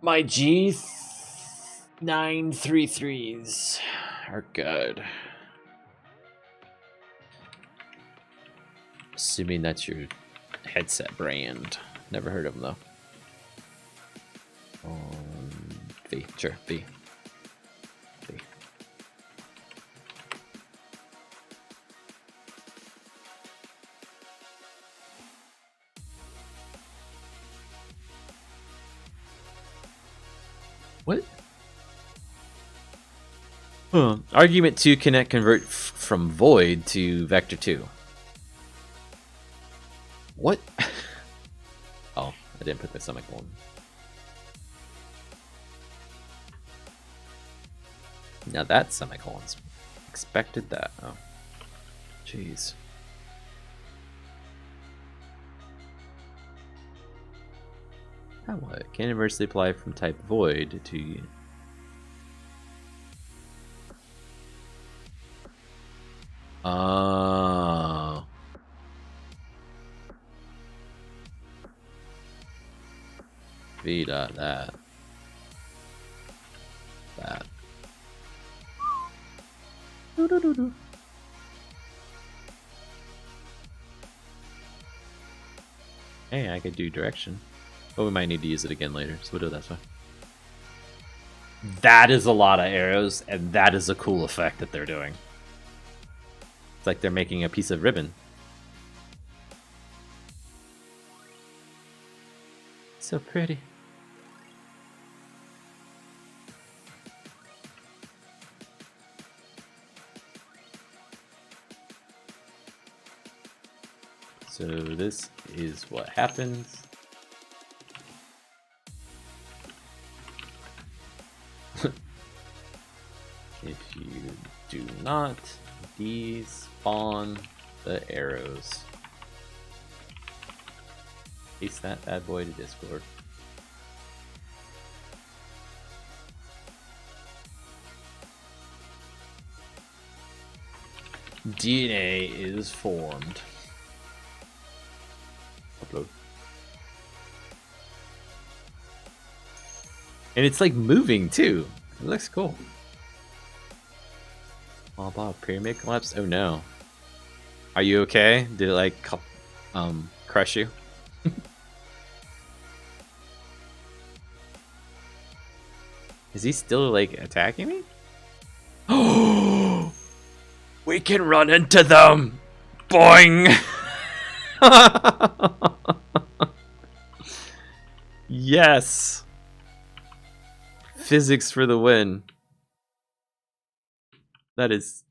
My G933s are good. Assuming that's your headset brand. Never heard of them though. V, sure, V. What? Argument 2 cannot convert from void to vector 2. What? Oh, I didn't put the semicolon. Now that semicolon's expected that. Oh, jeez. Now what? Can inversely apply from type void to. Oh. V dot that. That. Hey, I could do direction. But we might need to use it again later, so we'll do it that way. That is a lot of arrows, and that is a cool effect that they're doing. It's like they're making a piece of ribbon. So pretty. So this is what happens. If you do not despawn the arrows. Paste that bad boy to Discord. DNA is formed. Upload. And it's like moving too. It looks cool. All about pyramid collapse? Oh no. Are you okay? Did it like crush you? Is he still like attacking me? Oh, we can run into them. Boing. Yes. Physics for the win. That is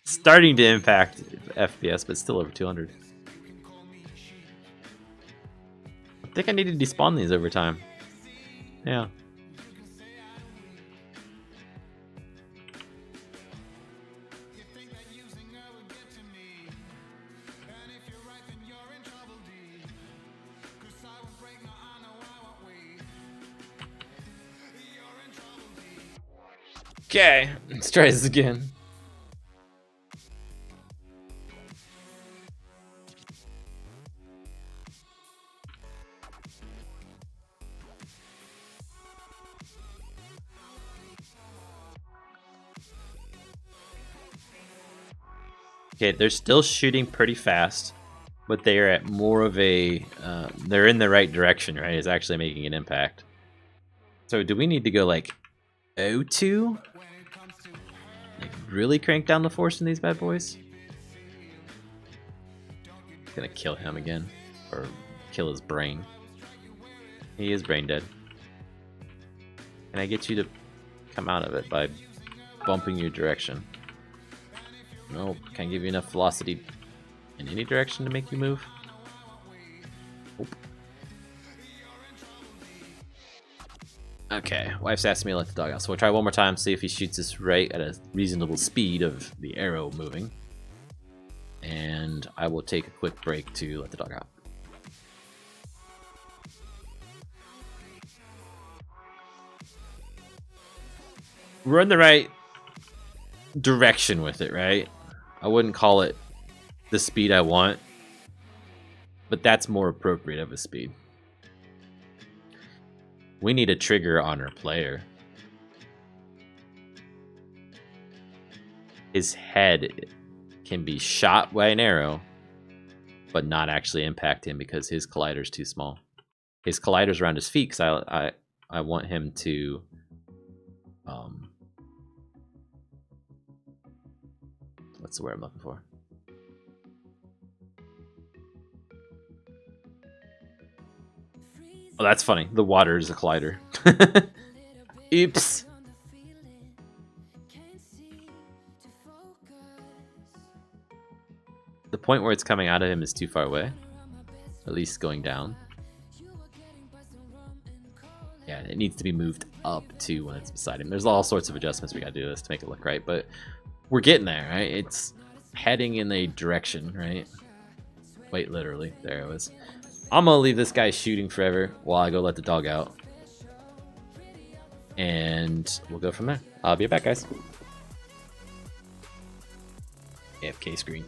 starting to impact FPS, but still over 200. I think I need to despawn these over time. Yeah. Okay, let's try this again. Okay, they're still shooting pretty fast, but they are at more of a... they're in the right direction, right? It's actually making an impact. So do we need to go like O2? Like really crank down the force in these bad boys? Gonna kill him again. Or kill his brain. He is brain dead. Can I get you to come out of it by bumping your direction? Nope. Can't give you enough velocity in any direction to make you move. Nope. Okay, wife's asked me to let the dog out, so we'll try one more time, see if he shoots us right at a reasonable speed of the arrow moving. And I will take a quick break to let the dog out. We're in the right direction with it, right? I wouldn't call it the speed I want, but that's more appropriate of a speed. We need a trigger on our player. His head can be shot by an arrow, but not actually impact him because his collider's too small. His collider's around his feet because I want him to what's the word I'm looking for? Oh, that's funny. The water is a collider. Oops. The point where it's coming out of him is too far away. At least going down. Yeah, it needs to be moved up to when it's beside him. There's all sorts of adjustments we gotta do this to make it look right, but we're getting there, right? It's heading in a direction, right? Wait, literally. There it was. I'm gonna leave this guy shooting forever while I go let the dog out. And we'll go from there. I'll be back, guys. AFK screen.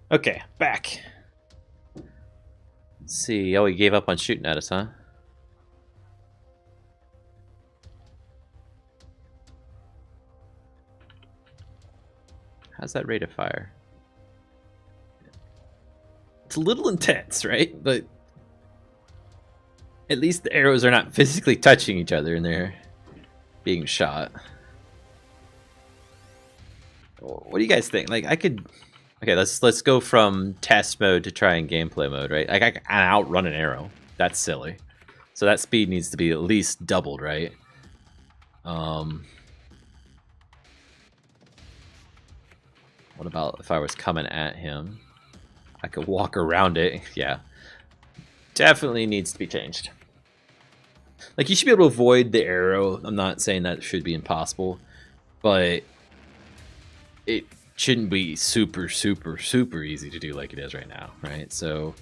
Okay, back. Let's see. Oh, he gave up on shooting at us, huh? How's that rate of fire? It's a little intense, right? But at least the arrows are not physically touching each other and they're being shot. What do you guys think? Like, I could... Okay, let's go from test mode to try and gameplay mode, right? Like, I can outrun an arrow. That's silly. So that speed needs to be at least doubled, right? What about if I was coming at him? I could walk around it. Yeah. Definitely needs to be changed. Like, you should be able to avoid the arrow. I'm not saying that should be impossible, but shouldn't be super easy to do like it is right now, right? So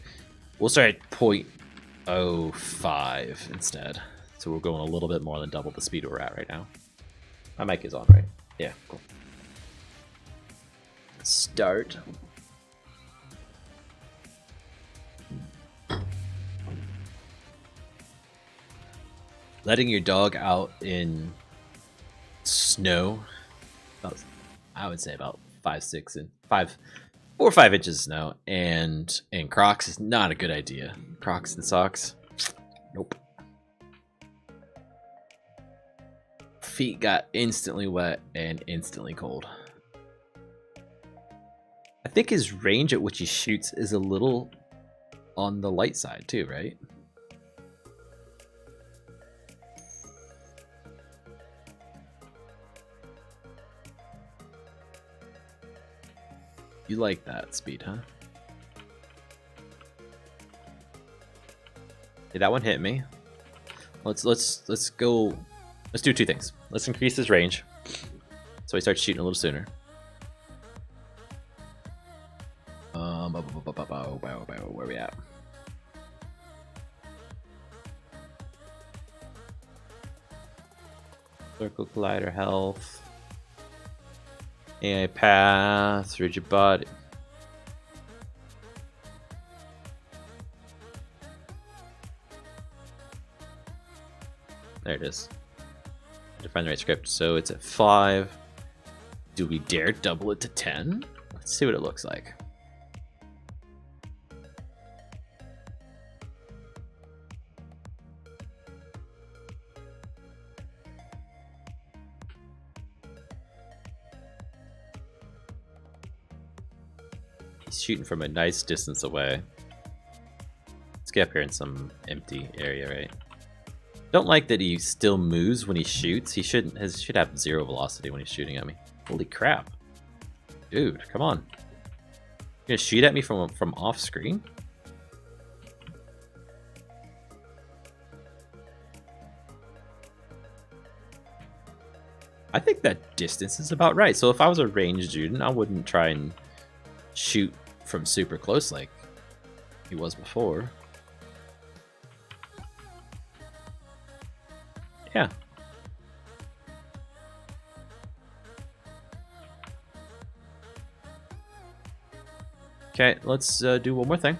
we'll start at 0.05 instead. So we're going a little bit more than double the speed we're at right now. My mic is on, right? Yeah, cool. Start. Letting your dog out in snow, I would say about 4 or 5 inches of snow, and Crocs is not a good idea. Crocs and socks, nope. Feet got instantly wet and instantly cold. I think his range at which he shoots is a little on the light side too, right? You like that speed, huh? Okay, that one hit me. Let's go. Let's do 2 things. Let's increase his range, so he starts shooting a little sooner. Where are we at? Circle collider health. AI path, rigid body. There it is. I had to find the right script. So it's at 5. Do we dare double it to 10? Let's see what it looks like. He's shooting from a nice distance away. Let's get up here in some empty area, right? Don't like that he still moves when he shoots. He should have 0 velocity when he's shooting at me. Holy crap. Dude, come on. You're gonna shoot at me from off screen? I think that distance is about right. So if I was a ranged student, I wouldn't try and shoot from super close like he was before. Yeah. Okay, let's do one more thing.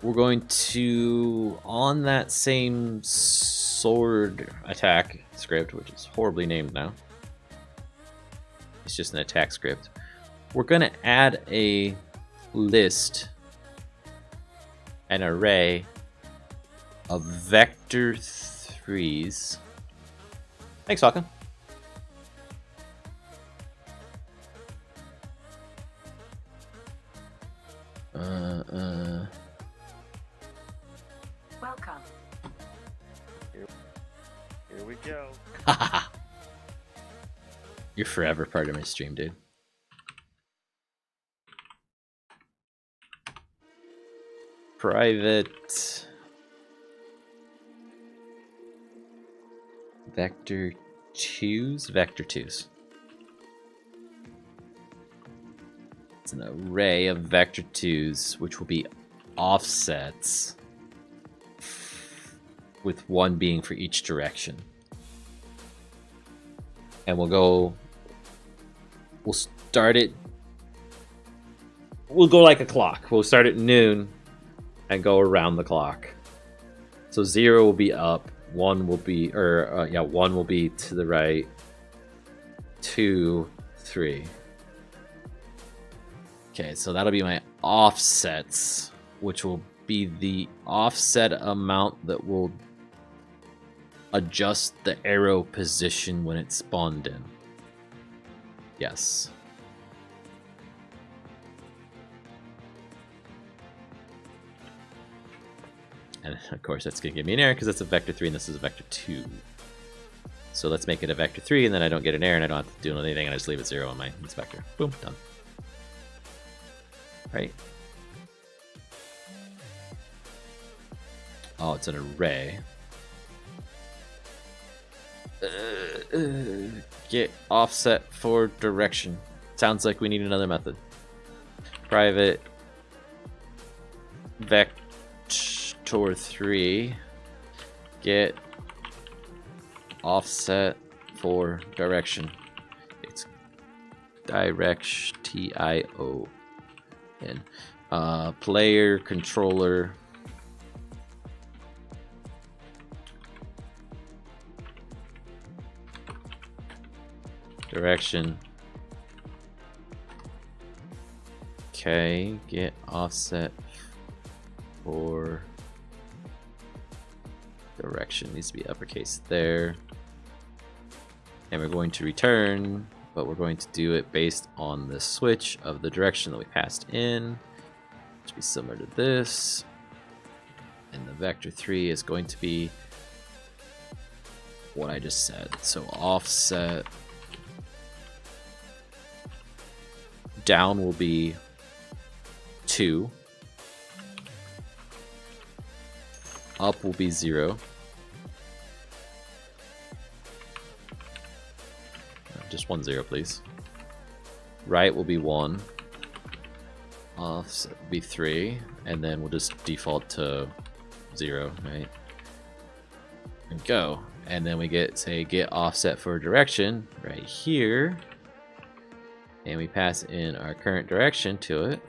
We're going to, on that same sword attack script, which is horribly named now. It's just an attack script. We're going to add a list, an array of vector 3s. Thanks, Falcon. Welcome. Here we go. You're forever part of my stream, dude. Private vector 2s. It's an array of vector 2s, which will be offsets, with 1 being for each direction. And we'll start it. We'll go like a clock. We'll start at noon and go around the clock. So 0 will be up, 1 will be, 1 will be to the right, 2, 3. Okay, so that'll be my offsets, which will be the offset amount that will adjust the arrow position when it's spawned in. Yes. And of course that's going to give me an error because that's a vector 3 and this is a vector 2. So let's make it a vector 3 and then I don't get an error and I don't have to do anything and I just leave it 0 on my inspector. Boom, done. Right. Oh, it's an array. get offset for direction. Sounds like we need another method. Private vector 3 get offset for direction. It's direction. Player controller direction. Okay, get offset for direction. Needs to be uppercase there. And we're going to return, but we're going to do it based on the switch of the direction that we passed in. Which will be similar to this. And the vector 3 is going to be what I just said. So offset down will be 2. Up will be 0. Just 1 0, please. Right will be 1. Offset will be 3. And then we'll just default to 0, right? And go. And then we get, say, get offset for direction right here. And we pass in our current direction to it.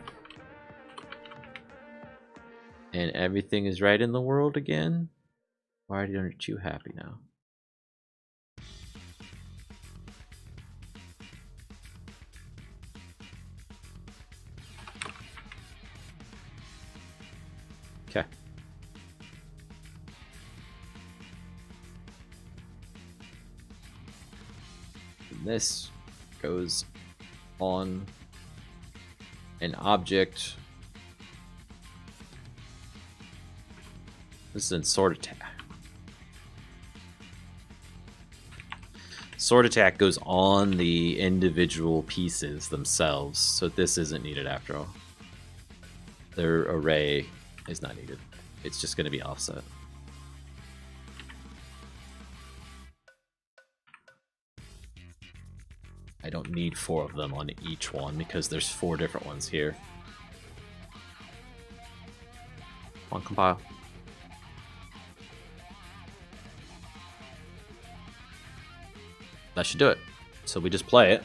And everything is right in the world again. Why aren't you happy now? Okay. And this goes on an object. This is in sword attack. Sword attack goes on the individual pieces themselves, so this isn't needed after all. Their array is not needed. It's just going to be offset. I don't need 4 of them on each one because there's 4 different ones here. Come on, compile. That should do it. So we just play it.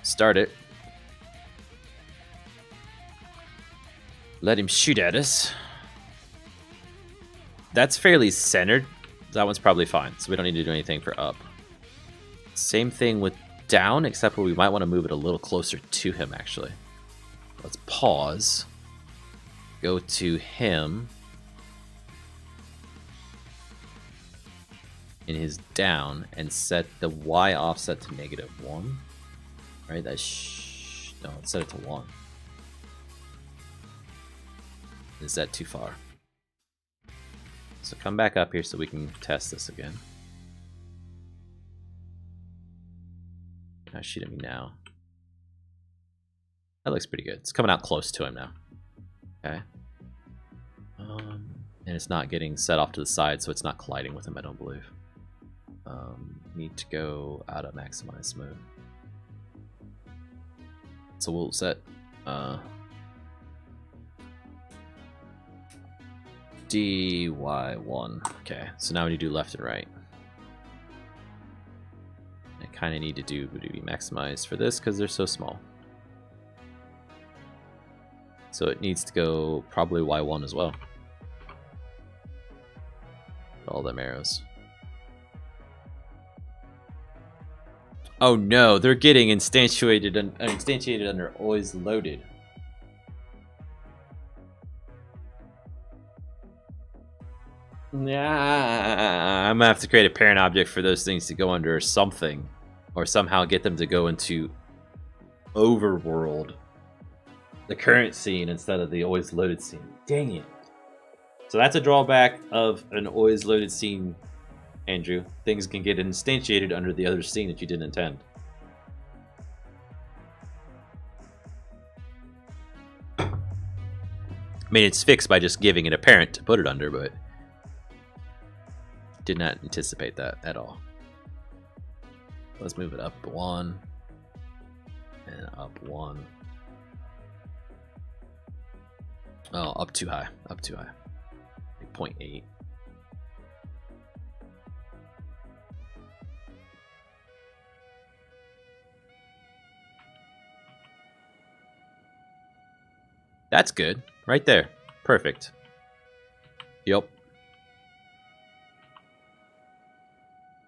Start it. Let him shoot at us. That's fairly centered. That one's probably fine, so we don't need to do anything for up. Same thing with down, except where we might want to move it a little closer to him, actually. Let's pause. Go to him. In his down, and set the Y offset to -1. Right, that's no, set it to 1. Is that too far? So come back up here so we can test this again. Now shoot at me now. That looks pretty good. It's coming out close to him now. Okay. And it's not getting set off to the side, so it's not colliding with him, I don't believe. Need to go out of maximize mode. So we'll set DY1. Okay, so now we need to do left and right. I kind of need to do Voodoo maximize for this because they're so small. So it needs to go probably Y1 as well. All them arrows. Oh no, they're getting instantiated under always loaded. Yeah, I'm gonna have to create a parent object for those things to go under or something, or somehow get them to go into overworld, the current scene instead of the always loaded scene. Dang it! So that's a drawback of an always loaded scene. Andrew, things can get instantiated under the other scene that you didn't intend. I mean, it's fixed by just giving it a parent to put it under, but Did not anticipate that at all. Let's move it up 1 and up 1. Oh, up too high. Up too high. Like 0.8. That's good. Right there. Perfect. Yep.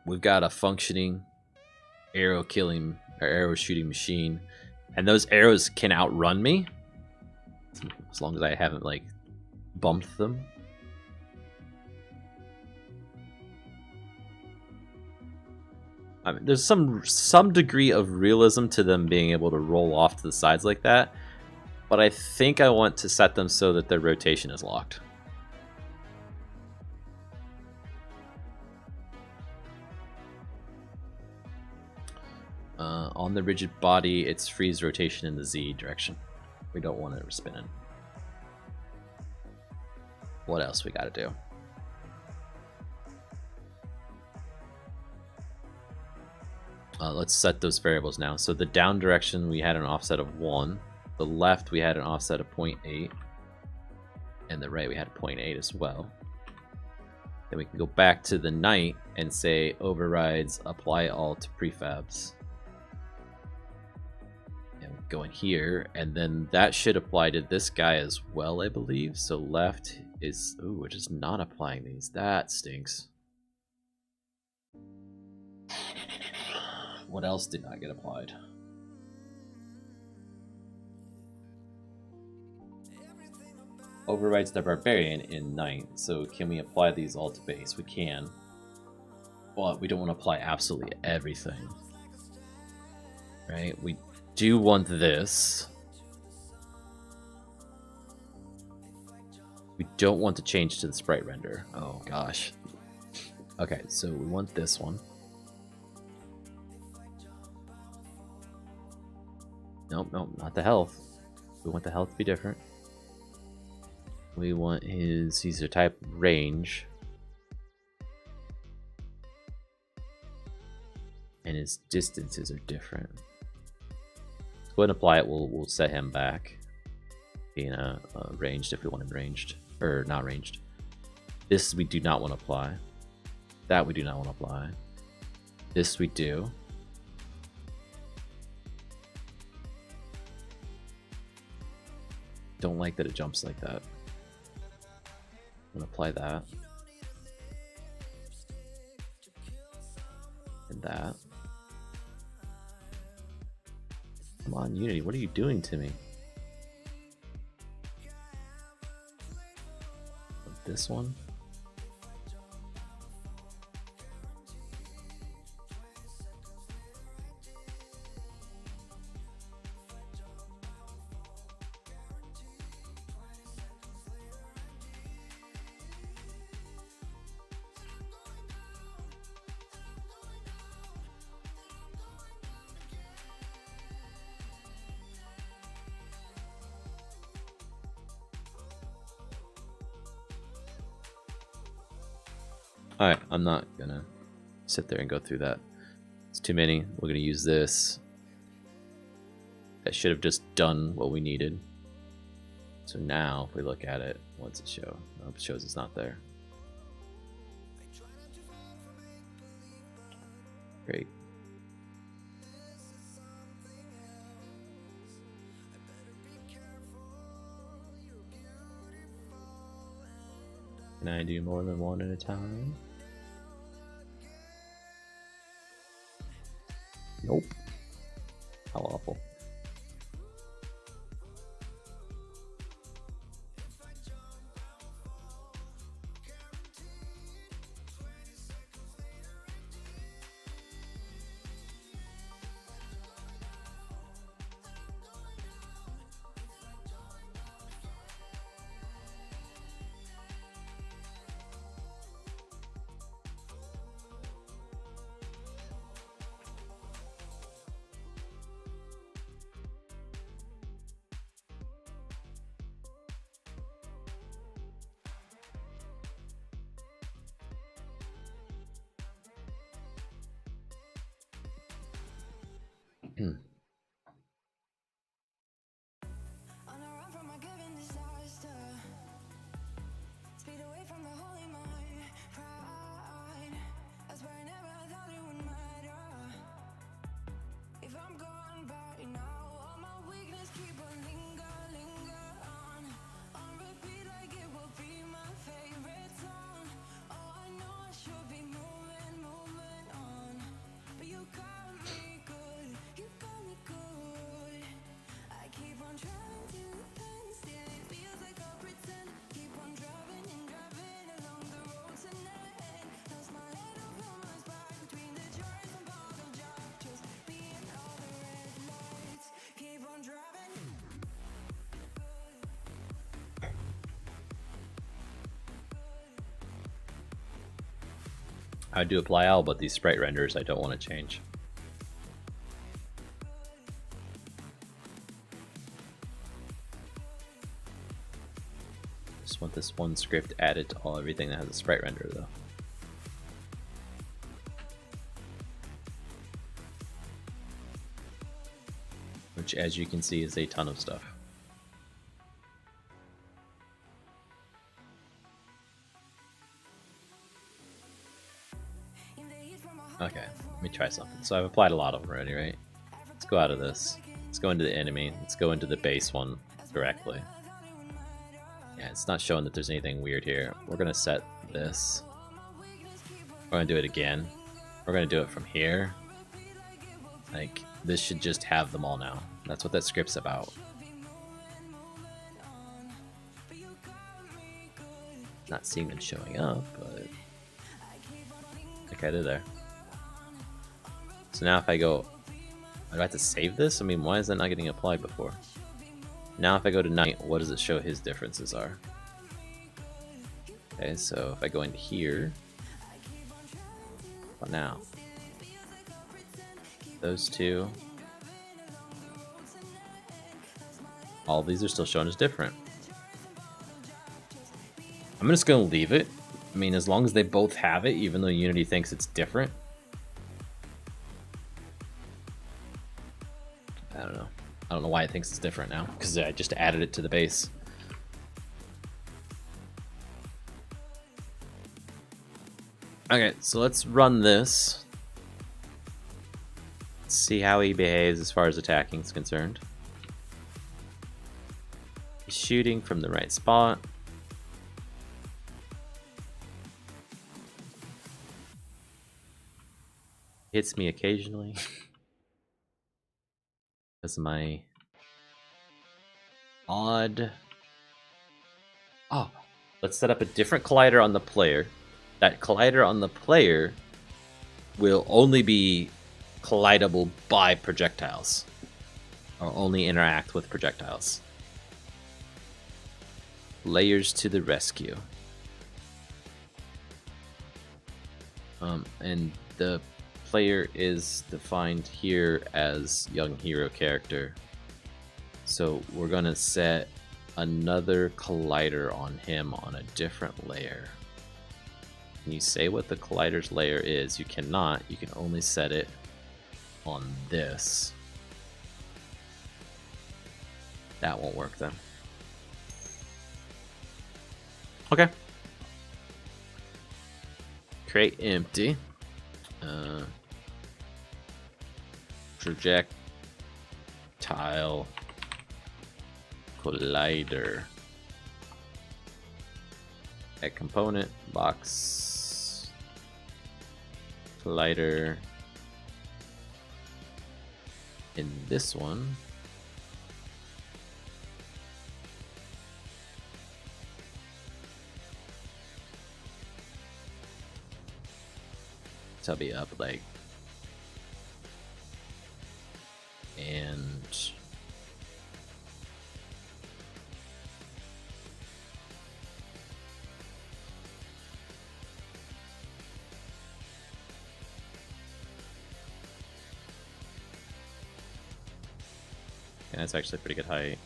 We've got a functioning arrow killing or arrow shooting machine. And those arrows can outrun me. As long as I haven't like bumped them. I mean, there's some degree of realism to them being able to roll off to the sides like that. But I think I want to set them so that their rotation is locked. On the rigid body, it's freeze rotation in the Z direction. We don't want it spinning. What else we gotta do? Let's set those variables now. So the down direction, we had an offset of 1. The left, we had an offset of 0.8. And the right, we had 0.8 as well. Then we can go back to the night and say overrides apply all to prefabs. And go in here, and then that should apply to this guy as well, I believe. So left is, ooh, we're just not applying these. That stinks. What else did not get applied? Overrides the barbarian in night. So can we apply these all to base? We can. But we don't want to apply absolutely everything. Right? We do want this. We don't want to change to the sprite render. Oh gosh. Okay, so we want this one. Nope, nope, not the health. We want the health to be different. We want his Caesar type range. And his distances are different. Let's go ahead and apply it. We'll set him back. Being ranged if we want him ranged. Or not ranged. This we do not want to apply. That we do not want to apply. This we do. Don't like that it jumps like that. I'm gonna apply that. And that. Come on, Unity, what are you doing to me? This one. Alright, I'm not gonna sit there and go through that. It's too many. We're gonna use this. That should have just done what we needed. So now, if we look at it, what's it show? Nope, it shows it's not there. Great. Can I do more than one at a time? Nope. How awful. I do apply all, but these sprite renders I don't want to change. Just want this one script added to everything that has a sprite render though. Which, as you can see, is a ton of stuff. Okay, let me try something. So I've applied a lot of them already, right? Let's go out of this. Let's go into the enemy. Let's go into the base one directly. Yeah, it's not showing that there's anything weird here. We're gonna set this. We're gonna do it again. We're gonna do it from here. Like, this should just have them all now. That's what that script's about. Not seeing them showing up, but like I did there. So now if I go, do I have to save this? I mean, why is that not getting applied before? Now if I go to night, what does it show his differences are? Okay, so if I go into here, what now? Those two. All of these are still shown as different. I'm just gonna leave it. I mean, as long as they both have it, even though Unity thinks it's different. I don't know. I don't know why it thinks it's different now, because I just added it to the base. Okay, so let's run this. Let's see how he behaves as far as attacking is concerned. He's shooting from the right spot. Hits me occasionally. That's my odd. Oh, let's set up a different collider on the player. That collider on the player will only be collidable by projectiles, or only interact with projectiles. Layers to the rescue. And the player is defined here as young hero character. So we're gonna set another collider on him on a different layer. Can you say what the collider's layer is? You cannot. You can only set it on this. That won't work then. Okay. Create empty. Projectile collider. Add component box collider. In this one, so I'll be up like, and that's actually a pretty good height.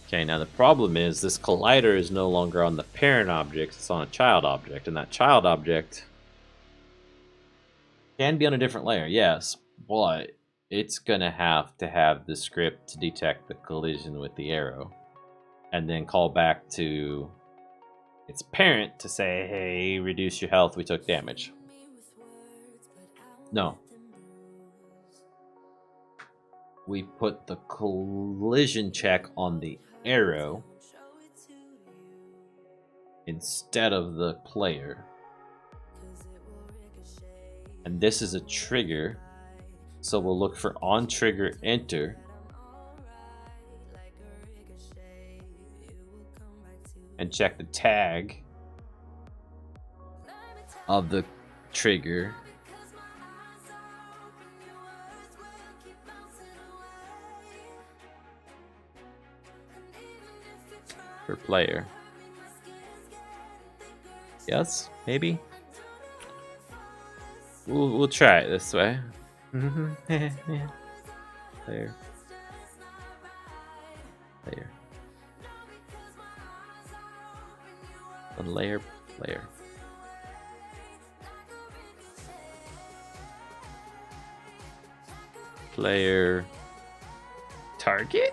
Okay, now the problem is this collider is no longer on the parent object, it's on a child object, and that child object Can be on a different layer, yes, but it's gonna have to have the script to detect the collision with the arrow, and then call back to its parent to say, "Hey, reduce your health. We took damage." No. We put the collision check on the arrow instead of the player. And this is a trigger, so we'll look for on trigger enter and check the tag of the trigger per player. Yes, maybe. We'll try it this way. Player. Player. One layer. Player. Player. Target.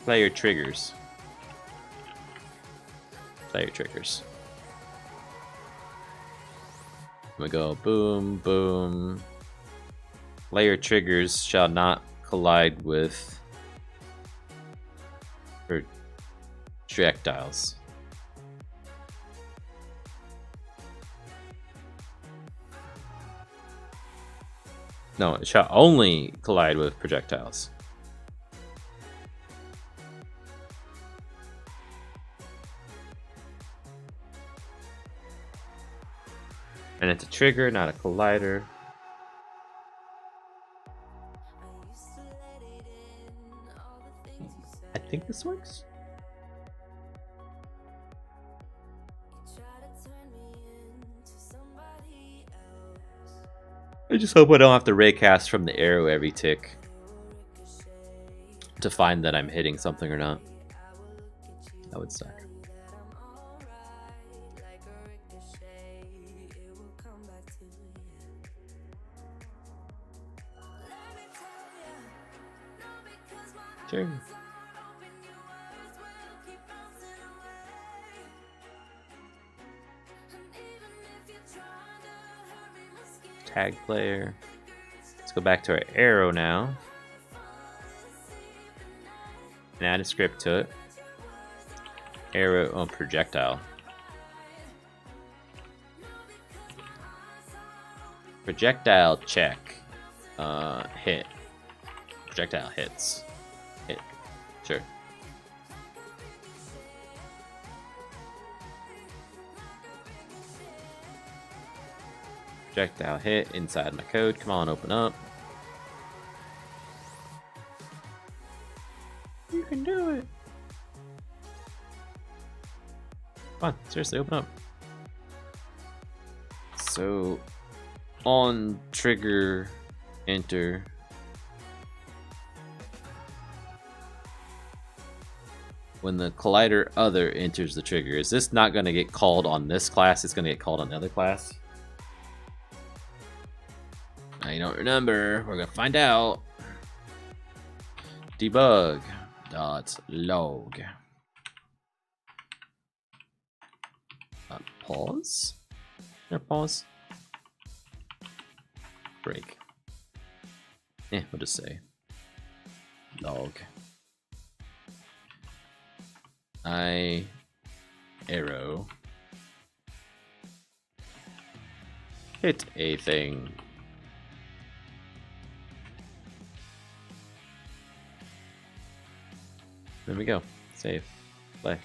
Player triggers. Player triggers. We go boom, boom. Player triggers shall not collide with projectiles. No, it shall only collide with projectiles. And it's a trigger, not a collider. I think this works. I just hope I don't have to raycast from the arrow every tick to find that I'm hitting something or not. That would suck. Sure. Tag player. Let's go back to our arrow now. And add a script to it. Arrow on projectile. Projectile check. Hit. Projectile hits. Hit. Sure. Projectile hit inside my code. Come on, open up. You can do it. Come on, seriously, open up. So, on trigger, enter. When the collider other enters the trigger, is this not going to get called on this class? It's going to get called on the other class? I don't remember. We're going to find out. Debug dot log. Pause. There, pause. Break. We'll just say log. Arrow hit a thing. There we go. Save. Play.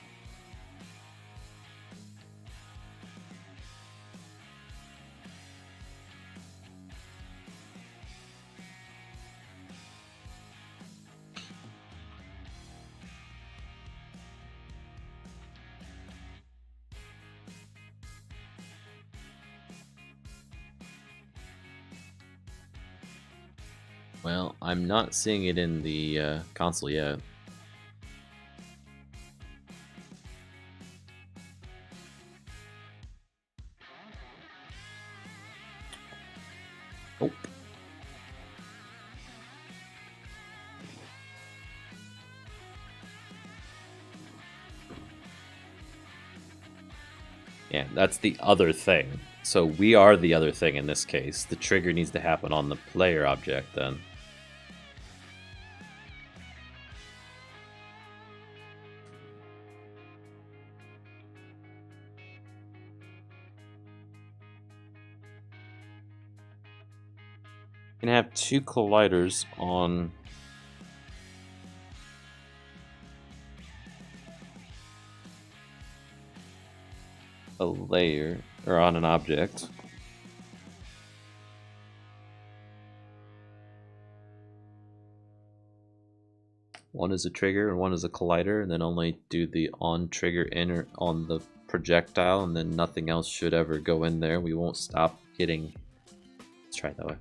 Well, I'm not seeing it in the console yet. Yeah, that's the other thing. So we are the other thing in this case. The trigger needs to happen on the player object then. You can have 2 colliders on a layer or on an object. One is a trigger and one is a collider, and then only do the on trigger in on the projectile, and then nothing else should ever go in there. We won't stop getting. Let's try it that way.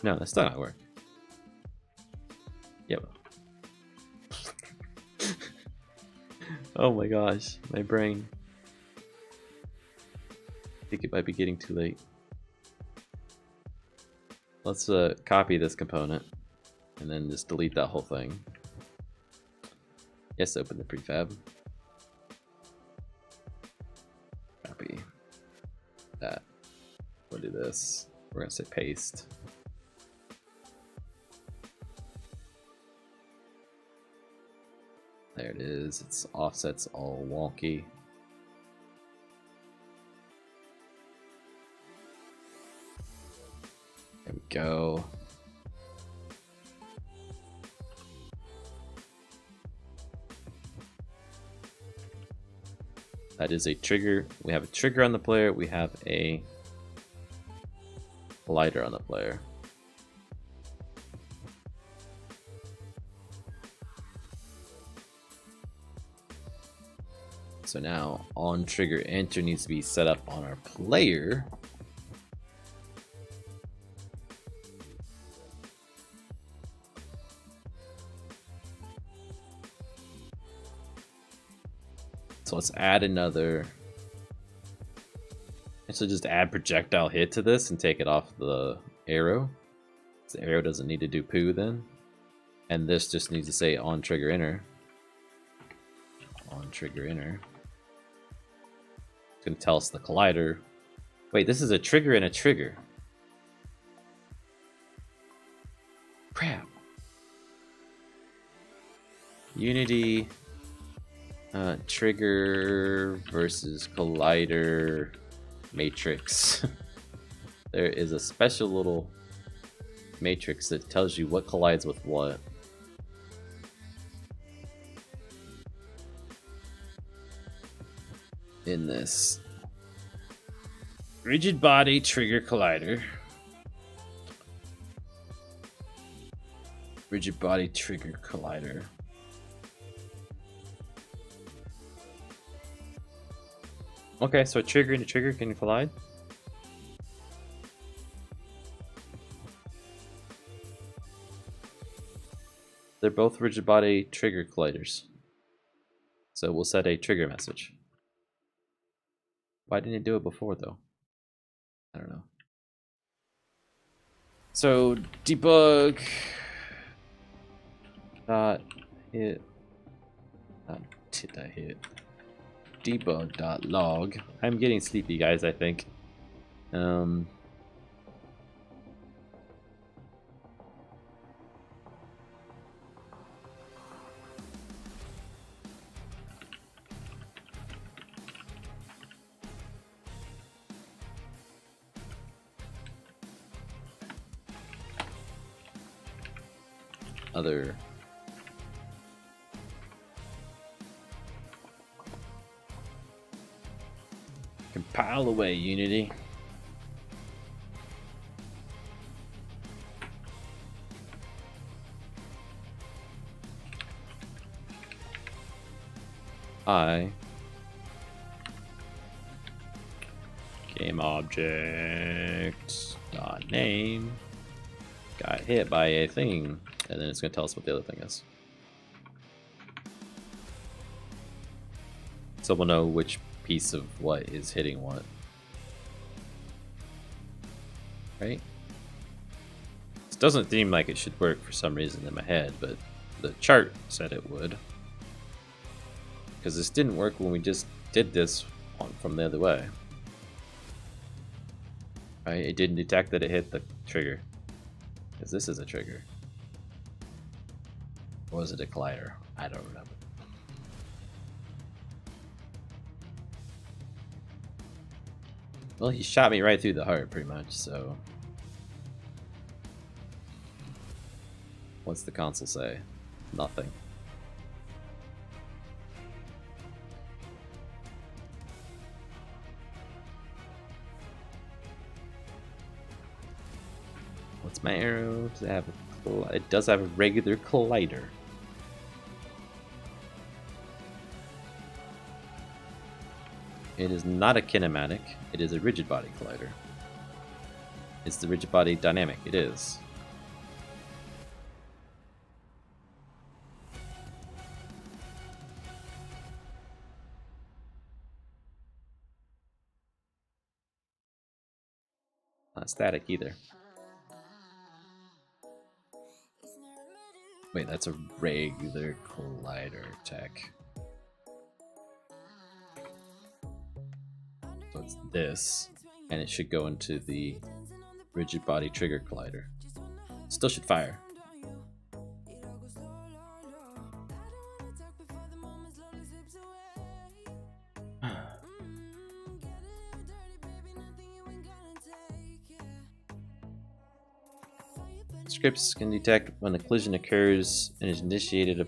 No, that's not how it works. Yep. Oh my gosh, my brain. I think it might be getting too late. Let's copy this component and then just delete that whole thing. Yes, open the prefab. Copy that. We'll do this. We're gonna say paste. There it is. Its offset's all wonky. There we go. That is a trigger. We have a trigger on the player. We have a collider on the player. So now on trigger enter needs to be set up on our player. So let's add another. So just add projectile hit to this and take it off the arrow. The arrow doesn't need to do poo then. And this just needs to say on trigger enter. On trigger enter. It's going to tell us the collider. Wait, this is a trigger and a trigger. Crap. Unity trigger versus collider matrix. There is a special little matrix that tells you what collides with what. In this rigid body trigger collider. Rigid body trigger collider. Okay, so a trigger and a trigger can collide. They're both rigid body trigger colliders. So we'll set a trigger message. Why didn't it do it before though? I don't know. So debug dot hit dot hit debug.log. I'm getting sleepy, guys, I think. Other compile away, Unity. Game object dot name got hit by a thing, and then it's going to tell us what the other thing is. So we'll know which piece of what is hitting what. Right? This doesn't seem like it should work for some reason in my head, but the chart said it would. because this didn't work when we just did this from the other way. Right? It didn't detect that it hit the trigger. Because this is a trigger. Or was it a collider? I don't remember. Well, he shot me right through the heart, pretty much, so... What's the console say? Nothing. What's my arrow? Does it have a it does have a regular collider. It is not a kinematic, it is a rigid body collider. It's the rigid body dynamic, it is. Not static either. Wait, that's a regular collider tech. So it's this, and it should go into the rigid body trigger collider. Still should fire. Scripts can detect when a collision occurs and is initiated a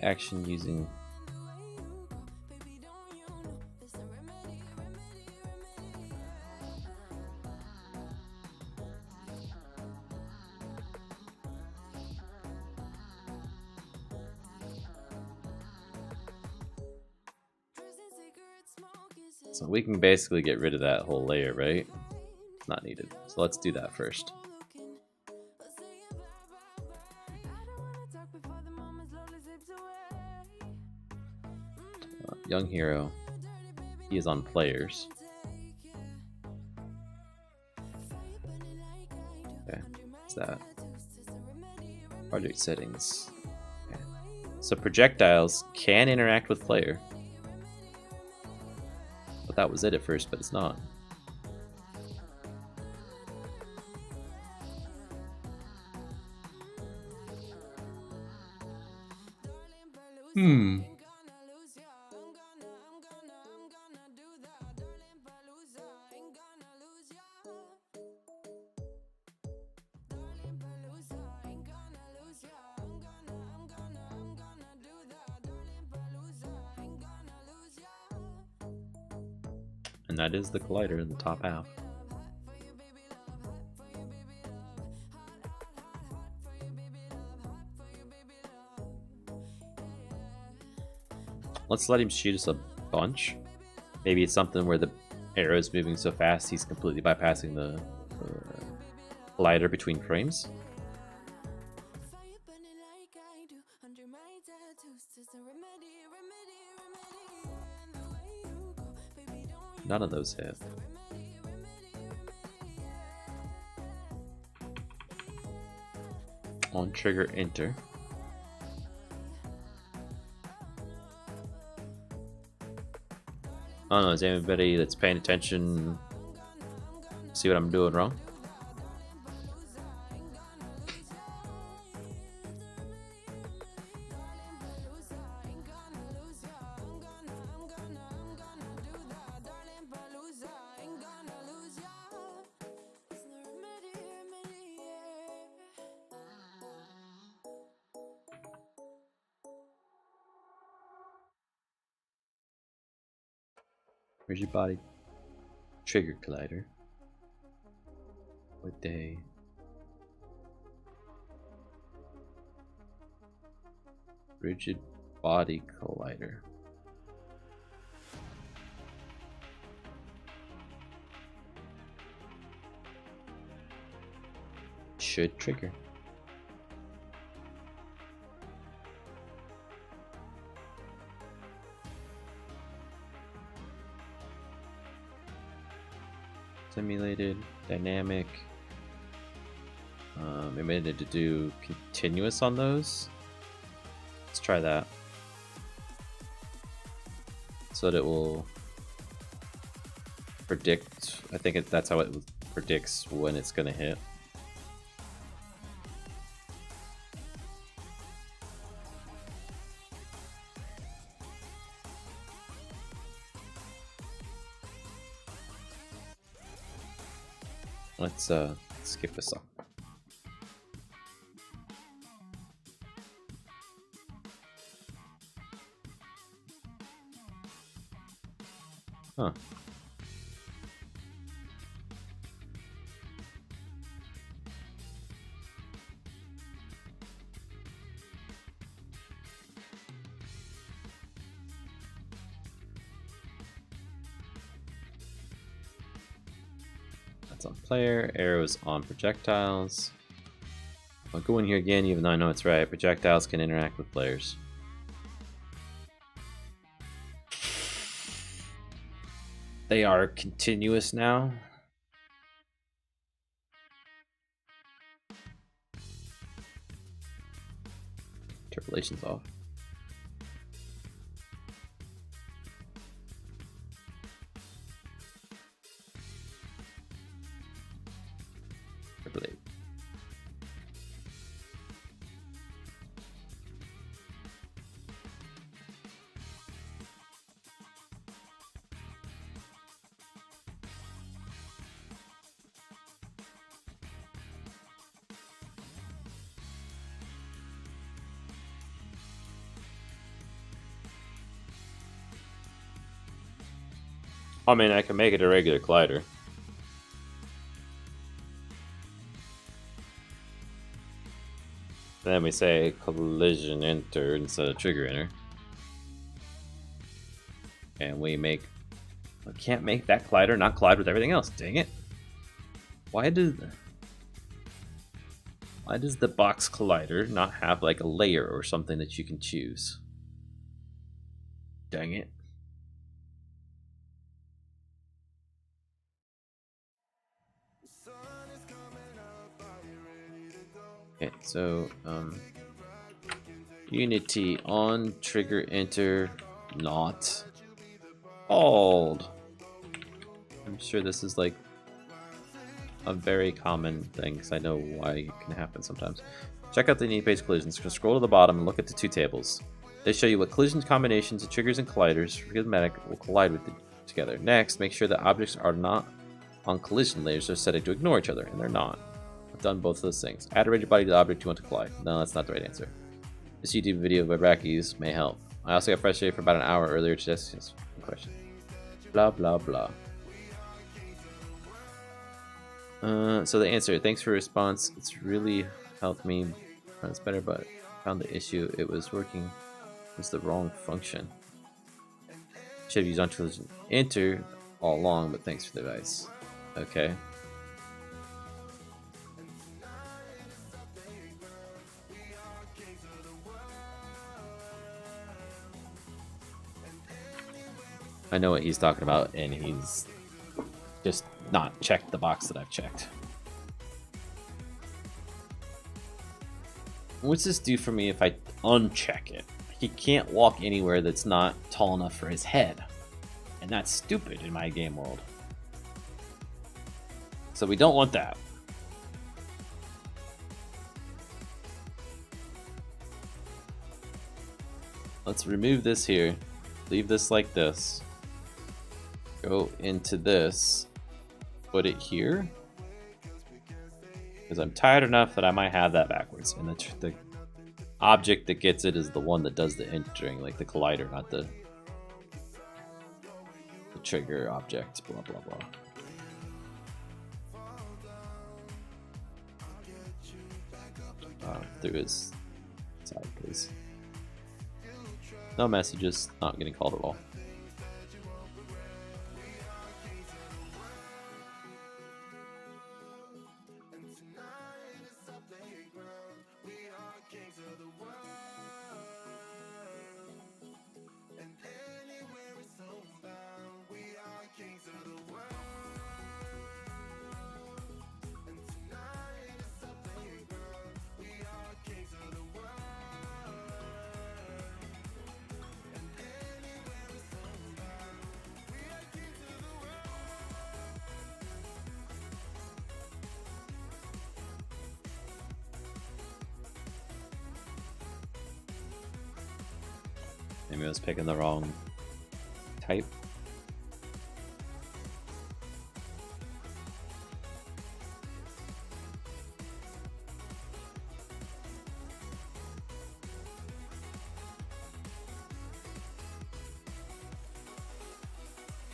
action using so we can basically get rid of that whole layer, right? It's not needed. So let's do that first. Young hero. He is on players. Okay, what's that? Project settings. Okay. So projectiles can interact with player. But that was it at first, but it's not. And that is the collider in the top half. Let's let him shoot us a bunch. Maybe it's something where the arrow is moving so fast he's completely bypassing the collider between frames. None of those hit. On trigger enter. I don't know, is anybody that's paying attention see what I'm doing wrong? Rigid body trigger collider. What day? Rigid body collider. Should trigger. Simulated, dynamic. Maybe I need to do continuous on those. Let's try that. so that it will predict. I think that's how it predicts when it's going to hit. Let's skip this up. Huh. That's on player, arrows on projectiles. I'll go in here again, even though I know it's right. Projectiles can interact with players. They are continuous now. Interpolation's off. Interpolate. I mean, I can make it a regular collider. Then we say collision enter instead of trigger enter. And we make... I can't make that collider not collide with everything else. Dang it. Why does the box collider not have like a layer or something that you can choose? Dang it. Okay, so Unity on trigger enter not called. I'm sure this is like a very common thing because I know why it can happen sometimes. Check out the Unity page collisions. Scroll to the bottom and look at the two tables. They show you what collision combinations of triggers and colliders for Gizmatic will collide with together. Next, make sure that objects are not on collision layers are set to ignore each other, and they're not. I've done both of those things. Add a rigid body to the object you want to collide. No, that's not the right answer. This YouTube video by Brackies may help. I also got frustrated for about an hour earlier to ask this question. Blah, blah, blah. So the answer, thanks for your response. It's really helped me run this better, but found the issue it was working was the wrong function. Should have used on collision enter all along, but thanks for the advice. Okay. I know what he's talking about, and he's just not checked the box that I've checked. What's this do for me if I uncheck it? He can't walk anywhere that's not tall enough for his head. And that's stupid in my game world. So we don't want that. Let's remove this here. Leave this like this. Go into this. Put it here. Because I'm tired enough that I might have that backwards. And the object that gets it is the one that does the entering, like the collider, not the trigger object, blah blah blah. Through his side, please. No messages, not getting called at all. Maybe I was picking the wrong type.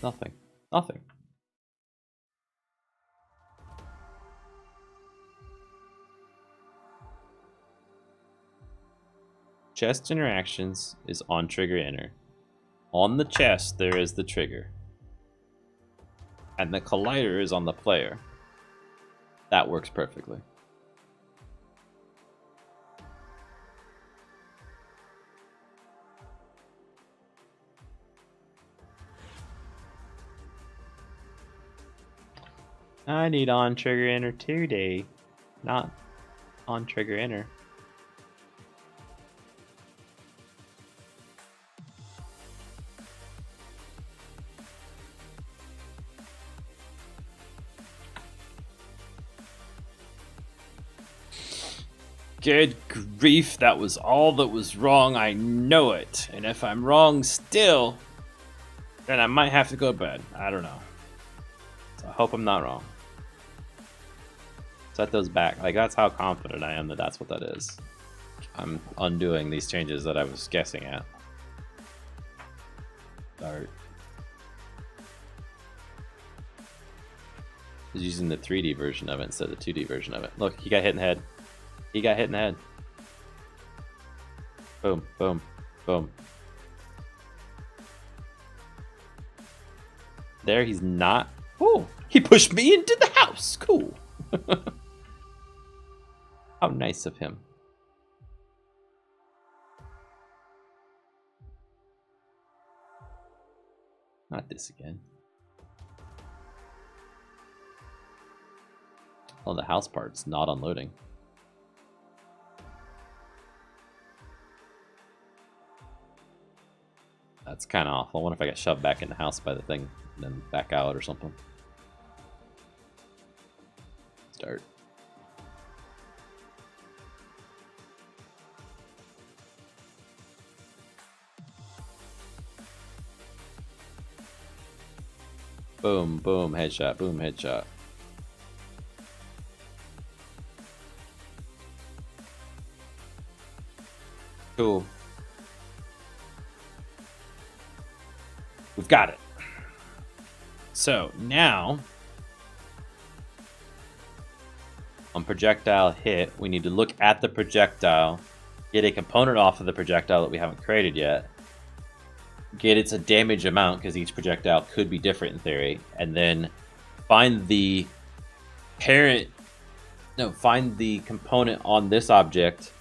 Nothing. Nothing. Chest interactions is on trigger enter. On the chest, there is the trigger. And the collider is on the player. That works perfectly. I need on trigger enter today, not on trigger enter. Good grief, that was all that was wrong, I know it. And if I'm wrong still, then I might have to go to bed. I don't know. So I hope I'm not wrong. Set those back. Like, that's how confident I am that that's what that is. I'm undoing these changes that I was guessing at. Start. He's using the 3D version of it instead of the 2D version of it. Look, he got hit in the head. He got hit in the head. Boom, boom, boom. There, he's not. Oh, he pushed me into the house. Cool. How nice of him. Not this again. Oh, the house part's not unloading. That's kind of awful. I wonder if I got shoved back in the house by the thing and then back out or something. Start. Boom, boom, headshot, boom, headshot. Cool. We've got it. So now, on projectile hit, we need to look at the projectile, get a component off of the projectile that we haven't created yet, get its damage amount, because each projectile could be different in theory, and then find the find the component on this object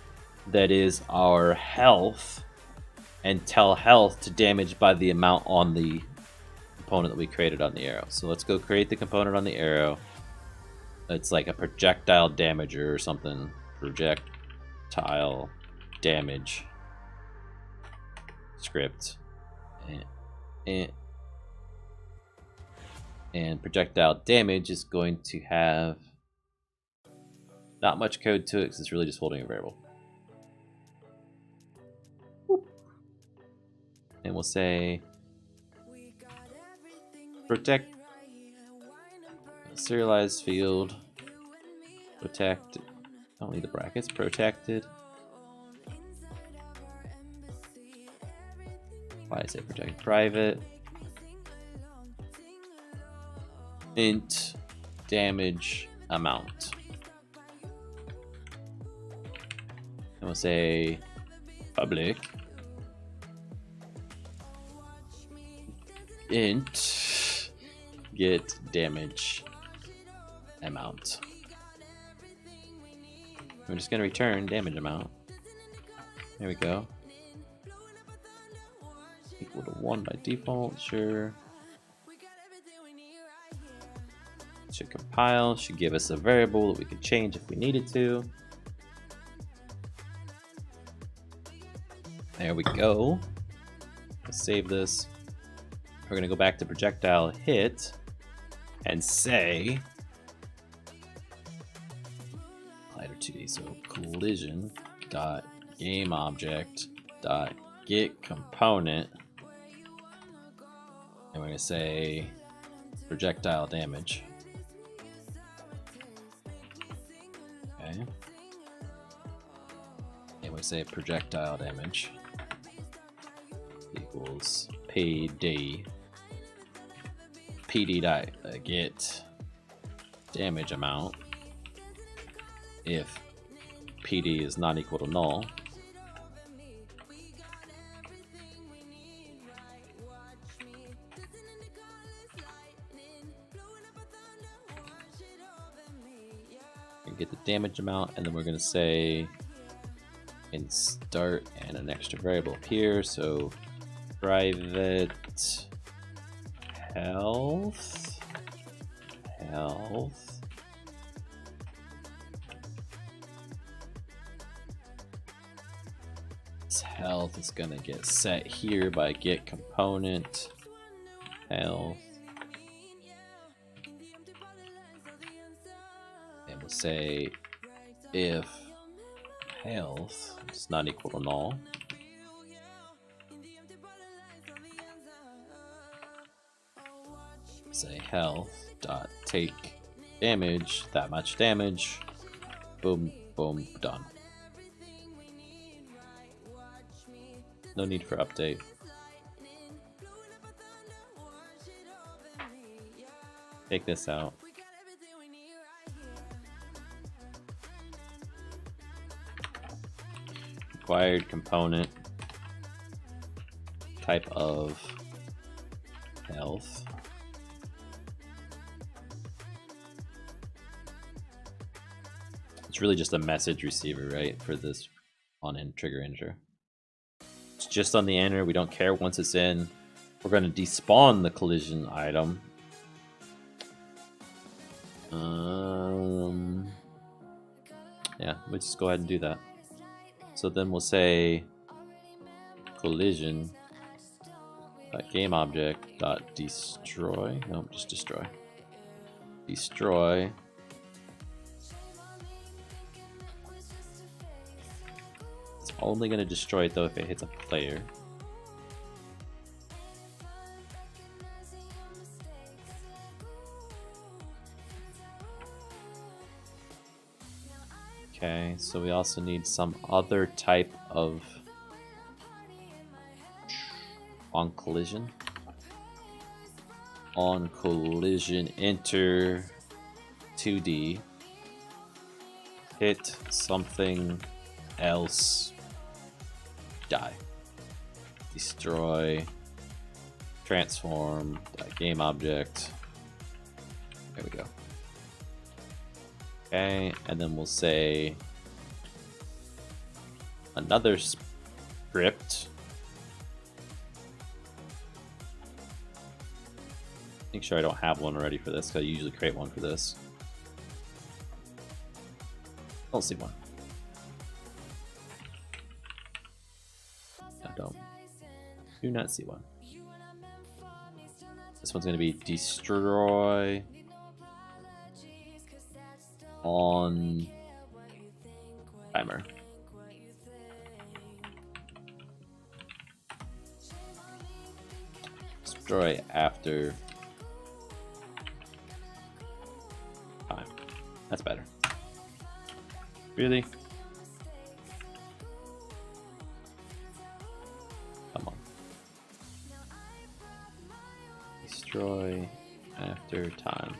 that is our health, and tell health to damage by the amount on the component that we created on the arrow. So let's go create the component on the arrow. It's like a projectile damager or something. Projectile damage script. And projectile damage is going to have not much code to it because it's really just holding a variable. And we'll say protect serialized field protect. Don't need the brackets. Protected. Why did I say protect? Private int damage amount. And we'll say public int get damage amount. We're just going to return damage amount. There we go. Equal to 1 by default, sure. Should compile, should give us a variable that we could change if we needed to. There we go. Let's save this. We're going to go back to projectile hit and say collider 2D, so collision dot game object dot get component, and we're gonna say projectile damage. Okay. And we say projectile damage equals PD dot get damage amount if PD is not equal to null. Get the damage amount, and then we're going to say in start and an extra variable up here, so private health this health is going to get set here by get component health. Say if health is not equal to null, say health dot take damage, that much damage, boom, boom, done. No need for update. Take this out. Required component type of health. It's really just a message receiver, right, for this on trigger integer. It's just on the enter. We don't care once it's in. We're going to despawn the collision item. Yeah, we'll just go ahead and do that. So then we'll say collision game object dot destroy. No, just destroy. Destroy. It's only going to destroy it though if it hits a player. Okay, so we also need some other type of on collision. On collision, enter 2D. Hit something else. Die. Destroy. Transform. Game object. There we go. Okay, and then we'll say another script. Make sure I don't have one already for this, because I usually create one for this. Don't see one. I don't. Do not see one. This one's going to be destroy on timer. Destroy after time. That's better. Really? Come on. Destroy after time.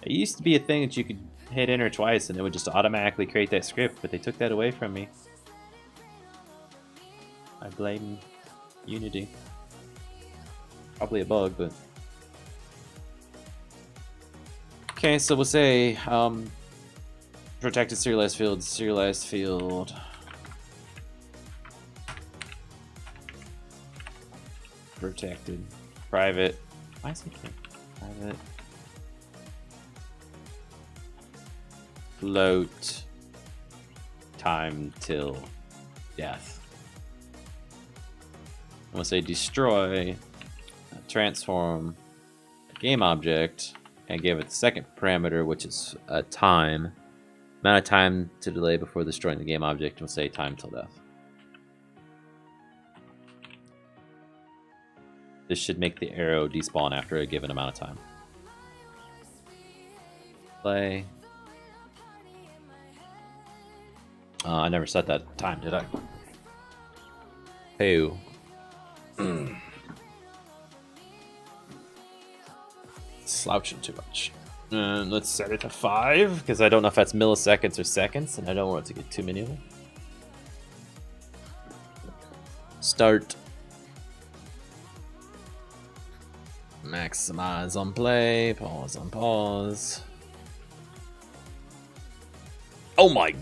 It used to be a thing that you could hit enter twice and it would just automatically create that script, but they took that away from me. I blame Unity. Probably a bug, but... Okay, so we'll say protected serialized field, protected, private. Why is it private? Float time till death. I'm gonna say destroy, transform game object, and give it the second parameter, which is a time. Amount of time to delay before destroying the game object. We'll say time till death. This should make the arrow despawn after a given amount of time. Play. I never set that time, did I? Hey. Slouching too much. Let's set it to 5, because I don't know if that's milliseconds or seconds, and I don't want to get too many of them. Start. Maximize on play, pause on pause. Oh my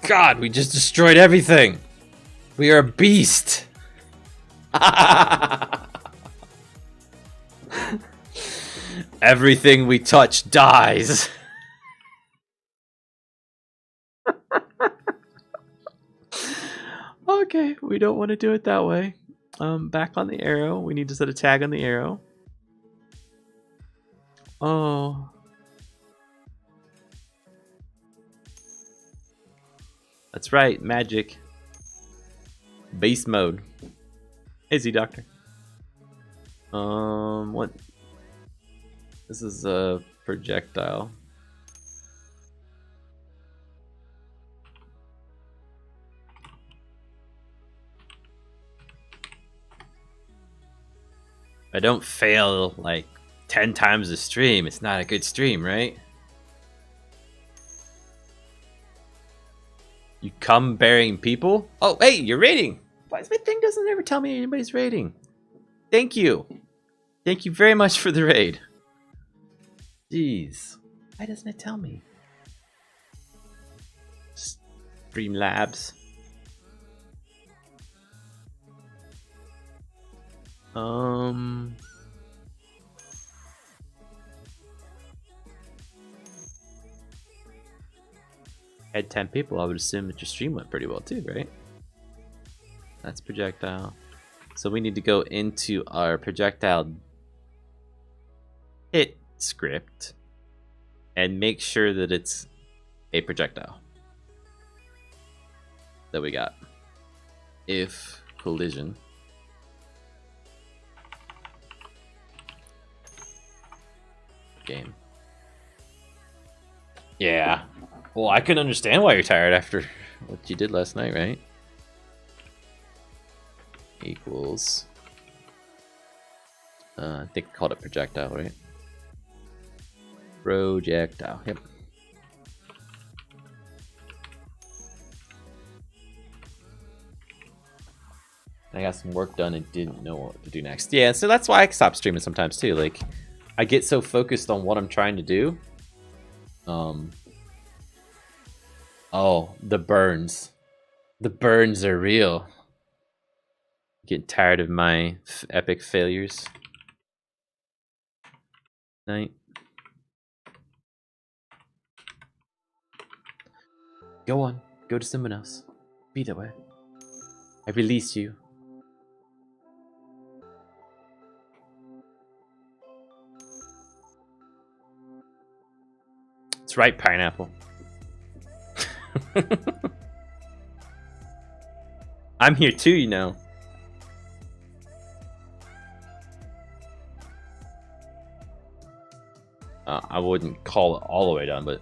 god, we just destroyed everything! We are a beast! Everything we touch dies! Okay, we don't want to do it that way. Back on the arrow. We need to set a tag on the arrow. Oh. That's right, magic. Beast mode. Hey, Z Doctor. What? This is a projectile. If I don't fail like 10 times a stream, it's not a good stream, right? You come bearing people? Oh, hey, you're rating! Why is my thing doesn't ever tell me anybody's rating? Thank you. Thank you very much for the raid. Jeez. Why doesn't it tell me? Streamlabs. Had 10 people, I would assume that your stream went pretty well too, right? That's projectile. So we need to go into our projectile hit script and make sure that it's a projectile that we got. If collision game. Yeah. Well, I can understand why you're tired after what you did last night, right? Equals. I think I called it projectile, right? Projectile. Yep. I got some work done and didn't know what to do next. Yeah, so that's why I stop streaming sometimes too. Like, I get so focused on what I'm trying to do. Oh, the burns. The burns are real. Getting tired of my epic failures. Night. Go on. Go to someone else. Be that way. I release you. That's right, pineapple. I'm here too, you know. I wouldn't call it all the way done, but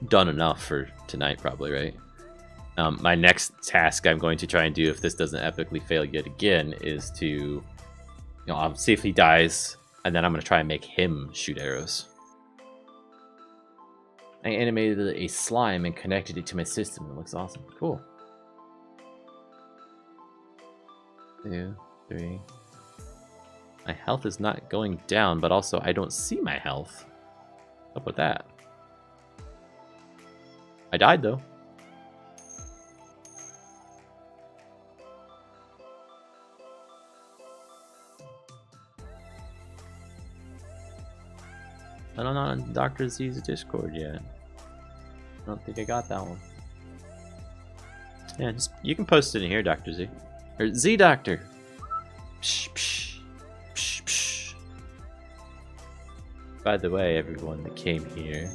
done enough for tonight probably, right? My next task I'm going to try and do if this doesn't epically fail yet again is to, I'll see if he dies, and then I'm going to try and make him shoot arrows. I animated a slime and connected it to my system. It looks awesome. Cool. 2, 3. My health is not going down, but also I don't see my health. What's up with that? I died though. I don't know on Dr. Z's Discord yet. I don't think I got that one. Yeah, just you can post it in here, Dr. Z. Or Z Doctor. Psh, psh, psh, psh. By the way, everyone that came here.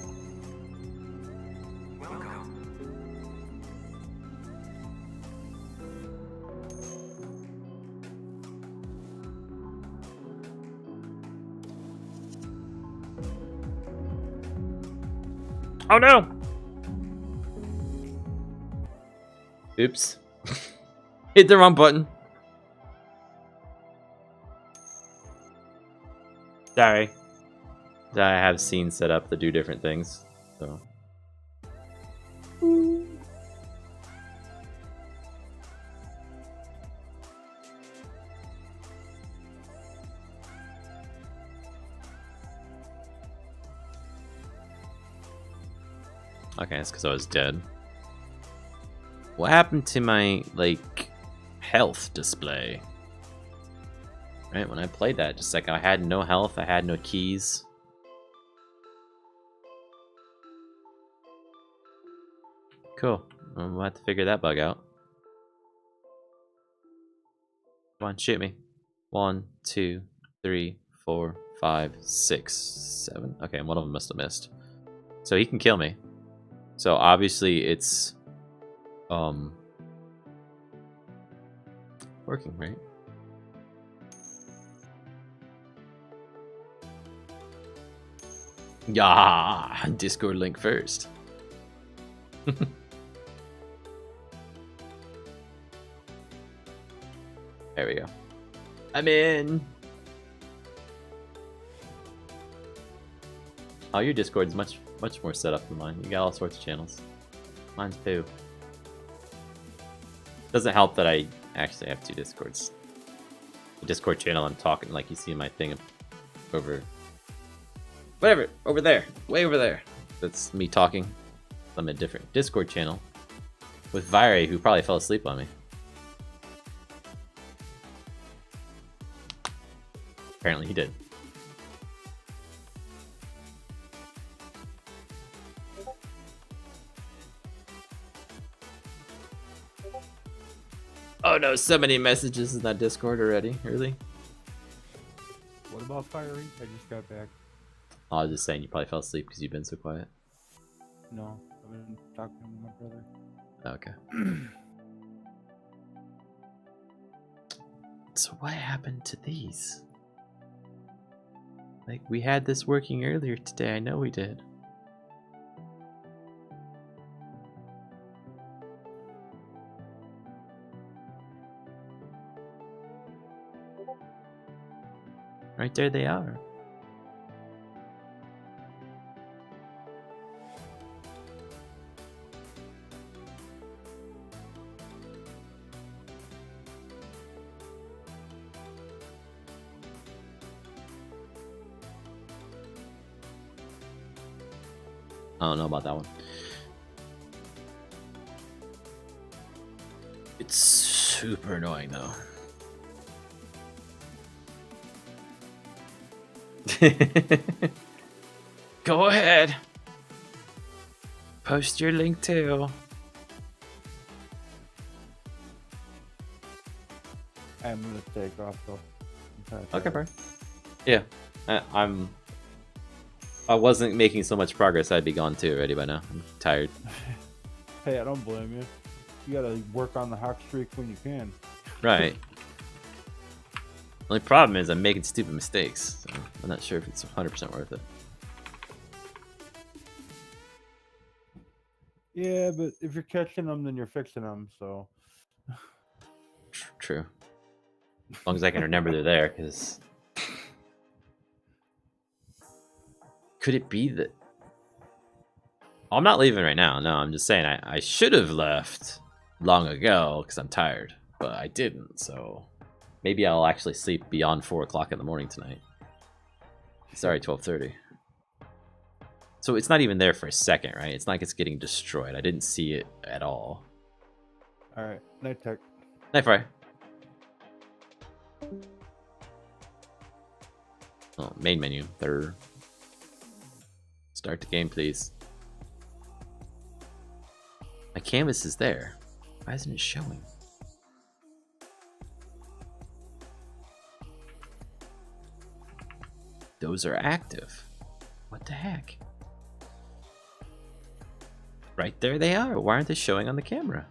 Oh no! Oops. Hit the wrong button. Sorry. I have scenes set up to do different things, so. Okay, that's because I was dead. What happened to my, like, health display? Right, when I played that, just like I had no health, I had no keys. Cool. We'll have to figure that bug out. Come on, shoot me. 1, 2, 3, 4, 5, 6, 7. Okay, one of them must have missed. So he can kill me. So obviously it's working, right? Yeah, Discord link first. There we go. I'm in. Oh, your Discord's much more set up than mine. You got all sorts of channels. Mine's poo. Doesn't help that I actually have 2 Discords. The Discord channel I'm talking like you see my thing over. Whatever, over there, way over there. That's me talking. I'm a different Discord channel with Vire, who probably fell asleep on me. Apparently he did. Oh no, so many messages in that Discord already. Really? What about Fiery? I just got back. Oh, I was just saying you probably fell asleep because you've been so quiet. No, I've been talking to my brother. Okay. So what happened to these? Like, we had this working earlier today. I know we did. Right there they are. I don't know about that one. It's super annoying though. Go ahead. Post your link too. I'm gonna take off though. Okay, bro. Yeah, I wasn't making so much progress. I'd be gone too already by now. I'm tired. Hey, I don't blame you. You gotta work on the hawk streak when you can. Right. Only problem is I'm making stupid mistakes. So I'm not sure if it's 100% worth it. Yeah, but if you're catching them, then you're fixing them. So. True. As long as I can remember they're there, because could it be that? Oh, I'm not leaving right now. No, I'm just saying I should have left long ago because I'm tired, but I didn't. So maybe I'll actually sleep beyond 4 o'clock in the morning tonight. Sorry, 12:30. So it's not even there for a second, right? It's not like it's getting destroyed. I didn't see it at all. All right, night tech. Night fry. Oh, main menu. Third. Start the game, please. My canvas is there. Why isn't it showing? Those are active. What the heck? Right there they are. Why aren't they showing on the camera?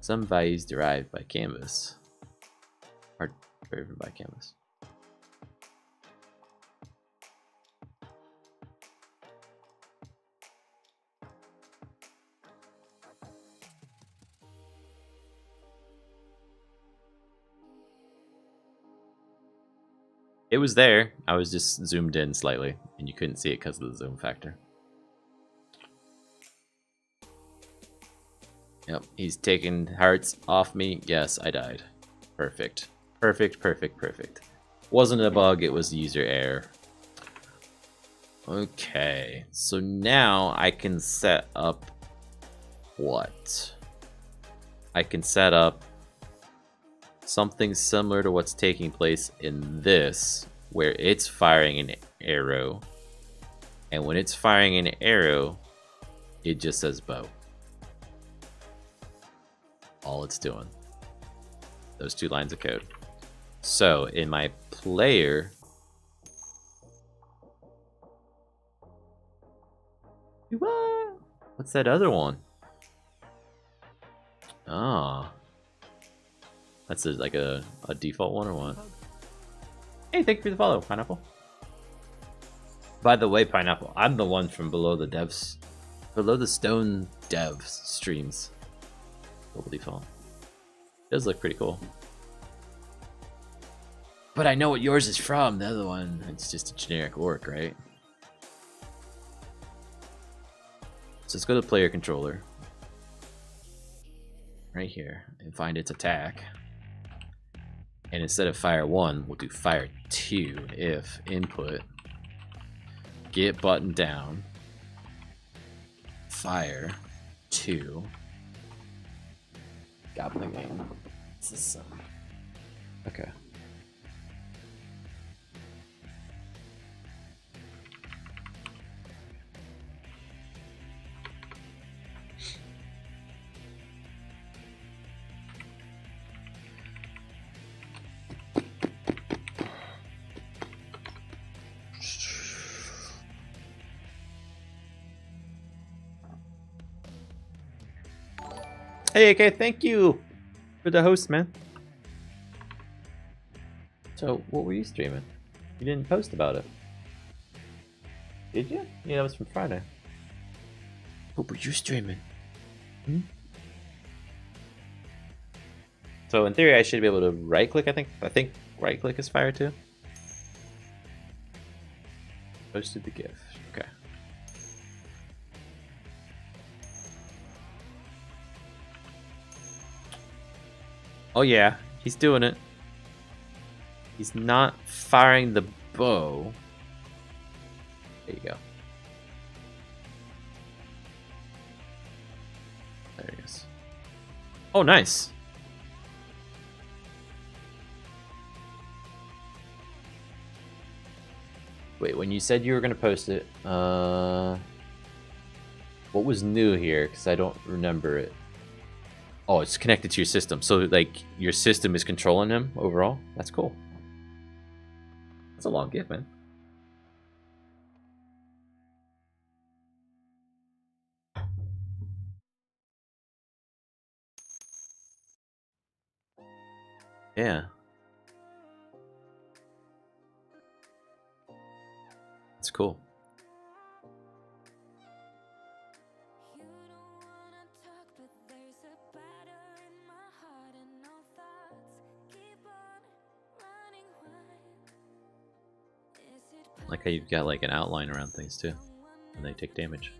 Some values derived by canvas are driven by canvas. It was there. I was just zoomed in slightly, and you couldn't see it because of the zoom factor. Yep, he's taking hearts off me. Yes, I died. Perfect. Perfect, perfect, perfect. Wasn't a bug, it was user error. Okay, so now I can set up what? I can set up something similar to what's taking place in this, where it's firing an arrow, and when it's firing an arrow, it just says bow. All it's doing. Those 2 lines of code. So in my player, what's that other one? Ah, that's like a default one or what? Hey, thank you for the follow, Pineapple. By the way, Pineapple, I'm the one from Below the Stone devs streams. Global default. It does look pretty cool. But I know what yours is from. The other one, it's just a generic orc, right? So let's go to player controller. Right here. And find its attack. And instead of fire 1, we'll do fire 2 if input. Get button down. Fire 2. Goblin game. This is okay. Hey, AK, thank you for the host, man. So, what were you streaming? You didn't post about it. Did you? Yeah, that was from Friday. What were you streaming? Hmm? So, in theory, I should be able to right-click, I think right-click is fire too. Posted the GIF. Okay. Oh yeah, he's doing it. He's not firing the bow. There you go. There he is. Oh, nice. Wait, when you said you were going to post it, what was new here? Because I don't remember it. Oh, it's connected to your system. So, like, your system is controlling him overall? That's cool. That's a long gift, man. Yeah. That's cool. Like how you've got like an outline around things too, and they take damage.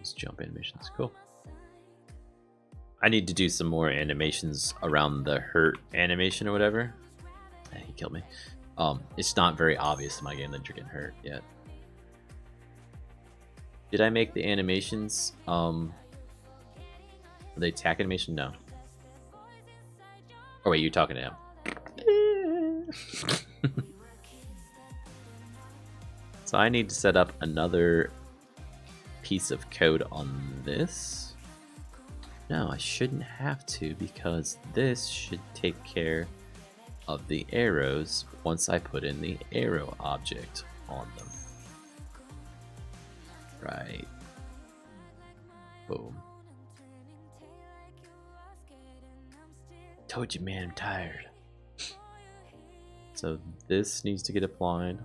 These jump animations, cool. I need to do some more animations around the hurt animation or whatever. He killed me. It's not very obvious in my game that you're getting hurt yet. Did I make the animations? The attack animation? No. Oh wait, you're talking to him. So I need to set up another piece of code on this. No, I shouldn't have to, because this should take care of the arrows once I put in the arrow object on them. Right. Boom. Told you, man, I'm tired. So this needs to get applied.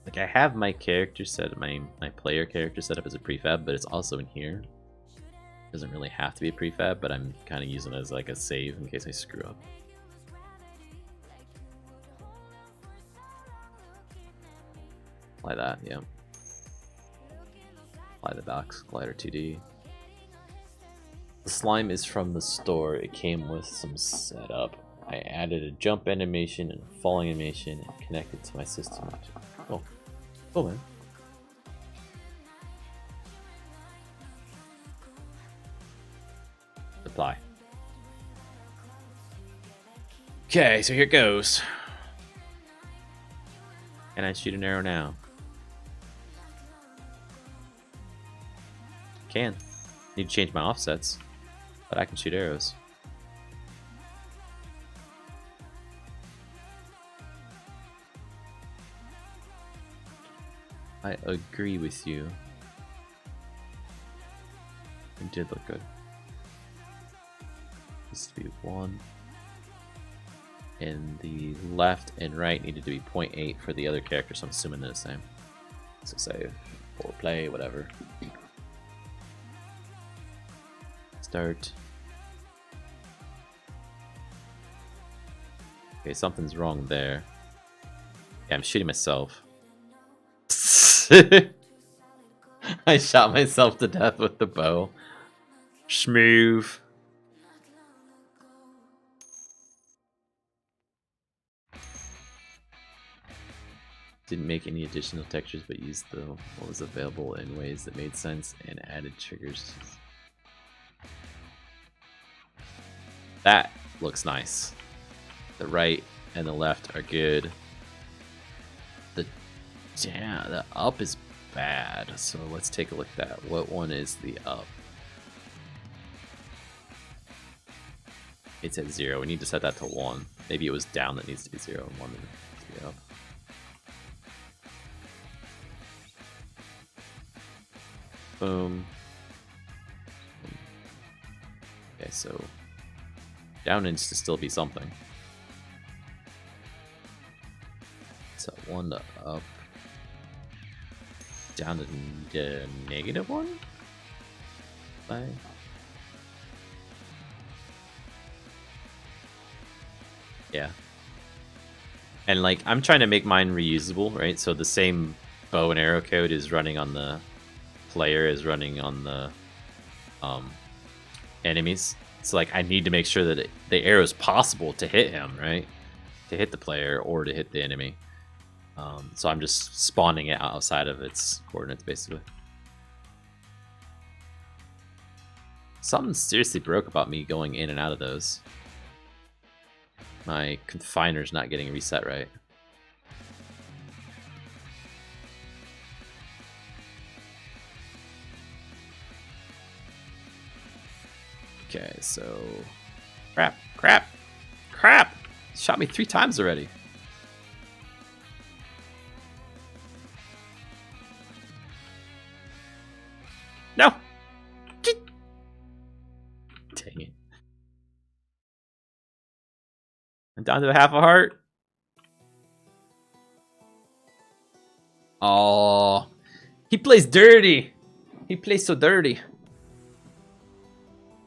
Like, I have my character set, my player character set up as a prefab, but it's also in here. Doesn't really have to be a prefab, but I'm kind of using it as like a save in case I screw up. Apply that, yeah. Apply the box glider 2D. The slime is from the store. It came with some setup. I added a jump animation and a falling animation and connected to my system. Oh, oh man. Apply. Okay, so here it goes. Can I shoot an arrow now? Can. Need to change my offsets, but I can shoot arrows. I agree with you. It did look good. This to be 1. And the left and right needed to be 0.8 for the other character, so I'm assuming they're the same. So save or play, whatever. Start. Okay, something's wrong there. Yeah, I'm shooting myself. I shot myself to death with the bow. Schmoove. Didn't make any additional textures, but used what was available in ways that made sense and added triggers. That looks nice. The right and the left are good. The up is bad, so let's take a look at that. What one is the up? It's at 0. We need to set that to 1. Maybe it was down that needs to be 0 and 1 that needs to be up. Boom. Okay, so down needs to still be something. So 1 to up. Down to -1? Bye. Yeah. And like, I'm trying to make mine reusable, right? So the same bow and arrow code is running on the player, is running on the enemies. So like, I need to make sure that the arrow is possible to hit him, right? To hit the player or to hit the enemy. So I'm just spawning it outside of its coordinates, basically. Something seriously broke about me going in and out of those. My confiner's not getting reset right. Okay, so... Crap! Shot me 3 times already. No! Dang it. I'm down to half a heart. Oh, he plays dirty. He plays so dirty.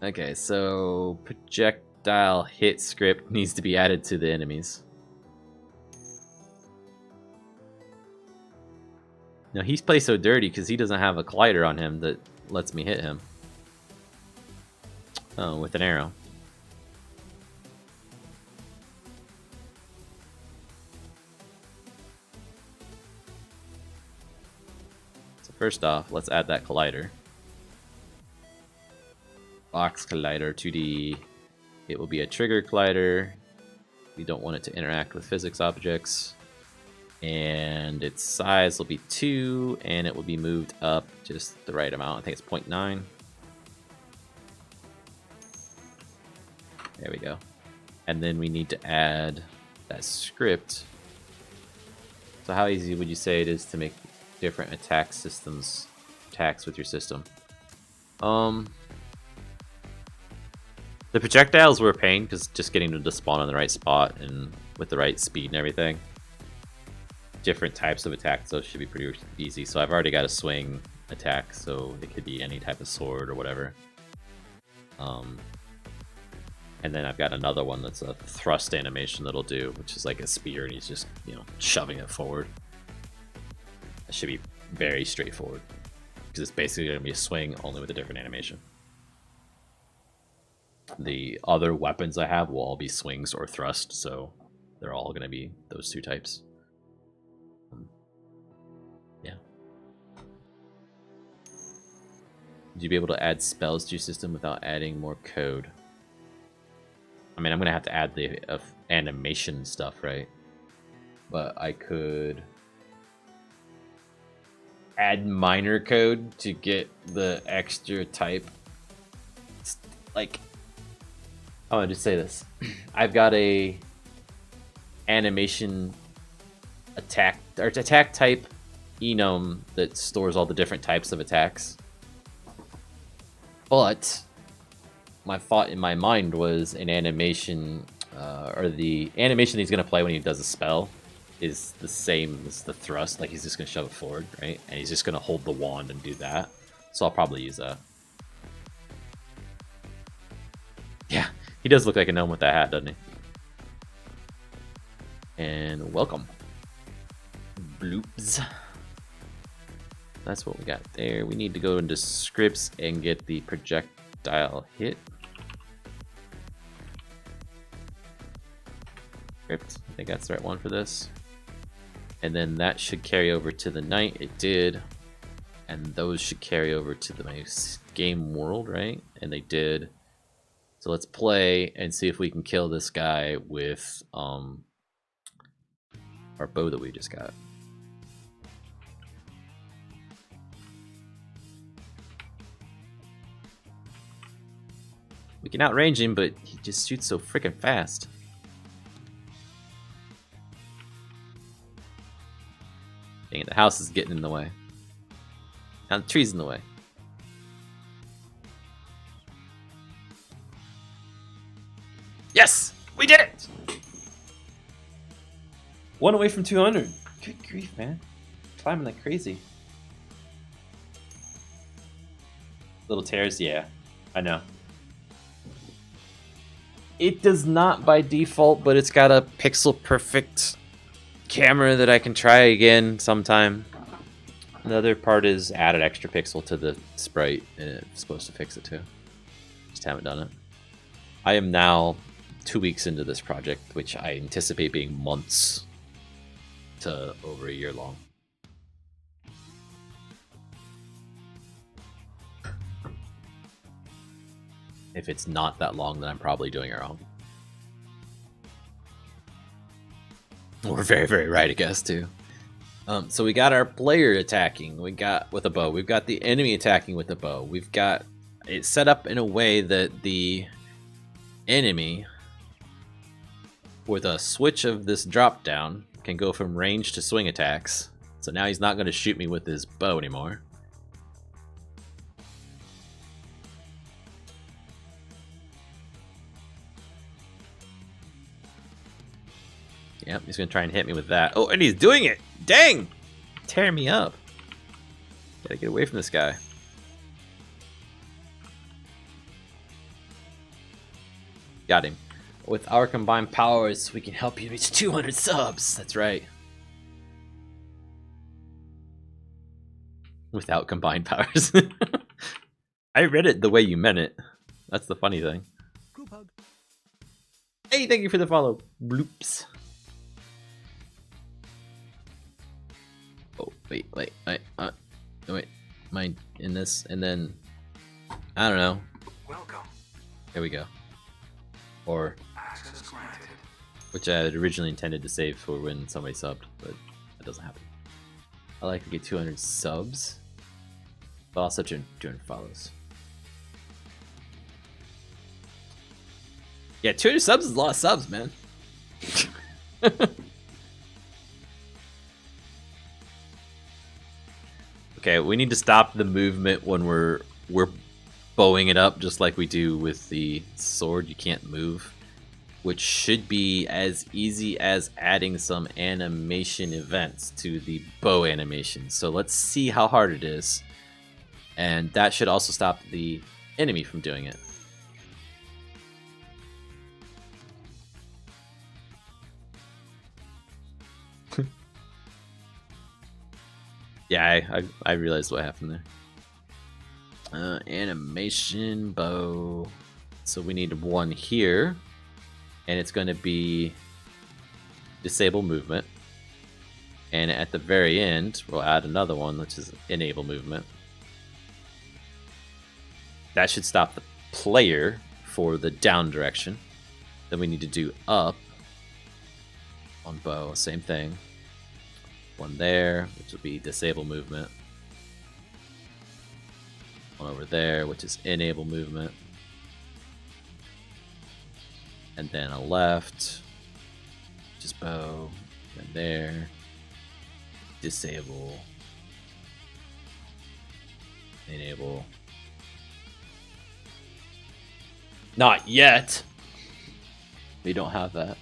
Okay, so projectile hit script needs to be added to the enemies. No, he plays so dirty because he doesn't have a collider on him that lets me hit him. Oh, with an arrow. So first off, let's add that collider. Box collider 2D. It will be a trigger collider. We don't want it to interact with physics objects. And its size will be 2, and it will be moved up just the right amount. I think it's 0.9. There we go. And then we need to add that script. So how easy would you say it is to make different attack systems attacks with your system? The projectiles were a pain because just getting them to spawn on the right spot and with the right speed and everything. Different types of attacks, those should be pretty easy. So I've already got a swing attack, so it could be any type of sword or whatever. And then I've got another one that's a thrust animation that'll do, which is like a spear, and he's just, you know, shoving it forward. That should be very straightforward, because it's basically going to be a swing, only with a different animation. The other weapons I have will all be swings or thrust, so they're all going to be those two types. Yeah. Would you be able to add spells to your system without adding more code? I mean, I'm going to have to add the animation stuff, right? But I could add minor code to get the extra type. It's like, I want to just say this. I've got a animation attack type enome that stores all the different types of attacks. But my thought in my mind was an animation, or the animation he's going to play when he does a spell is the same as the thrust. Like, he's just going to shove it forward, right? And he's just going to hold the wand and do that. So I'll probably use that. Yeah, he does look like a gnome with that hat, doesn't he? And welcome. Bloops. That's what we got there. We need to go into scripts and get the projectile hit. Script, I think that's the right one for this. And then that should carry over to the knight. It did. And those should carry over to my game world, right? And they did. So let's play and see if we can kill this guy with our bow that we just got. We can outrange him, but he just shoots so freaking fast. Dang it, the house is getting in the way. Now the tree's in the way. Yes! We did it! One away from 200. Good grief, man. Climbing like crazy. Little tears, yeah. I know. It does not by default, but it's got a pixel perfect camera that I can try again sometime. The other part is added extra pixel to the sprite, and it's supposed to fix it too. Just haven't done it. I am now 2 weeks into this project, which I anticipate being months to over a year long. If it's not that long, then I'm probably doing it wrong. We're very, very right, I guess, too. So we got our player attacking. We got with a bow. We've got the enemy attacking with a bow. We've got it set up in a way that the enemy, with a switch of this drop down, can go from range to swing attacks. So now he's not going to shoot me with his bow anymore. Yep, he's going to try and hit me with that. Oh, and he's doing it! Dang! Tearing me up. Gotta get away from this guy. Got him. With our combined powers, we can help you reach 200 subs. That's right. Without combined powers. I read it the way you meant it. That's the funny thing. Group hug. Hey, thank you for the follow. Bloops. Oh, wait, am I in this? And then, I don't know. Welcome. There we go. Or, Access granted. which I had originally intended to save for when somebody subbed, but that doesn't happen. I like to get 200 subs, but also 200 follows. Yeah, 200 subs is a lot of subs, man. Okay, we need to stop the movement when we're bowing it up, just like we do with the sword. You can't move, which should be as easy as adding some animation events to the bow animation. So let's see how hard it is, and that should also stop the enemy from doing it. Yeah, I realized what happened there. Animation bow. So we need one here, and it's going to be disable movement. And at the very end, we'll add another one, which is enable movement. That should stop the player for the down direction. Then we need to do up on bow, same thing. One there, which will be disable movement. One over there, which is enable movement. And then a left, which is bow. And there, disable, enable. Not yet. We don't have that.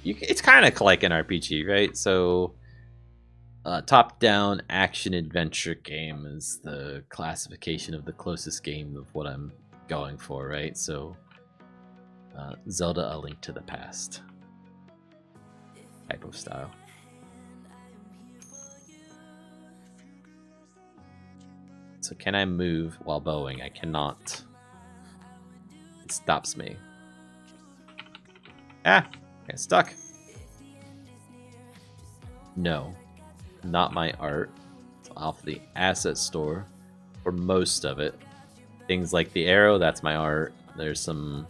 It's kind of like an RPG, right? So, top-down action adventure game is the classification of the closest game of what I'm going for, right? So, Zelda: A Link to the Past type of style. So, can I move while bowing? I cannot. It stops me. Ah, get stuck. No, not my art. It's off the asset store for most of it. Things like the arrow, that's my art. There's some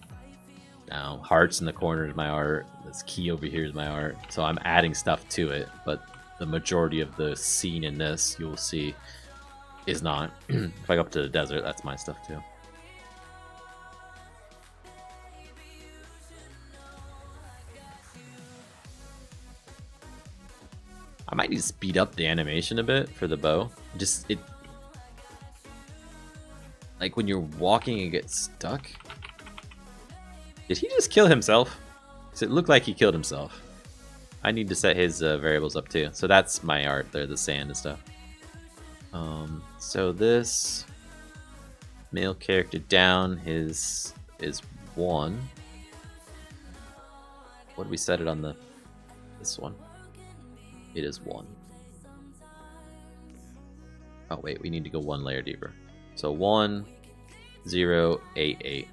hearts in the corner is my art. This key over here is my art. So I'm adding stuff to it, but the majority of the scene in this, you'll see, is not. If I go up to the desert, that's my stuff too. I might need to speed up the animation a bit for the bow. Like when you're walking and get stuck. Did he just kill himself? Because it looked like he killed himself. I need to set his variables up too. So that's my art there, the sand and stuff. So this male character down is 1. What did we set it on this one? It is 1. Oh wait, we need to go one layer deeper. So 1, 0, 8, 8.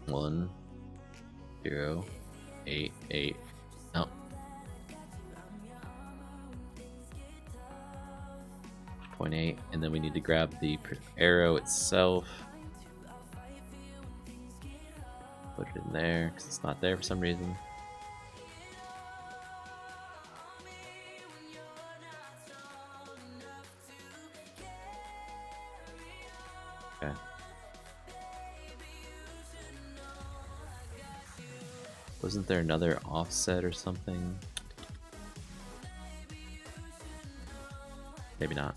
1, 0, 8, 8. No. 0.8, and then we need to grab the arrow itself. Put it in there because it's not there for some reason. Okay. Wasn't there another offset or something? Maybe not.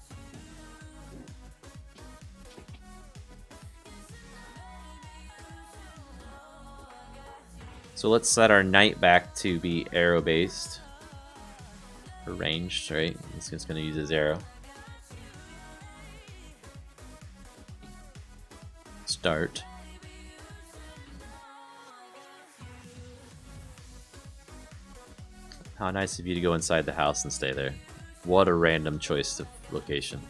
So let's set our knight back to be arrow based. Or ranged, right? He's just going to use his arrow. Start. How nice of you to go inside the house and stay there. What a random choice of location.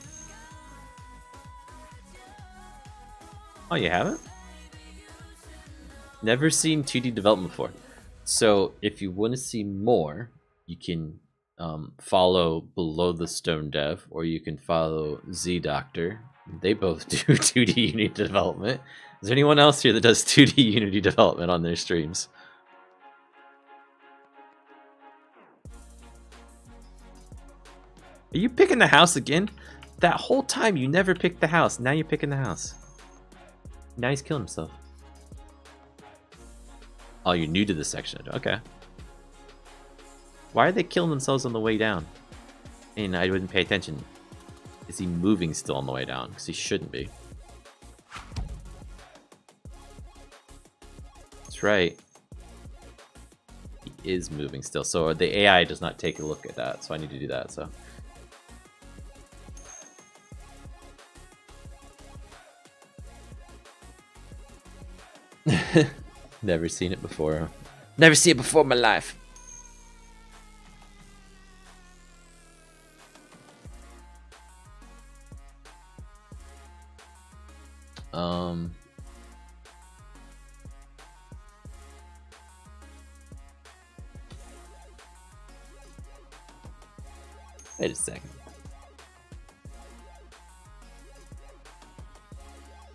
Oh, you haven't? Never seen 2D development before. So if you want to see more, you can follow Below the Stone Dev, or you can follow Z Doctor. They both do 2D Unity development. Is there anyone else here that does 2D Unity development on their streams? Are you picking the house again? That whole time you never picked the house. Now you're picking the house. Now he's killing himself. Oh, you're new to this section. Okay. Why are they killing themselves on the way down? And I wouldn't pay attention. Is he moving still on the way down? Because he shouldn't be. That's right. He is moving still. So the AI does not take a look at that. So I need to do that. So. Never seen it before. Never seen it before in my life. Um. Wait a second.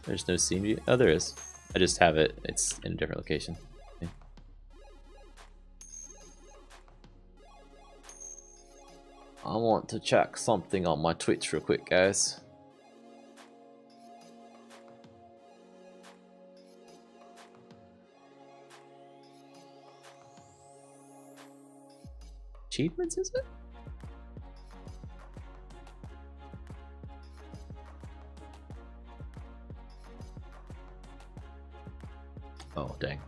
There's no scene view. Oh, there is. I just have it. It's in a different location. Okay. I want to check something on my Twitch real quick, guys. Achievements, is it? Oh, dang.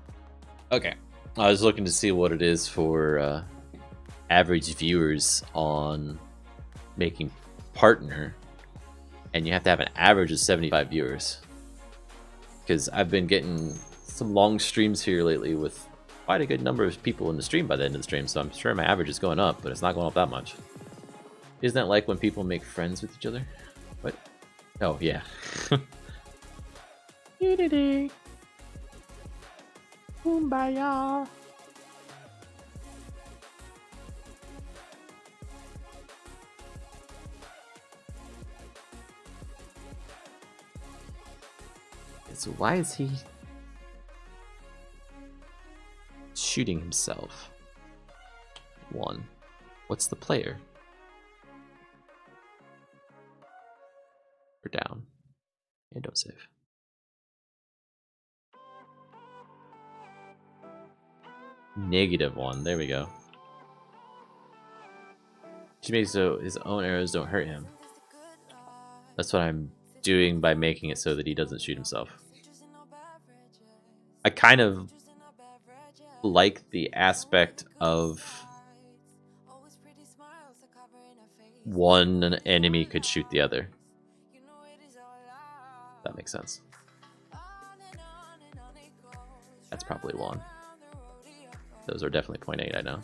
Okay. I was looking to see what it is for average viewers on making partner, and you have to have an average of 75 viewers. Because I've been getting some long streams here lately with quite a good number of people in the stream by the end of the stream, so I'm sure my average is going up, but it's not going up that much. Isn't that like when people make friends with each other? What? Oh, yeah. Unity. Kumbaya. So why is he shooting himself? One. What's the player? We're down. And don't save. -1. There we go. She makes so his own arrows don't hurt him. That's what I'm doing by making it so that he doesn't shoot himself. I kind of like the aspect of one enemy could shoot the other. That makes sense. That's probably 1. Those are definitely 0.8, I know.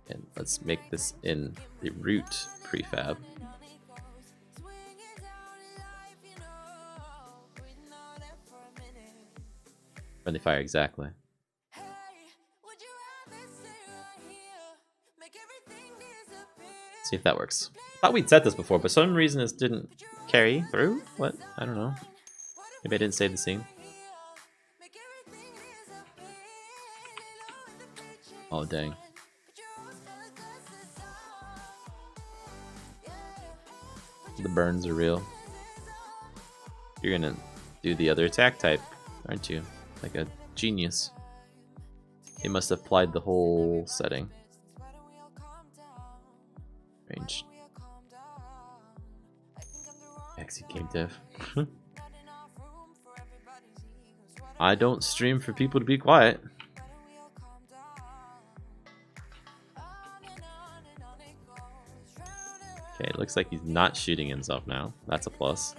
And let's make this in the root prefab. Friendly fire, exactly. See if that works. Thought we'd set this before, but for some reason this didn't carry through? What? I don't know. Maybe I didn't save the scene. Oh, dang. The burns are real. You're gonna do the other attack type, aren't you? Like a genius. He must have applied the whole setting. Range. Exit game dev. I don't stream for people to be quiet. Okay, it looks like he's not shooting himself now. That's a plus.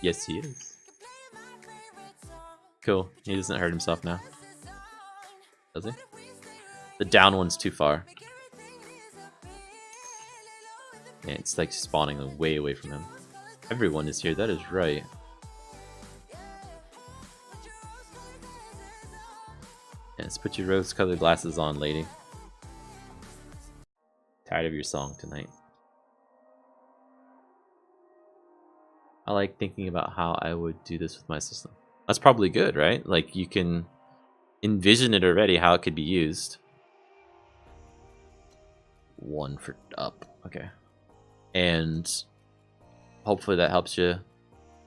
Yes, he is. Cool. He doesn't hurt himself now. Does he? The down one's too far. Yeah, it's like spawning way away from him. Everyone is here, that is right. Yes, put your rose-colored glasses on, lady. Tired of your song tonight. I like thinking about how I would do this with my system. That's probably good, right? Like, you can envision it already, how it could be used. 1 for up. Okay. And hopefully that helps you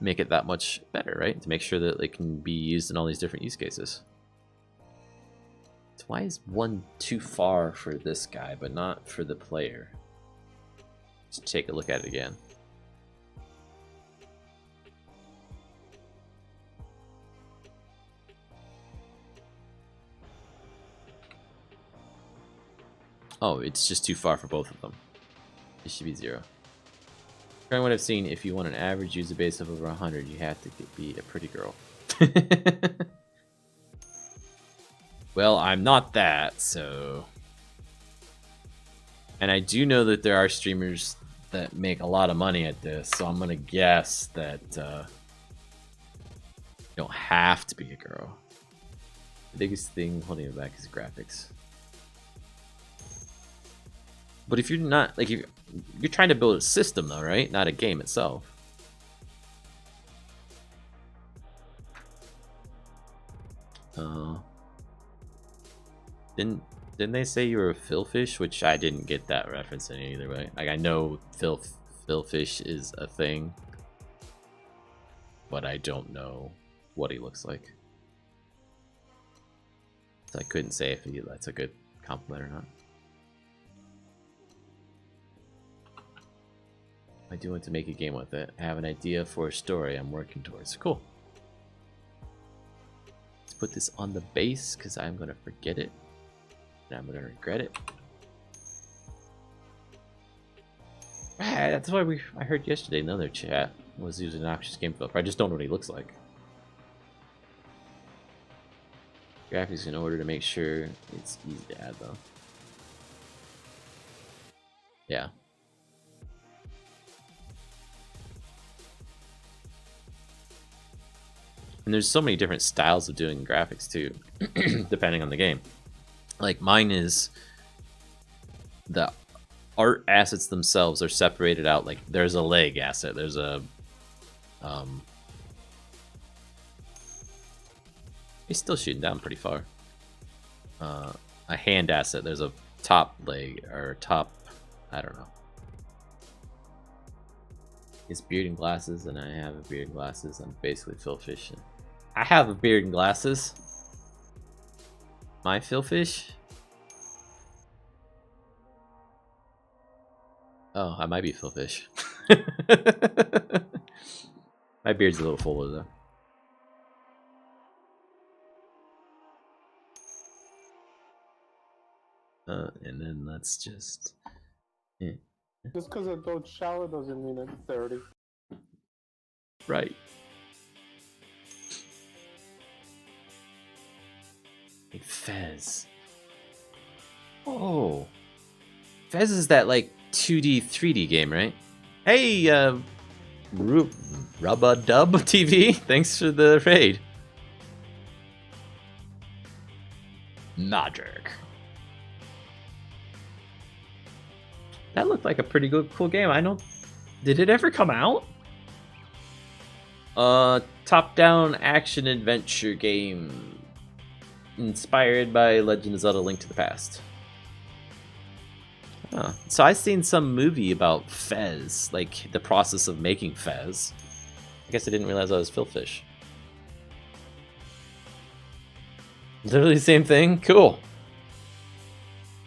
make it that much better, right? To make sure that it can be used in all these different use cases. So why is 1 too far for this guy, but not for the player? Let's take a look at it again. Oh, it's just too far for both of them. It should be 0. From what I've seen, if you want an average user base of over 100, you have to be a pretty girl. Well, I'm not that, so... And I do know that there are streamers that make a lot of money at this, so I'm gonna guess that you don't have to be a girl. The biggest thing holding it back is graphics. But if you're not, like, you're trying to build a system though, right? Not a game itself. Didn't they say you were a Philfish? Which I didn't get that reference in either way. Like, I know Philfish is a thing, but I don't know what he looks like. So I couldn't say if that's a good compliment or not. I do want to make a game with it. I have an idea for a story I'm working towards. Cool. Let's put this on the base because I'm going to forget it. And I'm going to regret it. That's why I heard yesterday another chat was using an Noxious game developer. I just don't know what he looks like. Graphics in order to make sure it's easy to add though. Yeah. And there's so many different styles of doing graphics too, depending on the game. Like mine is the art assets themselves are separated out. Like there's a leg asset, there's a he's still shooting down pretty far. A hand asset, there's a top leg or top, I don't know. It's beard and glasses, and I have a beard and glasses. I'm basically Philfish. I have a beard and glasses. My Philfish? Oh, I might be Philfish. My beard's a little fuller though. And then let's just... Yeah. Just because it goes shallow doesn't mean it's 30. Right. Hey, Fez. Oh. Fez is that, like, 2D, 3D game, right? Hey, Rubadub TV, thanks for the raid. Magic. That looked like a pretty good, cool game. I know. Did it ever come out? Top-down action adventure game inspired by Legend of Zelda: Link to the Past. Huh. So I seen some movie about Fez, like the process of making Fez. I guess I didn't realize I was Philfish. Literally the same thing? Cool.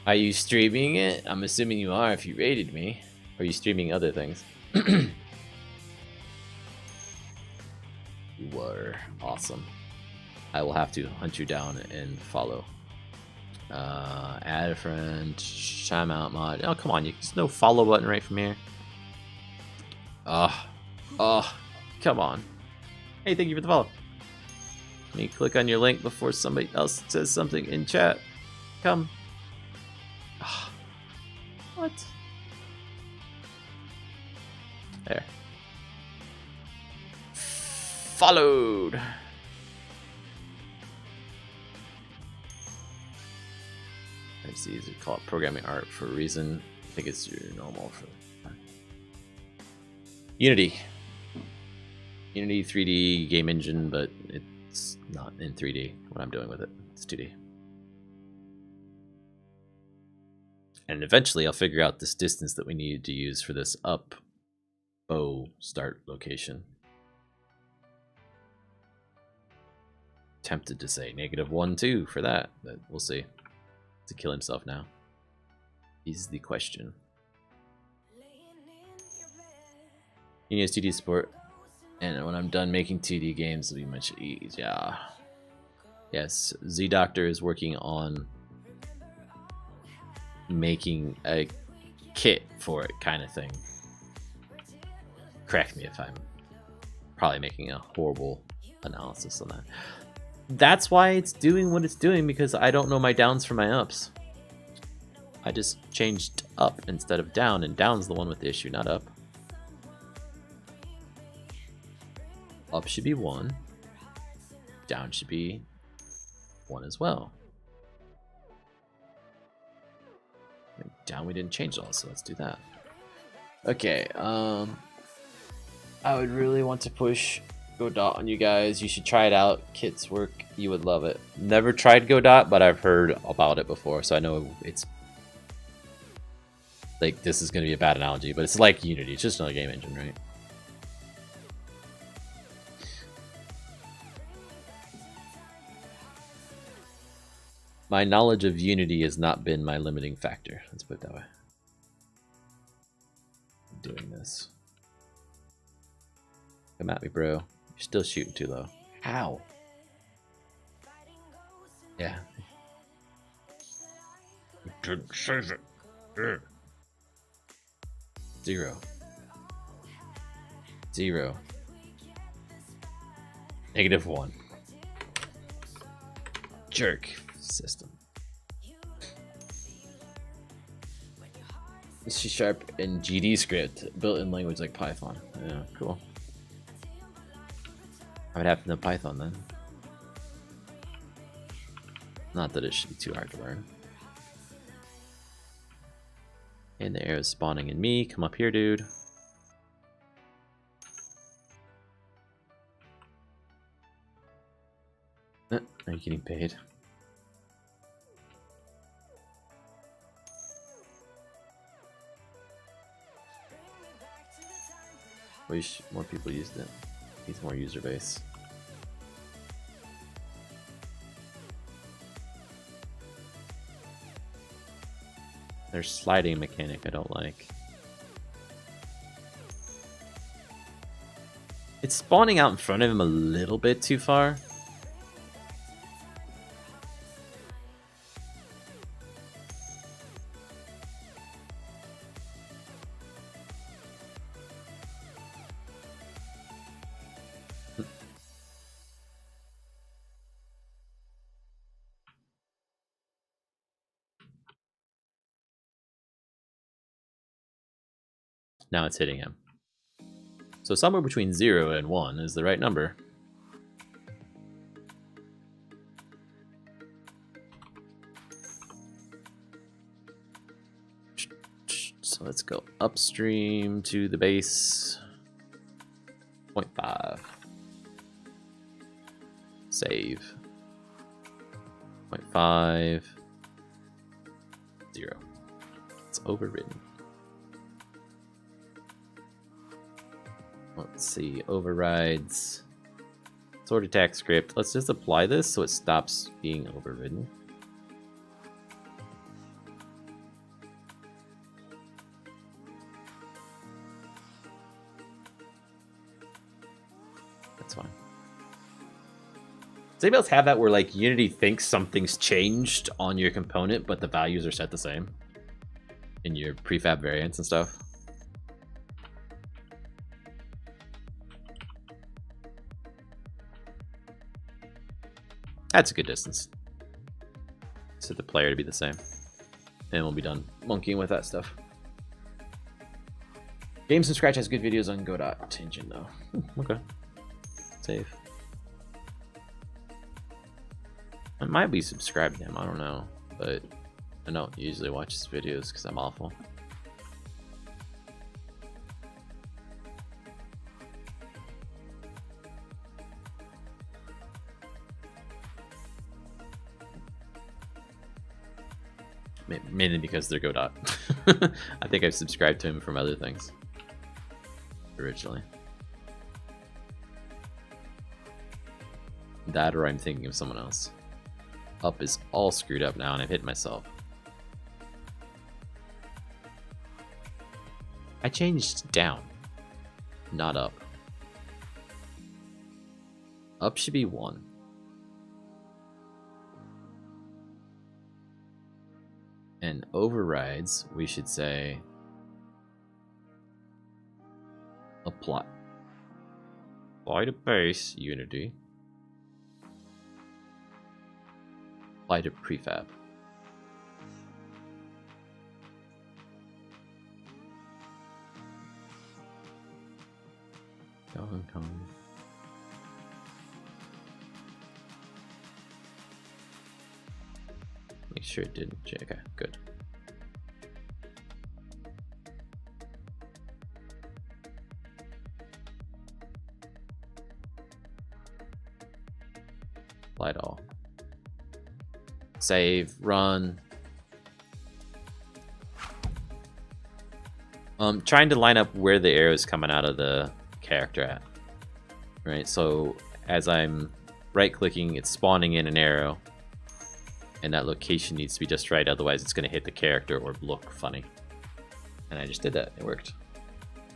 Are you streaming it? I'm assuming you are if you rated me. Or are you streaming other things? You were. Awesome. I will have to hunt you down and follow. Add a friend. Chime out mod. Oh, come on. There's no follow button right from here. Oh, come on. Hey, thank you for the follow. Let me click on your link before somebody else says something in chat. Come. What? There. Followed. It's easy to call it programming art for a reason. I think it's your normal for Unity. Unity 3D game engine, but it's not in 3D what I'm doing with it. It's 2D. And eventually I'll figure out this distance that we needed to use for this up bow start location. Tempted to say -1, 2 for that, but we'll see. To kill himself now is the question. He needs 2D support, and when I'm done making 2D games, it'll be much easier. Yes, Z Doctor is working on making a kit for it, kind of thing. correct me if I'm probably making a horrible analysis on that. That's why it's doing what it's doing, because I don't know my downs from my ups. I just changed up instead of down, and down's the one with the issue, not up. Up should be 1. Down should be 1 as well. Down we didn't change it all, so let's do that. Okay, I would really want to push Godot on you guys. You should try it out. Kit's work, you would love it. Never tried Godot, but I've heard about it before, so I know it's like, this is going to be a bad analogy, but it's like Unity. It's just another game engine, right? My knowledge of Unity has not been my limiting factor. Let's put it that way. I'm doing this. Come at me, bro. You're still shooting too low. How? Yeah. Didn't save it. Yeah. 0. 0. -1. Jerk system. C# and GD script, built-in language like Python. Yeah, cool. I would have to know Python then. Not that it should be too hard to learn. And the arrow is spawning in me. Come up here, dude. Are you getting paid? Wish more people used it. Needs more user base. There's sliding mechanic I don't like. It's spawning out in front of him a little bit too far. Now it's hitting him. So somewhere between 0 and 1 is the right number. So let's go upstream to the base. 0.5. Save. 0.5. 0. It's overridden. Let's see, overrides. Sword attack script. Let's just apply this so it stops being overridden. That's fine. Does anybody else have that where like Unity thinks something's changed on your component, but the values are set the same in your prefab variants and stuff? That's a good distance. Set the player to be the same. And we'll be done monkeying with that stuff. Games from Scratch has good videos on Godot engine though. Okay. Save. I might be subscribed to him, I don't know. But I don't usually watch his videos because I'm awful. Mainly because they're Godot. I think I've subscribed to him from other things originally. That or I'm thinking of someone else. Up is all screwed up now and I've hit myself. I changed down, not up. Up should be 1. And overrides, we should say Apply. Apply to base Unity. Apply to prefab. Come. Make sure it didn't. Okay, good. Light all. Save, run. Trying to line up where the arrow is coming out of the character at. Right, so as I'm right clicking, it's spawning in an arrow. And that location needs to be just right, otherwise it's going to hit the character or look funny. And I just did that, it worked.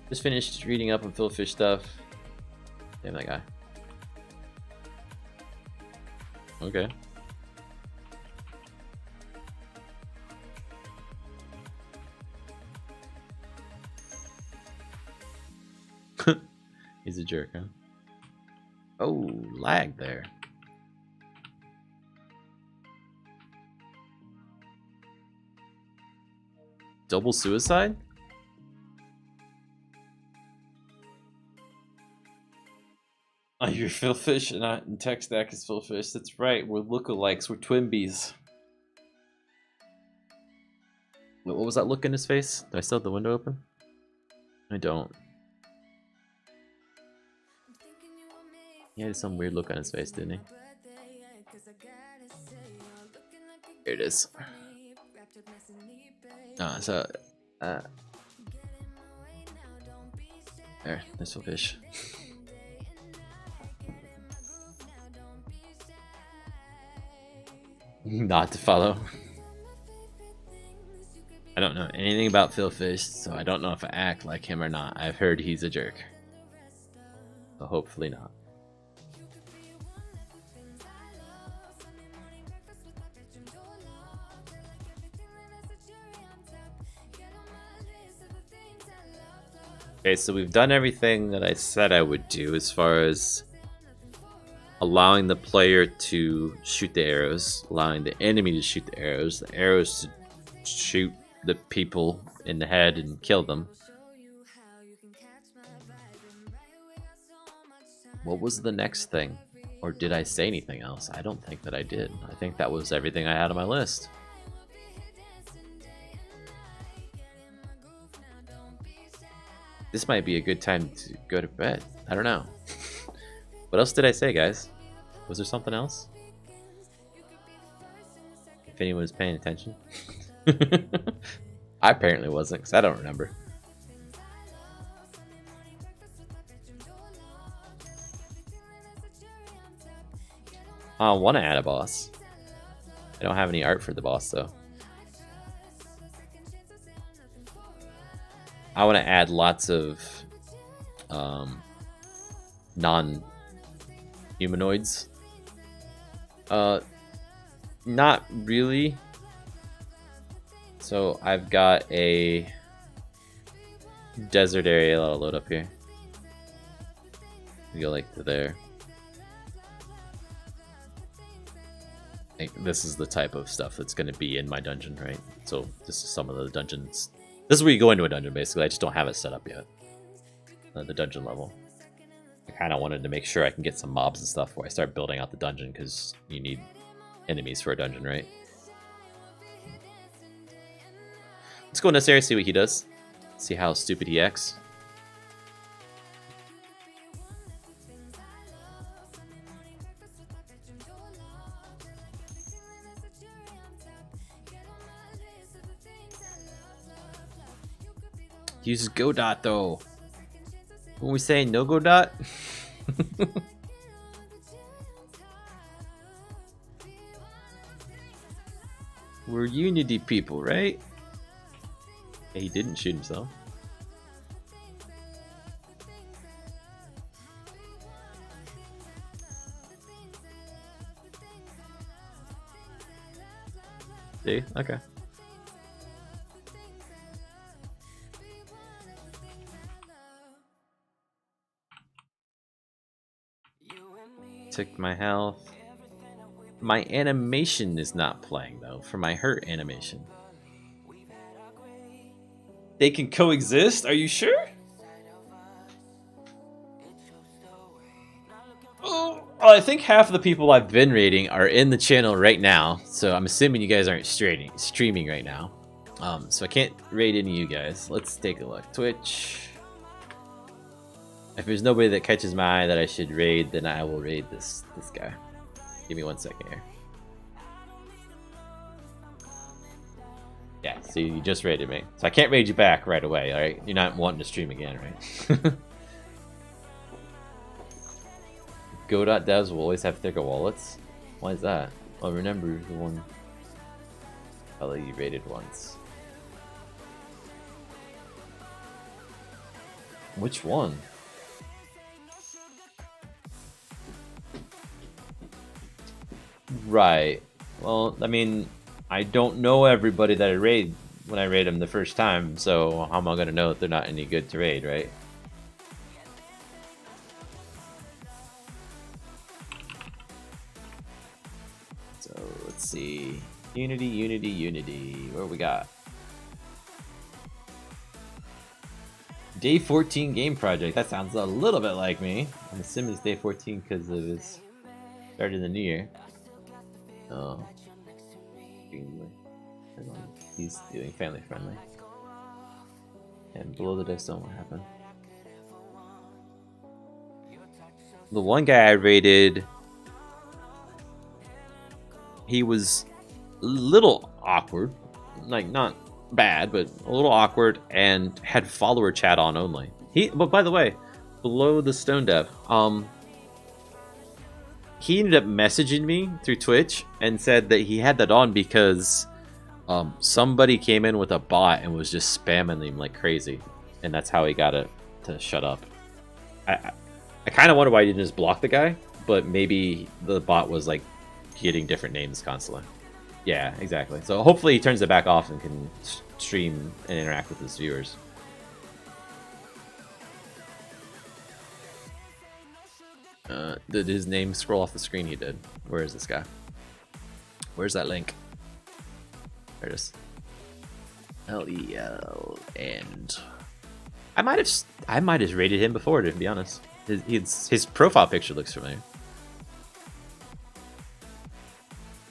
Just finished reading up on Philfish stuff. Damn that guy. Okay. He's a jerk, huh? Oh, lag there. Double suicide? Oh, you're Philfish and Tech Stack is Philfish. That's right, we're lookalikes, we're twinbies. What was that look in his face? Do I still have the window open? I don't. He had some weird look on his face, didn't he? Here it is. There's Philfish. Not to follow. I don't know anything about Philfish, so I don't know if I act like him or not. I've heard he's a jerk. So hopefully not. Okay, so we've done everything that I said I would do as far as allowing the player to shoot the arrows, allowing the enemy to shoot the arrows to shoot the people in the head and kill them. What was the next thing? Or did I say anything else? I don't think that I did. I think that was everything I had on my list. This might be a good time to go to bed. I don't know. What else did I say, guys? Was there something else? If anyone was paying attention. I apparently wasn't, because I don't remember. I want to add a boss. I don't have any art for the boss, though. I want to add lots of non-humanoids. Not really. So I've got a desert area that'll load up here. We go like to there. I think this is the type of stuff that's going to be in my dungeon, right? So this is some of the dungeons. This is where you go into a dungeon, basically. I just don't have it set up yet. The dungeon level. I kind of wanted to make sure I can get some mobs and stuff before I start building out the dungeon, because you need enemies for a dungeon, right? Let's go in this area, see what he does. See how stupid he acts. He uses Godot though. When we say no Godot? We're Unity people, right? Hey, he didn't shoot himself. See? Okay. took my health. My animation is not playing though for my hurt animation. They can coexist? Are you sure? Oh, I think half of the people I've been raiding are in the channel right now, so I'm assuming you guys aren't streaming right now. So I can't raid any of you guys. Let's take a look. Twitch. If there's nobody that catches my eye that I should raid, then I will raid this guy. Give me 1 second here. Yeah, so you just raided me. So I can't raid you back right away, alright? You're not wanting to stream again, right? Go.devs will always have thicker wallets. Why is that? Well, remember the one fellow you raided once. Which one? Right. Well, I mean, I don't know everybody that I raid when I raid them the first time, so how am I gonna know if they're not any good to raid, right? So let's see. Unity. What do we got? Day 14 game project. That sounds a little bit like me. I'm assuming it's day 14 because of his start of the new year. Oh. He's doing family friendly. And below the desk don't what happened. The one guy I raided, he was a little awkward. Like not bad, but a little awkward, and had follower chat on only. But by the way, below the Stone Dev, he ended up messaging me through Twitch and said that he had that on because somebody came in with a bot and was just spamming him like crazy, and that's how he got it to shut up. I kind of wonder why he didn't just block the guy, but maybe the bot was like getting different names constantly. Yeah, exactly. So hopefully he turns it back off and can stream and interact with his viewers. Did his name scroll off the screen? He did. Where is this guy? Where's that link? There it is. LEL and I might have rated him before, to be honest. His profile picture looks familiar.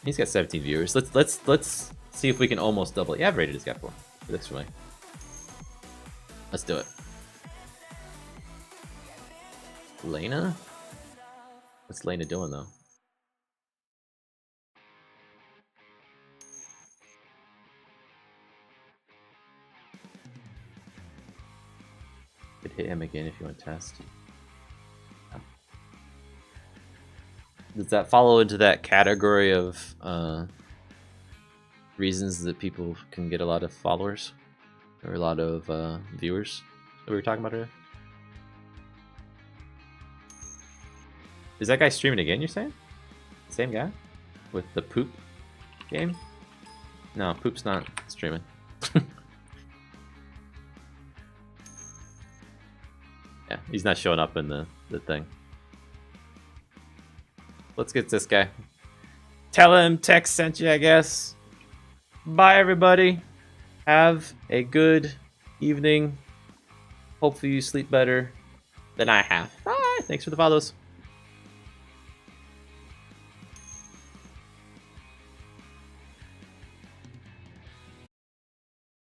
He's got 17 viewers. Let's see if we can almost double it. Yeah, I've rated this guy before. It looks familiar. Let's do it. Lena? What's Lena doing though? Could hit him again if you want to test. Oh. Does that follow into that category of reasons that people can get a lot of followers or a lot of viewers that we were talking about earlier? Is that guy streaming again, you're saying? Same guy? With the poop game? No, poop's not streaming. Yeah, he's not showing up in the thing. Let's get this guy. Tell him Tex sent you, I guess. Bye, everybody. Have a good evening. Hopefully you sleep better than I have. Bye. Thanks for the follows.